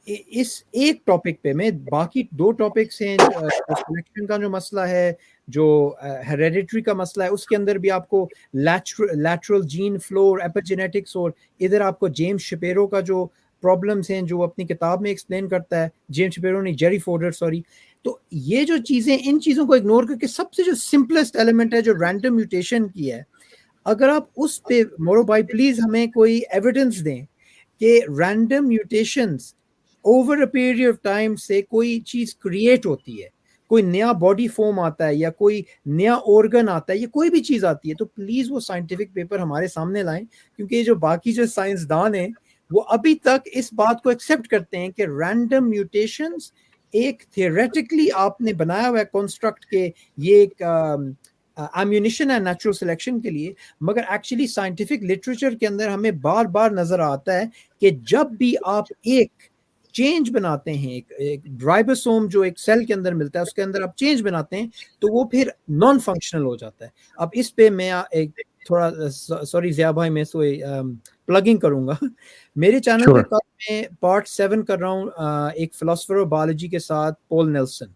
C: ایک ٹاپک پہ. میں باقی 2 ٹاپکس ہیں سلیکشن کا جو مسئلہ ہے, جو ہیریڈیٹری کا مسئلہ ہے, اس کے اندر بھی آپ کو لیٹرل جین فلو اور ایپیجینیٹکس, اور ادھر آپ کو جیمز شپیرو کا جو پرابلمس ہیں جو اپنی کتاب میں ایکسپلین کرتا ہے, جیمز شپیرو نہیں, جیری فورڈر سوری. تو یہ جو چیزیں, ان چیزوں کو اگنور کر کے سب سے جو سمپلسٹ ایلیمنٹ ہے جو رینڈم میوٹیشن کی ہے, اگر آپ اس پہ مورو بھائی پلیز ہمیں کوئی ایویڈنس دیں کہ random mutations over a period of time سے کوئی چیز کریٹ ہوتی ہے, کوئی نیا باڈی فارم آتا ہے یا کوئی نیا آرگن آتا ہے یا کوئی بھی چیز آتی ہے, تو پلیز وہ سائنٹیفک پیپر ہمارے سامنے لائیں, کیونکہ یہ جو باقی جو سائنسدان ہیں وہ ابھی تک اس بات کو ایکسیپٹ کرتے ہیں کہ رینڈم میوٹیشنز ایک تھیوریٹکلی آپ نے بنایا ہوا ہے کنسٹرکٹ کہ یہ ایک ایمونیشن ہے نیچرل سلیکشن کے لیے, مگر ایکچولی سائنٹیفک لٹریچر کے اندر ہمیں بار بار نظر آتا ہے کہ جب بھی آپ ایک چینج بناتے ہیں, ایک رائبوسوم جو ایک سیل کے اندر ملتا ہے اس کے اندر آپ چینج بناتے ہیں تو وہ پھر نان فنکشنل ہو جاتا ہے. اب اس پہ میں ایک تھوڑا سوری ضیاء بھائی میں پلگنگ کروں گا. میرے چینل پہ کل میں پارٹ 7 کر رہا ہوں ایک فلاسفر آف بایولوجی کے ساتھ پول نیلسن.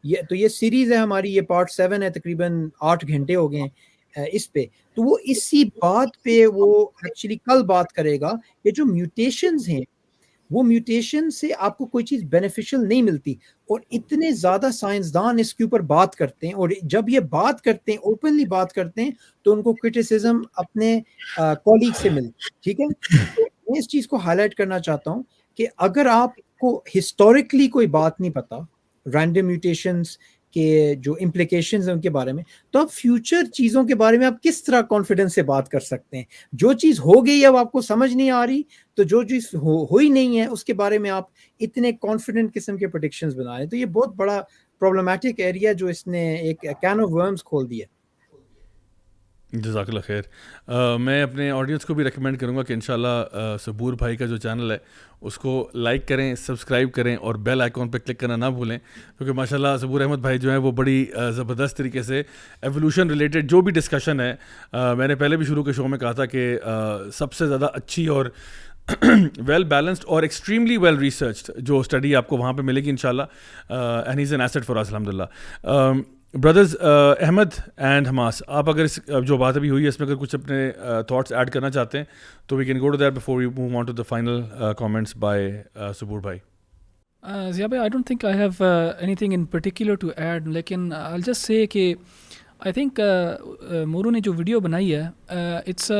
C: یہ سیریز ہے ہماری, یہ پارٹ 7 ہے, تقریباً 8 گھنٹے ہو گئے ہیں اس پہ. تو وہ اسی بات پہ وہ ایکچولی کل بات کرے گا کہ جو میوٹیشنز ہیں وہ میوٹیشن سے آپ کو کوئی چیز بینیفیشل نہیں ملتی, اور اتنے زیادہ سائنسدان اس کے اوپر بات کرتے ہیں, اور جب یہ بات کرتے ہیں اوپنلی بات کرتے ہیں تو ان کو کرٹیسزم اپنے کولیگ سے ملتی. ٹھیک ہے, تو میں اس چیز کو ہائی لائٹ کرنا چاہتا ہوں کہ اگر آپ کو ہسٹوریکلی کوئی بات نہیں پتا رینڈم میوٹیشنز کے جو امپلیکیشنز ہیں ان کے بارے میں, تو آپ فیوچر چیزوں کے بارے میں آپ کس طرح کانفیڈنس سے بات کر سکتے ہیں؟ جو چیز ہو گئی اب آپ کو سمجھ نہیں آ رہی, تو جو چیز ہوئی نہیں ہے اس کے بارے میں آپ اتنے کانفیڈنٹ قسم کے پریڈکشنز بنا رہے ہیں. تو یہ بہت بڑا پرابلمٹک ایریا جو اس نے ایک کین آف ورمز کھول دیا.
B: جزاک اللہ خیر. میں اپنے آڈینس کو بھی ریکمینڈ کروں گا کہ انشاءاللہ صبور بھائی کا جو چینل ہے اس کو لائک کریں, سبسکرائب کریں اور بیل آئیکن پہ کلک کرنا نہ بھولیں, کیونکہ ماشاءاللہ صبور احمد بھائی جو ہیں وہ بڑی زبردست طریقے سے ایولیوشن ریلیٹڈ جو بھی ڈسکشن ہے, میں نے پہلے بھی شروع کے شو میں کہا تھا کہ سب سے زیادہ اچھی اور ویل بیلنسڈ اور ایکسٹریملی ویل ریسرچڈ جو اسٹڈی آپ کو وہاں پہ ملے گی انشاءاللہ, and he is an asset for us الحمدللہ. بردرز احمد اینڈ حماس, آپ اگر اس جو بات ابھی ہوئی ہے اس میں اگر کچھ اپنے تھاٹس ایڈ کرنا چاہتے ہیں تو we can go to that before we move on to the final comments by Saboor بھائی.
A: Zia bhai, I don't think I have anything in particular to add, لیکن I'll just say کہ I think مورو نے جو ویڈیو بنائی ہے it's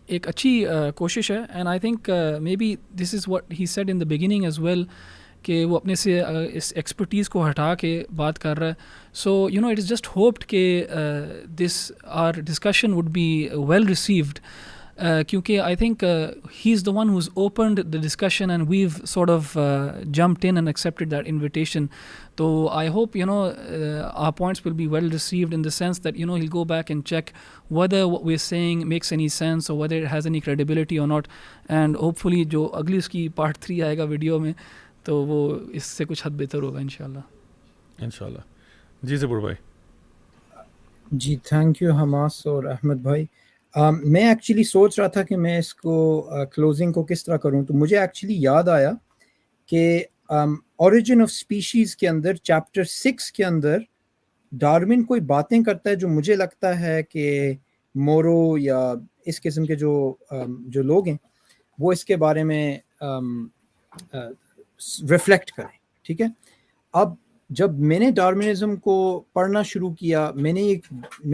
A: ایک اچھی کوشش ہے, and I think maybe this is what he said in the beginning as well کہ وہ اپنے سے اس ایکسپرٹیز کو ہٹا کے بات کر رہا ہے. So you know it is just hoped کہ this our discussion would be well received, کیونکہ I think he is the one who's opened the discussion and we've sort of jumped in and accepted that invitation. تو I hope you know our points will be well received in the sense that you know he'll go back and check whether what we're saying makes any sense or whether it has any credibility or not, and hopefully جو اگلی اس کی پارٹ 3 آئے گا ویڈیو میں تو وہ اس سے کچھ حد بہتر ہوگا انشاءاللہ.
B: جی صبور بھائی.
C: جی تھینک یو حماس اور احمد بھائی. میں ایکچولی سوچ رہا تھا کہ میں اس کو کلوزنگ کو کس طرح کروں, تو مجھے ایکچولی یاد آیا کہ اوریجن آف اسپیشیز کے اندر چیپٹر 6 کے اندر ڈارون کوئی باتیں کرتا ہے جو مجھے لگتا ہے کہ مورو یا اس قسم کے جو لوگ ہیں وہ اس کے بارے میں ریفلیکٹ کریں. ٹھیک ہے, اب جب میں نے ڈارونزم کو پڑھنا شروع کیا, میں نے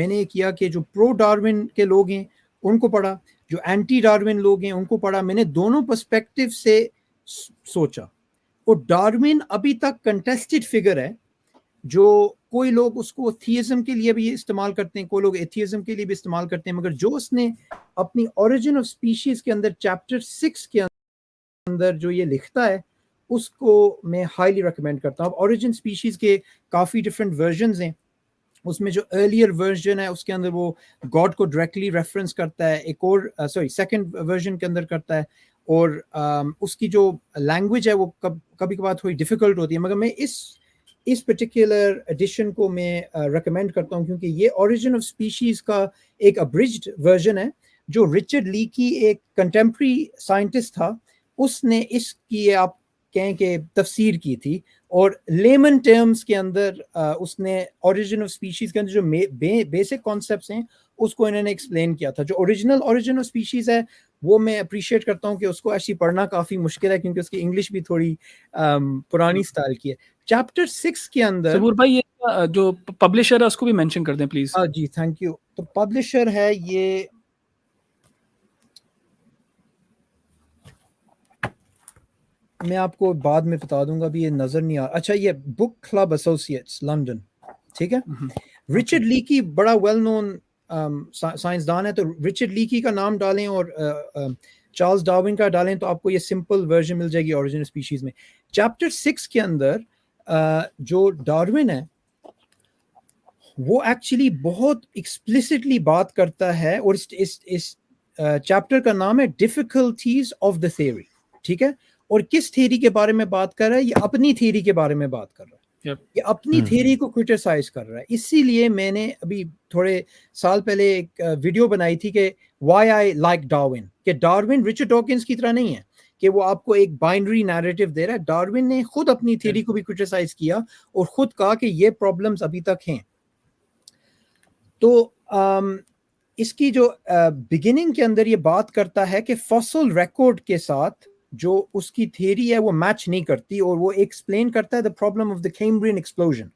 C: یہ کیا کہ جو پرو ڈارون کے لوگ ہیں ان کو پڑھا, جو اینٹی ڈارون لوگ ہیں ان کو پڑھا. میں نے دونوں پرسپیکٹیو سے سوچا, اور ڈارون ابھی تک کنٹیسٹڈ فگر ہے, جو کوئی لوگ اس کو تھیزم کے لیے بھی استعمال کرتے ہیں, کوئی لوگ ایتھیزم کے لیے بھی استعمال کرتے ہیں, مگر جو اس نے اپنی اوریجن آف اسپیشیز کے اندر چیپٹر 6 کے اندر جو یہ لکھتا ہے اس کو میں ہائیلی ریکمینڈ کرتا ہوں. اب اوریجن اسپیشیز کے کافی ڈفرینٹ ورژنز ہیں, اس میں جو ارلیئر ورژن ہے اس کے اندر وہ گاڈ کو ڈائریکٹلی ریفرنس کرتا ہے, ایک اور سیکنڈ ورژن کے اندر کرتا ہے, اور اس کی جو لینگویج ہے وہ کبھی کبھار تھوڑی ڈیفیکلٹ ہوتی ہے, مگر میں اس اس پرٹیکولر ایڈیشن کو میں ریکمینڈ کرتا ہوں کیونکہ یہ اوریجن آف اسپیشیز کا ایک ابریجڈ ورژن ہے جو رچرڈ لیکی ایک کنٹمپری سائنٹسٹ تھا، اس نے اس کی آپ کہیں کہ تفسیر کی تھی، اور لیمن ٹرمز کے اندر اس نے اوریجن آف اسپیشیز کے اندر جو بیسک کانسیپٹس ہیں اس کو انہوں نے ایکسپلین کیا تھا. جو اوریجنل اوریجن آف اسپیشیز ہے وہ میں اپریشیٹ کرتا ہوں کہ اس کو ایسی پڑھنا کافی مشکل ہے کیونکہ اس کی انگلش بھی تھوڑی پرانی سٹائل کی ہے. چیپٹر 6 کے اندر
A: صبور بھائی یہ جو پبلشر ہے اس کو بھی مینشن کر دیں پلیز.
C: جی تھینک یو. تو پبلشر ہے یہ میں آپ کو بعد میں بتا دوں گا، بھی یہ نظر نہیں اچھا، یہ بک کلب ایسوسیٹس لنڈن، ٹھیک ہے. رچرڈ لیکی بڑا ویل نون سائنسدان ہے، تو رچرڈ لیکی کا نام ڈالیں اور چارلز ڈارون کا ڈالیں تو آپ کو یہ سمپل ورژن مل جائے گی اوریجن اسپیشیز میں. چیپٹر 6 کے اندر جو ڈارون ہے وہ ایکچولی بہت ایکسپلسٹلی بات کرتا ہے، اور اس چیپٹر کا نام ہے ڈیفیکلٹیز آف دا تھیوری، ٹھیک ہے. اور کس تھیوری کے بارے میں بات کر رہا ہے؟ یہ اپنی تھیوری کے بارے میں بات کر رہا ہے، یہ اپنی تھیوری کو کرٹیسائز کر رہا ہے. اسی لیے میں نے ابھی تھوڑے سال پہلے ایک ویڈیو بنائی تھی کہ وائی آئی لائک ڈارون، کہ ڈارون رچرڈ ڈاکنز کی طرح نہیں ہے کہ وہ آپ کو ایک بائنری نیریٹو دے رہا ہے. ڈارون نے خود اپنی تھیوری کو بھی کرٹیسائز کیا اور خود کہا کہ یہ پرابلمز ابھی تک ہیں. تو اس کی جو بگننگ کے اندر یہ بات کرتا ہے کہ فاسل ریکارڈ کے ساتھ جو اس کی تھیوری ہے وہ میچ نہیں کرتی، اور وہ ایکسپلین کرتا ہے the problem of the Cambrian explosion.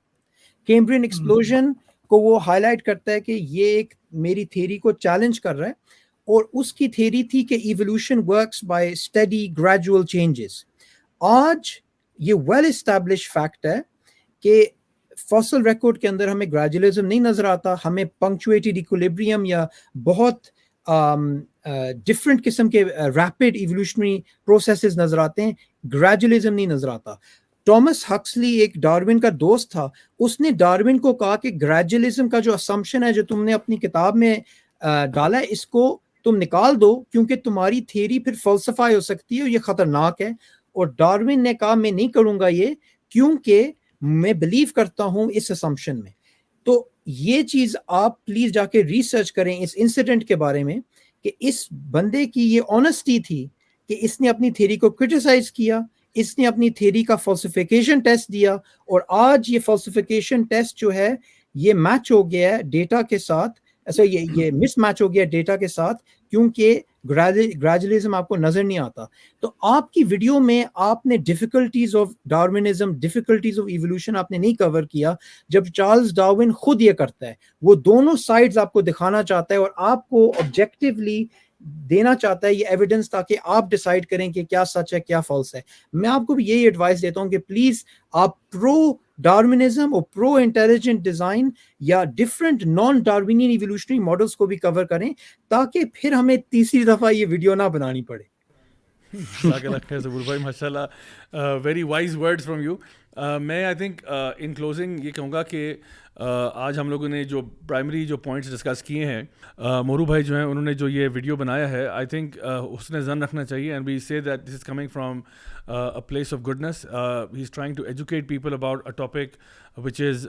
C: Cambrian explosion کو وہ ہائی لائٹ کرتا ہے کہ یہ ایک میری تھیوری کو چیلنج کر رہا ہے، اور اس کی تھیوری تھی کہ evolution works by study gradual changes. آج یہ ویل اسٹیبلش فیکٹ ہے کہ فاسل ریکارڈ کے اندر ہمیں گریجولیزم نہیں نظر آتا، ہمیں پنکچویٹڈ ایکولیبریم یا بہت ڈفرینٹ قسم کے ریپڈ ایولیوشنری پروسیسز نظر آتے ہیں، گریجولیزم نہیں نظر آتا. ٹامس ہکسلی ایک ڈارون کا دوست تھا، اس نے ڈارون کو کہا کہ گریجولیزم کا جو اسمپشن ہے جو تم نے اپنی کتاب میں ڈالا ہے اس کو تم نکال دو، کیونکہ تمہاری تھیوری پھر فلسفہ ہو سکتی ہے اور یہ خطرناک ہے. اور ڈارون نے کہا میں نہیں کروں گا یہ، کیونکہ میں بلیو کرتا ہوں اس اسمپشن میں. تو یہ چیز آپ پلیز جا کے ریسرچ کریں اس انسیڈنٹ کے بارے میں، کہ اس بندے کی یہ آنیسٹی تھی کہ اس نے اپنی تھیوری کو کرٹیسائز کیا، اس نے اپنی تھیوری کا فلسفیکیشن ٹیسٹ دیا، اور آج یہ فلسفیکیشن ٹیسٹ جو ہے یہ میچ ہو گیا ہے ڈیٹا کے ساتھ، ایسا یہ مس میچ ہو گیا ڈیٹا کے ساتھ، کیونکہ گریجولیزم آپ کو نظر نہیں آتا. تو آپ کی ویڈیو میں آپ نے difficulties of Darwinism, difficulties of evolution آپ نے نہیں کور کیا، جب چارلز ڈارون خود یہ کرتا ہے. وہ دونوں سائڈز آپ کو دکھانا چاہتا ہے اور آپ کو آبجیکٹیولی دینا چاہتا ہے یہ ایویڈنس، تاکہ آپ ڈیسائیڈ کریں کہ کیا سچ ہے کیا فالس ہے. میں آپ کو بھی یہی ایڈوائس دیتا ہوں کہ پلیز آپ پرو ڈارونزم اور پرو انٹیلیجنٹ ڈیزائن یا ڈفرینٹ نان ڈارونین ایولیوشنری ماڈلس کو بھی کور کریں، تاکہ پھر ہمیں تیسری دفعہ یہ ویڈیو نہ بنانی پڑے.
B: جزاک اللہ خیر ظہور بھائی، ماشاء اللہ، very wise words from you. میں آئی تھنک ان کلوزنگ یہ کہوں گا کہ آج ہم لوگوں نے جو پرائمری جو پوائنٹس ڈسکس کیے ہیں، مورو بھائی جو ہیں انہوں نے جو یہ ویڈیو بنایا ہے، آئی تھنک حسن ظن رکھنا چاہیے، اینڈ وی سے that this is coming from a place of goodness. He is trying to educate people about a topic which is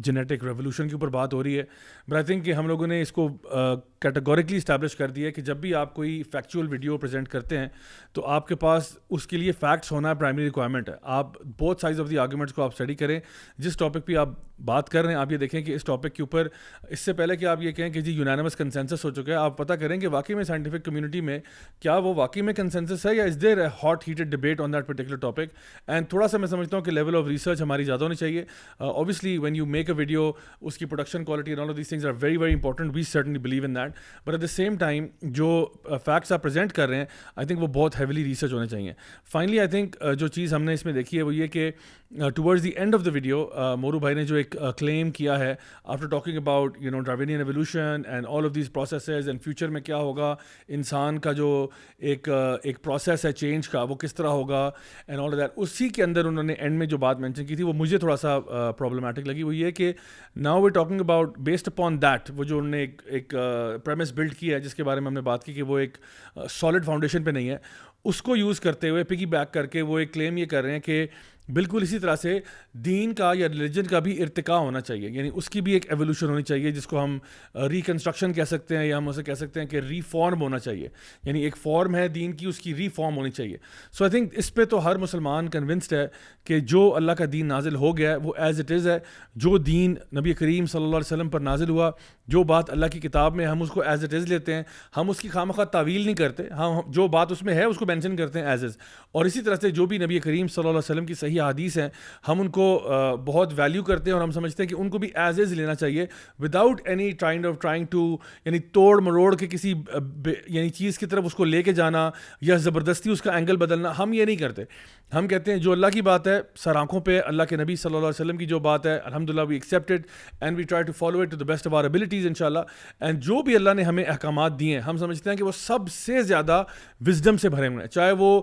B: genetic revolution کے اوپر بات ہو رہی ہے. But I think کہ ہم لوگوں نے اس کو کیٹیگوریکلی اسٹیبلش کر دیا ہے کہ جب بھی آپ کوئی فیکچوئل ویڈیو پریزنٹ کرتے ہیں تو آپ کے پاس اس کے لیے فیکٹس ہونا پرائمری ریکوائرمنٹ ہے. آپ both sides of the arguments کو آپ اسٹڈی کریں. جس ٹاپک پہ آپ بات کر رہے ہیں آپ یہ دیکھیں کہ اس ٹاپک کے اوپر اس سے پہلے کہ آپ یہ کہیں کہ جی یونانیمس کنسنسس ہو چکا ہے، آپ پتہ کریں کہ واقعی میں سائنٹیفک کمیونٹی میں کیا وہ واقعی میں کنسنسس ہے، یا is there a hot heated debate on that particular topic. And تھوڑا سا میں سمجھتا ہوں کہ لیول آف ریسرچ ہماری زیادہ ہونی چاہیے. Obviously when you make a video, اس کی production quality and all of these things are very very important. We certainly believe in that. But at the same time جو فیکٹس آپ پریزنٹ کر رہے ہیں آئی تھنک وہ بہت ہیویلی ریسرچ ہونے چاہیے. فائنلی آئی تھنک جو چیز ہم نے اس میں دیکھی ہے وہ یہ کہ towards the end of the video مورو بھائی نے جو ایک کلیم کیا ہے after talking about Darwinian evolution and all of these processes and future میں کیا ہوگا، انسان کا جو ایک پروسیس ہے چینج کا وہ کس طرح ہوگا اینڈ آل آف دیٹ، اسی کے اندر انہوں نے اینڈ میں جو بات مینشن کی تھی وہ مجھے تھوڑا سا پرابلمٹک لگی. وہ یہ کہ now we talking about based upon that, وہ جو انہوں نے ایک پریمس بلڈ کیا ہے جس کے بارے میں ہم نے بات کی کہ وہ ایک سالڈ فاؤنڈیشن پہ نہیں ہے، اس کو یوز کرتے ہوئے پگی بیک کر کے وہ ایک کلیم یہ کر رہے ہیں کہ بالکل اسی طرح سے دین کا یا ریلیجن کا بھی ارتقاء ہونا چاہیے, یعنی اس کی بھی ایک ایولیوشن ہونی چاہیے, جس کو ہم ریکنسٹرکشن کہہ سکتے ہیں, یا ہم اسے کہہ سکتے ہیں کہ ریفارم ہونا چاہیے, یعنی ایک فارم ہے دین کی, اس کی ریفارم ہونی چاہیے. سو آئی تھنک اس پہ تو ہر مسلمان کنونسڈ ہے کہ جو اللہ کا دین نازل ہو گیا ہے وہ ایز اٹ از ہے. جو دین نبی کریم صلی اللہ علیہ وسلم پر نازل ہوا, جو بات اللہ کی کتاب میں, ہم اس کو ایز اٹ از لیتے ہیں, ہم اس کی خواہ تعویل نہیں کرتے, ہم جو بات اس میں ہے اس کو مینشن کرتے ہیں ایز از. اور اسی طرح سے جو بھی نبی کریم صلی اللہ علیہ وسلم کی صحیح حدیث ہیں, ہم ان کو بہت ویلیو کرتے ہیں, اور ہم سمجھتے ہیں کہ ان کو بھی ایز از لینا چاہیے, وداؤٹ اینی ٹرائنگ ٹو یعنی توڑ مروڑ کے کسی یعنی چیز کی طرف اس کو لے کے جانا یا زبردستی اس کا اینگل بدلنا. ہم یہ نہیں کرتے. ہم کہتے ہیں جو اللہ کی بات ہے سر آنکھوں پہ, اللہ کے نبی صلی اللہ علیہ وسلم کی جو بات ہے, الحمدللہ we accept it and we try to follow it to the best of our abilities انشاءاللہ. اینڈ جو بھی اللہ نے ہمیں احکامات دیے ہیں, ہم سمجھتے ہیں کہ وہ سب سے زیادہ وزڈم سے بھرے ہوئے ہیں. چاہے وہ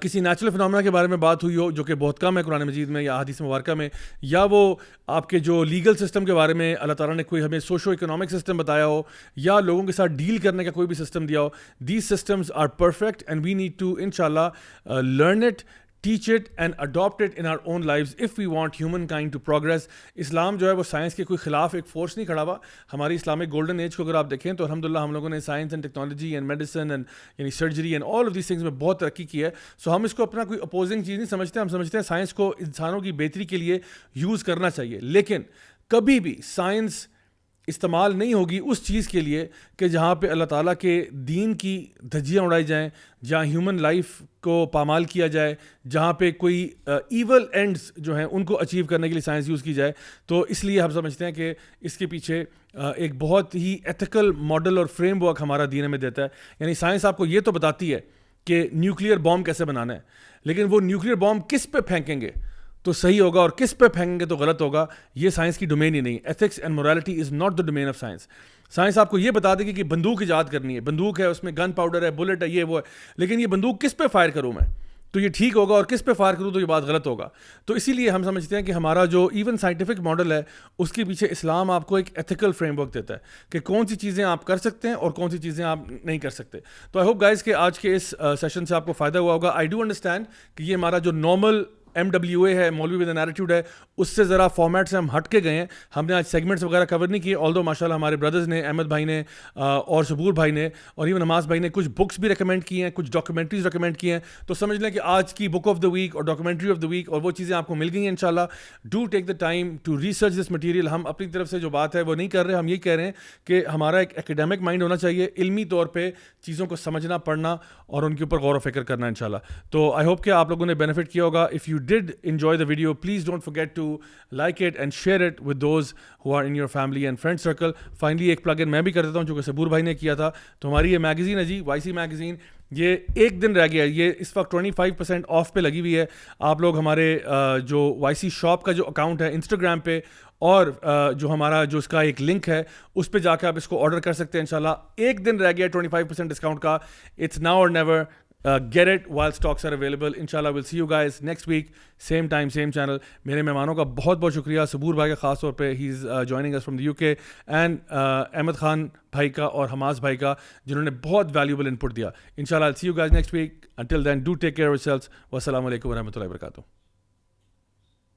B: کسی نیچرل فنامنا کے بارے میں بات ہوئی ہو جو کہ بہت کم ہے قرآن مجید میں یا حدیث مبارکہ میں, یا وہ آپ کے جو لیگل سسٹم کے بارے میں اللہ تعالیٰ نے کوئی ہمیں سوشو اکنامک سسٹم بتایا ہو, یا لوگوں کے ساتھ ڈیل کرنے کا کوئی بھی سسٹم دیا ہو. These systems are perfect and we need to انشاءاللہ learn it, teach it and adopt it in our own lives if we want humankind to progress. اسلام جو ہے وہ سائنس کے کوئی خلاف ایک فورس نہیں کھڑا ہوا. ہماری اسلامک گولڈن ایج کو اگر آپ دیکھیں تو الحمدللہ ہم لوگوں نے science and technology and medicine and یعنی surgery and all of these things میں بہت ترقی کی ہے. سو ہم اس کو اپنا کوئی اپوزنگ چیز نہیں سمجھتے, ہم سمجھتے ہیں سائنس کو انسانوں کی بہتری کے لیے یوز کرنا چاہیے. لیکن کبھی بھی سائنس استعمال نہیں ہوگی اس چیز کے لیے کہ جہاں پہ اللہ تعالیٰ کے دین کی دھجیاں اڑائی جائیں, جہاں ہیومن لائف کو پامال کیا جائے, جہاں پہ کوئی ایول اینڈز جو ہیں ان کو اچیو کرنے کے لیے سائنس یوز کی جائے. تو اس لیے ہم سمجھتے ہیں کہ اس کے پیچھے ایک بہت ہی ایتھیکل ماڈل اور فریم ورک ہمارا دین ہمیں دیتا ہے. یعنی سائنس آپ کو یہ تو بتاتی ہے کہ نیوکلیئر بام کیسے بنانا ہے, لیکن وہ نیوکلیئر بام کس پہ پھینکیں گے تو صحیح ہوگا اور کس پہ پھینکیں گے تو غلط ہوگا, یہ سائنس کی ڈومین ہی نہیں. Ethics and morality is not the domain of science. Science آپ کو یہ بتا دے گی کہ بندوق ایجاد کرنی ہے, بندوق ہے اس میں گن پاؤڈر ہے, بلٹ ہے, یہ وہ ہے, لیکن یہ بندوق کس پہ فائر کروں میں تو یہ ٹھیک ہوگا, اور کس پہ فائر کروں تو یہ بات غلط ہوگا. تو اسی لیے ہم سمجھتے ہیں کہ ہمارا جو ایون سائنٹیفک ماڈل ہے اس کے پیچھے اسلام آپ کو ایک ایتھیکل فریم ورک دیتا ہے کہ کون سی چیزیں آپ کر سکتے ہیں اور کون سی چیزیں آپ نہیں کر سکتے. تو آئی ہوپ گائز کہ آج کے اس سیشن سے آپ کو فائدہ ہوا ہوگا. آئی ڈو انڈرسٹینڈ کہ یہ ہمارا جو نارمل MWA ہے, مولوی ود این ایٹیٹیوڈ ہے, اس سے ذرا فارمیٹ سے ہم ہٹ کے گئے ہیں. ہم نے آج سیگمنٹس وغیرہ کور نہیں کیے, آلدو ماشاءاللہ ہمارے بردرز نے, احمد بھائی نے اور صبور بھائی نے اور ایون نماز بھائی نے کچھ بکس بھی ریکمینڈ کی ہیں, کچھ ڈاکیومنٹریز ریکمینڈ کی ہیں. تو سمجھ لیں کہ آج کی بک آف دا ویک اور ڈاکیومنٹری آف دا ویک اور وہ چیزیں آپ کو مل گئی ہیں انشاءاللہ. Do take the time to research this material. ہم اپنی طرف سے جو بات ہے وہ نہیں کر رہے, ہم یہ کہہ رہے ہیں کہ ہمارا ایک ایکیڈیمک مائنڈ ہونا چاہیے, علمی طور پہ چیزوں کو سمجھنا, پڑھنا اور ان کے اوپر غور و فکر کرنا انشاءاللہ. تو آئی ہوپ کہ آپ لوگوں نے بینیفٹ کیا ہوگا. If you did enjoy video, please don't forget to like it and share it with those who are in your family and friend circle. Finally ایک plug in میں بھی کر دیتا ہوں جو کہ صبور بھائی نے کیا تھا. تو ہماری یہ میگزین ہے جی, YC میگزین, یہ ایک دن رہ گیا ہے, یہ اس وقت 25% آف پہ لگی ہوئی ہے. آپ لوگ ہمارے جو YC شاپ کا جو اکاؤنٹ ہے انسٹاگرام پہ اور جو ہمارا جو اس کا ایک لنک ہے اس پہ جا کے آپ اس کو آرڈر کر سکتے ہیں انشاءاللہ. ایک دن رہ گیا 25% ڈسکاؤنٹ کا. It's now or never. Get it while stocks are available. Inshallah we'll see you guys next week, same time, same channel. میرے مہمانوں کا بہت بہت شکریہ, صبور بھائی کا خاص طور پہ, he is joining us from the UK, and Ahmad Khan بھائی کا اور حماس بھائی کا جنہوں نے بہت valuable input دیا. Inshallah I'll see you guys next week. Until then, do take care of yourselves. والسلام علیکم ورحمۃ اللہ وبرکاتہ.